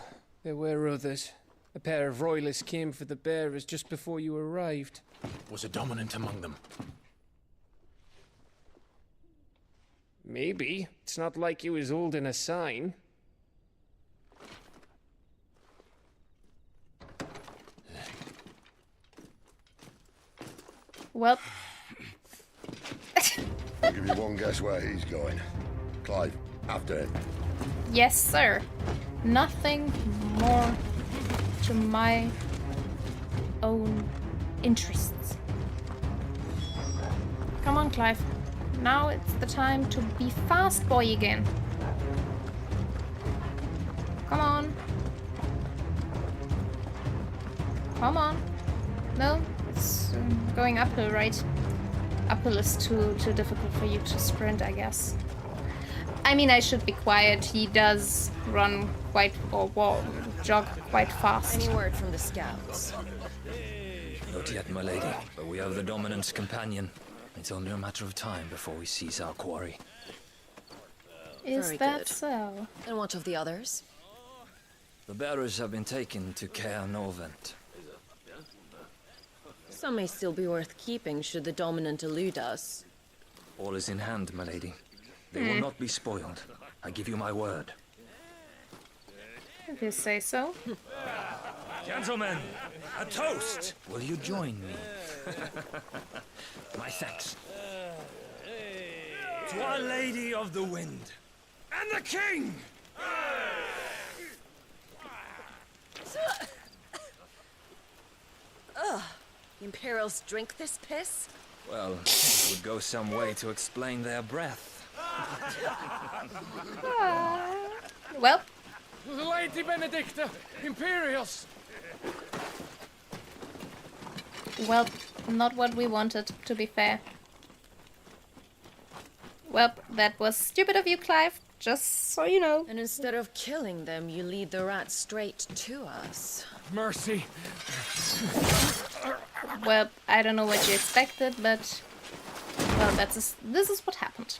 there were others. A pair of royalists came for the bearers just before you arrived.
Was a dominant among them?
Maybe. It's not like he was holding a sign.
Well...
I'll give you one guess where he's going. Clive, after him.
Yes, sir. Nothing more to my own interests. Come on, Clive. Now it's the time to be fast boy again. Come on. Come on. No, it's going uphill, right? Uphill is too difficult for you to sprint, I guess. I mean, I should be quiet. He does run quite, or jog quite fast.
Any word from the scouts?
Not yet, my lady, but we have the dominant's companion. It's only a matter of time before we seize our quarry.
Is
Very
that
good.
so?
And what of the others?
The bearers have been taken to Caer Novent.
Some may still be worth keeping should the dominant elude us.
All is in hand, my lady. They will not be spoiled. I give you my word.
If you say so.
Gentlemen, a toast! Will you join me? My thanks. To Our Lady of the Wind. And the King!
Ugh. The Imperials drink this piss?
Well, it would go some way to explain their breath.
Well.
Lady Benedicta, Imperials!
Well, not what we wanted, to be fair. Well, that was stupid of you, Clive, just so you know.
And instead of killing them, you lead the rats straight to us.
Mercy.
Well, I don't know what you expected, but well, this is what happened.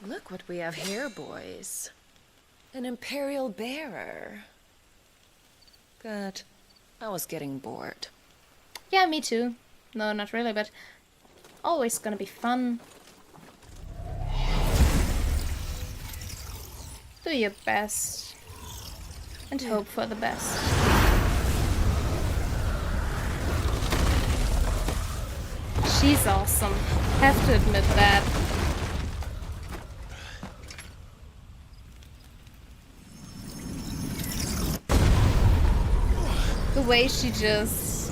Look what we have here, boys. An Imperial bearer. Good. I was getting bored.
Yeah, me too. No, not really, but always gonna be fun. Do your best and hope for the best. She's awesome. Have to admit that. The way she just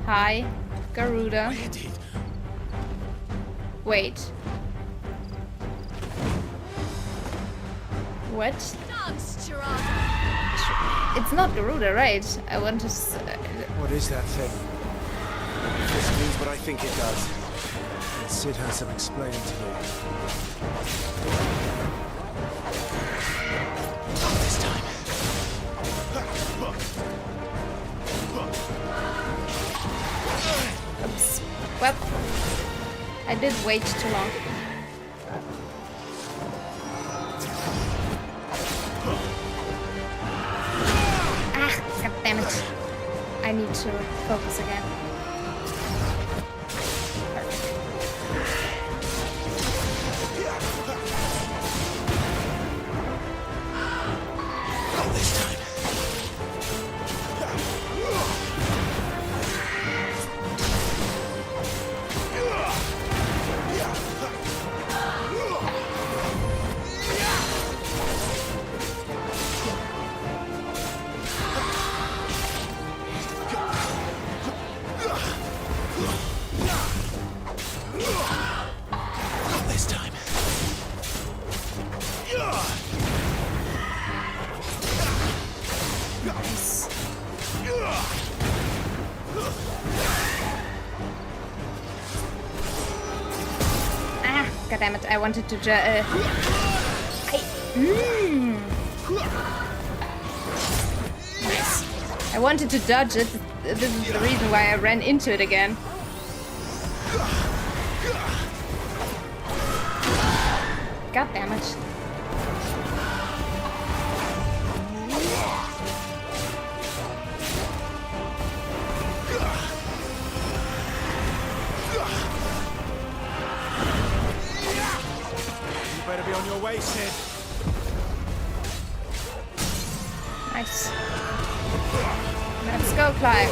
Hi, Garuda. Wait. What? It's not Garuda, right? I want to say...
What is that thing? If this means what I think it does, then Sid has some explaining to do.
Not this time.
Oops. Well, I did wait too long. Ah, god damn it. I need to focus again.
Not this time. Not this time.
Nice. Ah, god damn it! I wanted to Nice. I wanted to dodge it. This is the reason why I ran into it again. God damn it.
You better be on your way, Sid.
Nice. Let's go, Clive.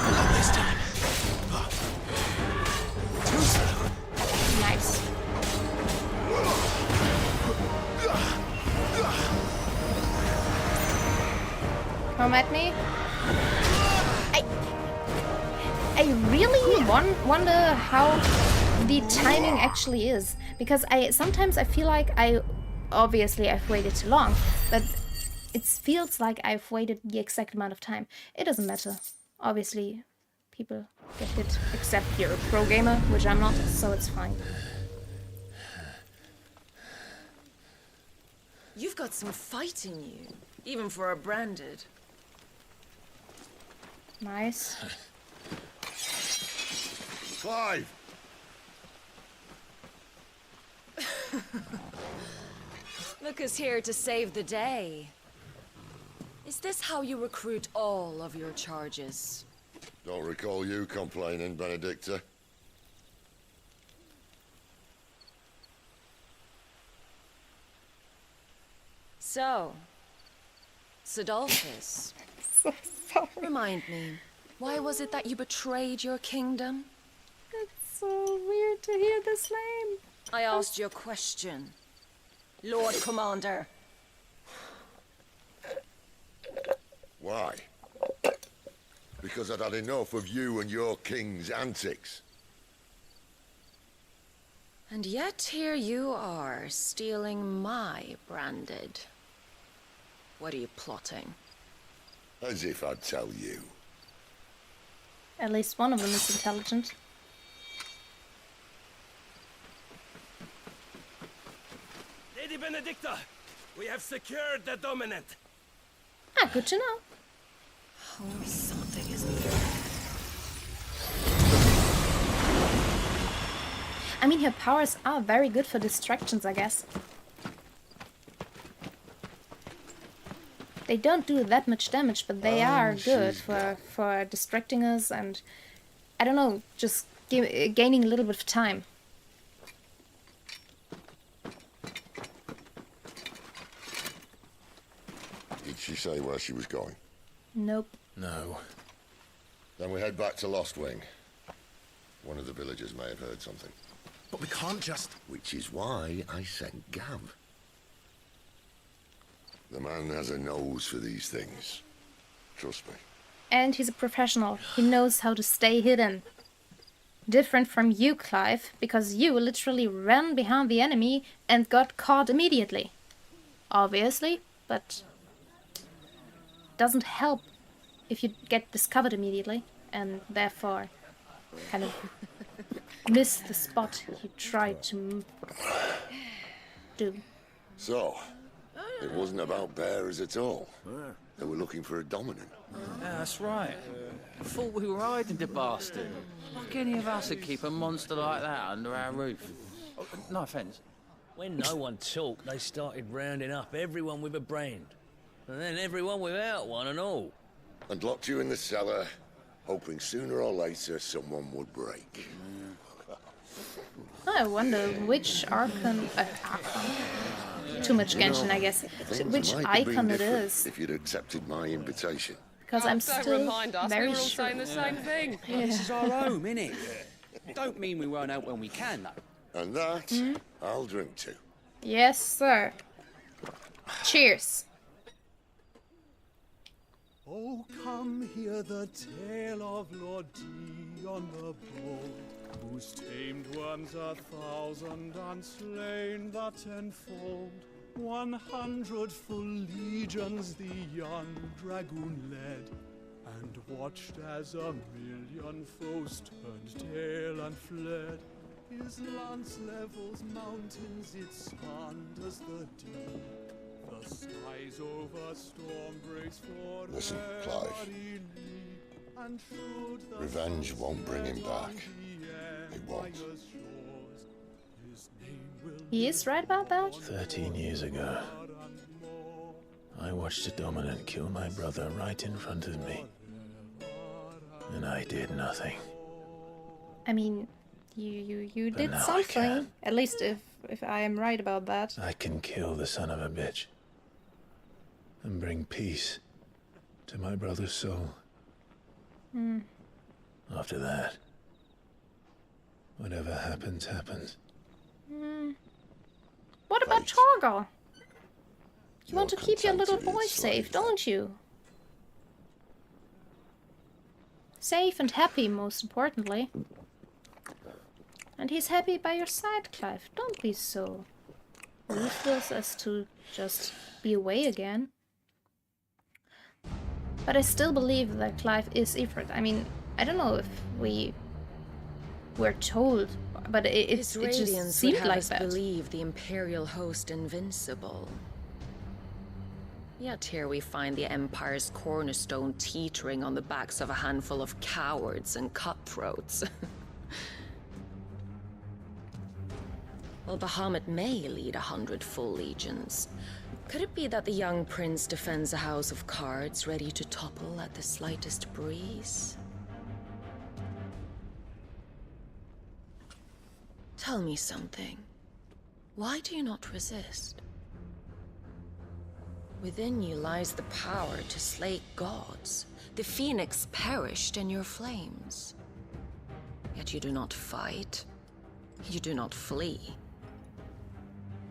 Not this time. Too slow.
Nice. Come at me. I really wonder how the timing actually is, because sometimes I feel like obviously I've waited too long, but it feels like I've waited the exact amount of time. It doesn't matter. Obviously, people get hit, except you're a pro gamer, which I'm not, so it's fine.
You've got some fight in you, even for a branded.
Nice.
Clive!
Look who's here to save the day. Is this how you recruit all of your charges?
Don't recall you complaining, Benedicta.
So, Sidolphus.
So sorry.
Remind me, why was it that you betrayed your kingdom?
It's so weird to hear this name.
I asked you a question, Lord Commander.
Why? Because I'd had enough of you and your king's antics.
And yet here you are, stealing my branded. What are you plotting?
As if I'd tell you.
At least one of them is intelligent.
Lady Benedicta, we have secured the dominant.
Ah, good to know.
Oh, something is needed.
I mean, her powers are very good for distractions, I guess. They don't do that much damage, but they are good for distracting us and, I don't know, just gaining a little bit of time.
Did she say where she was going?
Nope.
No.
Then we head back to Lost Wing. One of the villagers may have heard something.
But we can't just...
Which is why I sent Gav. The man has a nose for these things. Trust me.
And he's a professional. He knows how to stay hidden. Different from you, Clive, because you literally ran behind the enemy and got caught immediately. Obviously, but doesn't help if you get discovered immediately and therefore kind of miss the spot you tried to do.
So, it wasn't about bearers at all. They were looking for a dominant.
Yeah, that's right. I thought we were hiding the bastard. Like any of us would keep a monster like that under our roof. Oh, no offence.
When no one talked, they started rounding up everyone with a brand. And then everyone without one and all.
And locked you in the cellar, hoping sooner or later someone would break.
I wonder which Archon... too much Genshin, I guess. Which icon it is.
If you'd accepted my invitation.
Because I'm still
remind us,
very
we're all
sure.
saying the same thing.
Yeah.
This is our home, innit? Don't mean we won't out when we can, though.
And that, I'll drink to.
Yes, sir. Cheers.
Oh, come hear the tale of Lord Dion the Bold, whose tamed ones 1,000 and slain the tenfold. 100 full legions the young dragoon led, and watched as 1,000,000 foes turned tail and fled. His lance levels mountains, it slanders the deep. The skies over storm breaks for
Listen, Clive. Revenge won't bring him back. It won't.
He is right about that?
13 years ago, I watched a dominant kill my brother right in front of me. And I did nothing.
I mean, you
But
did
now I
something.
can.
At least if I am right about that.
I can kill the son of a bitch. And bring peace to my brother's soul.
Hmm.
After that, whatever happens, happens.
Hmm. What about Torgal? You want to keep your little boy safe, don't you? Safe and happy, most importantly. And he's happy by your side, Clive. Don't be so ruthless as to just be away again. But I still believe that Clive is Ifrit. I mean, I don't know if we were told, but it
His
just
radiance would
seemed
have
like
us
that.
believe the Imperial host invincible. Yet here we find the Empire's cornerstone teetering on the backs of a handful of cowards and cutthroats. Well, Bahamut may lead 100 full legions. Could it be that the young prince defends a house of cards ready to topple at the slightest breeze? Tell me something. Why do you not resist? Within you lies the power to slay gods. The phoenix perished in your flames. Yet you do not fight. You do not flee.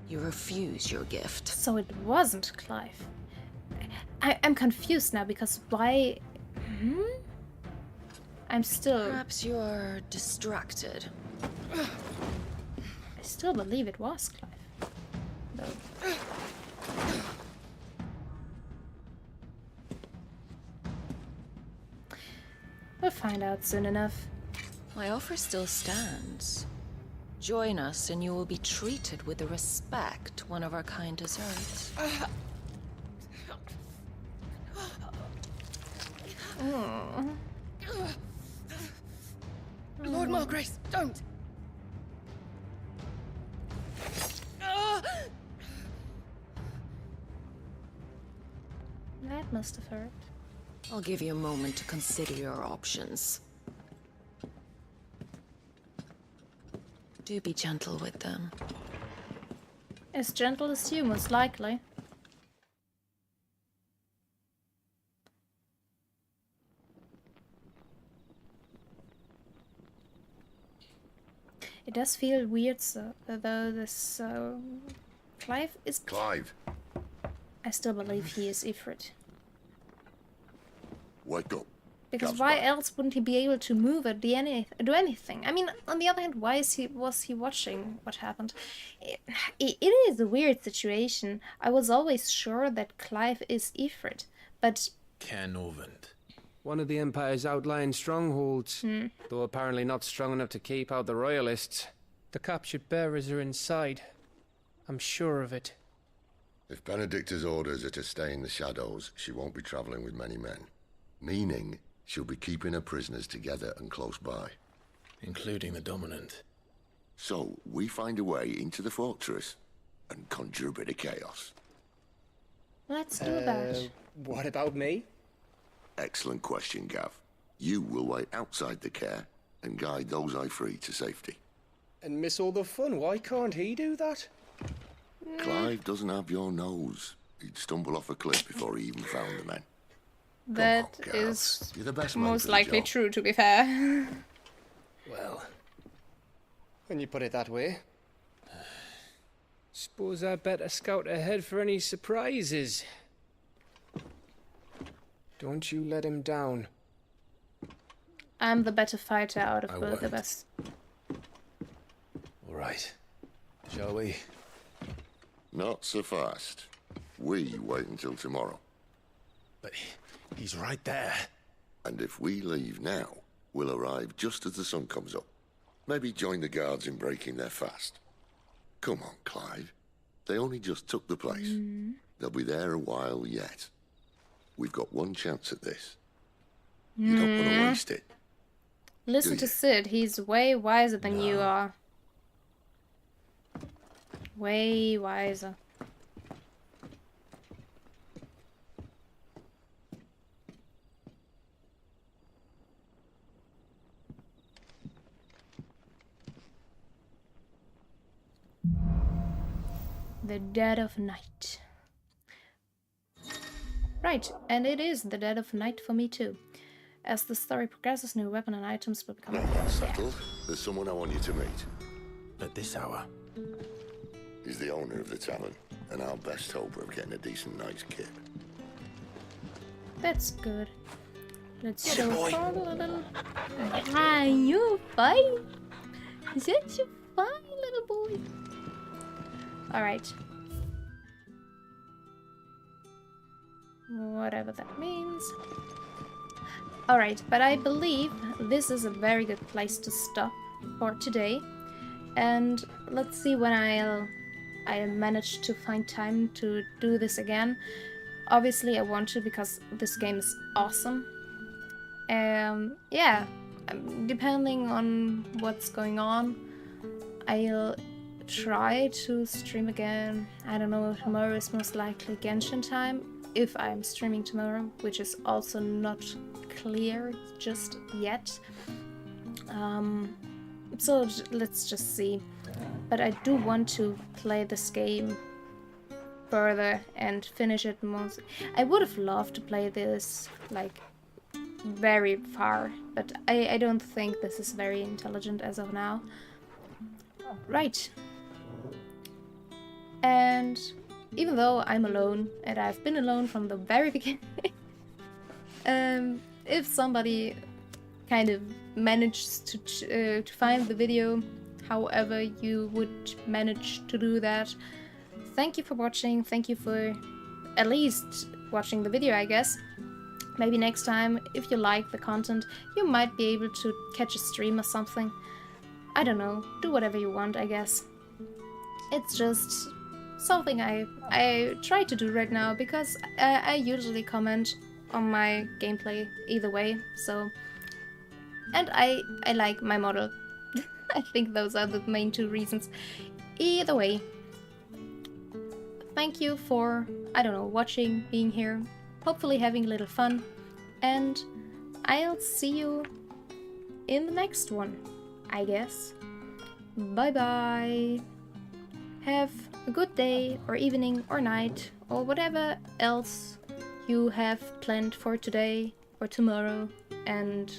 You refuse your gift.
So it wasn't Clive. I'm confused now because why... I'm still...
Perhaps you're distracted.
still believe it was Clive. Though. We'll find out soon enough.
My offer still stands. Join us and you will be treated with the respect one of our kind deserves.
Lord Margrace, don't!
That must have hurt.
I'll give you a moment to consider your options. Do be gentle with them.
As gentle as you, most likely. It does feel weird, though this Clive is...
Clive!
I still believe he is Ifrit.
Wake up.
Because
Gav's
why
back.
else wouldn't he be able to move or do anything? I mean, on the other hand, why was he watching what happened? It is a weird situation. I was always sure that Clive is Ifrit, but...
Canovant.
One of the Empire's outlying strongholds, though apparently not strong enough to keep out the Royalists. The captured bearers are inside. I'm sure of it.
If Benedicta's orders are to stay in the shadows, she won't be travelling with many men. Meaning, she'll be keeping her prisoners together and close by.
Including the Dominant.
So, we find a way into the fortress and conjure a bit of chaos.
Let's do that.
What about me?
Excellent question, Gav. You will wait outside the care and guide those I free to safety.
And miss all the fun. Why can't he do that?
Clive doesn't have your nose. He'd stumble off a cliff before he even found the men.
That
Gav.
is
You're the best man
most
for the
likely
job.
true, to be fair.
Well, when you put it that way. Suppose I better scout ahead for any surprises. Don't you let him down.
I'm the better fighter out of
I
both of
won't.
us.
All right. Shall we?
Not so fast. We wait until tomorrow.
But he's right there.
And if we leave now, we'll arrive just as the sun comes up. Maybe join the guards in breaking their fast. Come on, Clive. They only just took the place. They'll be there a while yet. We've got one chance at this. You don't want to waste it.
Listen to Sid. He's way wiser than you are. Way wiser. The dead of night. Right, and it is the dead of night for me too. As the story progresses, new weapon and items will become
Now that's settled. There's someone I want you to meet.
At this hour.
He's the owner of the tavern, and our best hope of getting a decent night's kip.
That's good. Let's show a little. Ah, you're fine. Such a fine little boy. Alright. Whatever that means. Alright, but I believe this is a very good place to stop for today. And let's see when I manage to find time to do this again. Obviously I want to because this game is awesome. Yeah, depending on what's going on, I'll try to stream again. I don't know, tomorrow is most likely Genshin time, if I'm streaming tomorrow, which is also not clear just yet. So let's just see. But I do want to play this game further and finish it most. I would have loved to play this like very far, but I don't think this is very intelligent as of now. Right. And even though I'm alone, and I've been alone from the very beginning, if somebody kind of manages to find the video however you would manage to do that. Thank you for watching. Thank you for at least watching the video, I guess. Maybe next time, if you like the content, you might be able to catch a stream or something. I don't know. Do whatever you want, I guess. It's just something I try to do right now, because I usually comment on my gameplay either way, so... And I like my model. I think those are the main two reasons. Either way, thank you for, I don't know, watching, being here, hopefully having a little fun, and I'll see you in the next one, I guess. Bye bye. Have a good day, or evening, or night, or whatever else you have planned for today or tomorrow, and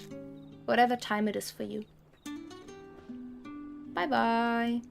whatever time it is for you. Bye bye.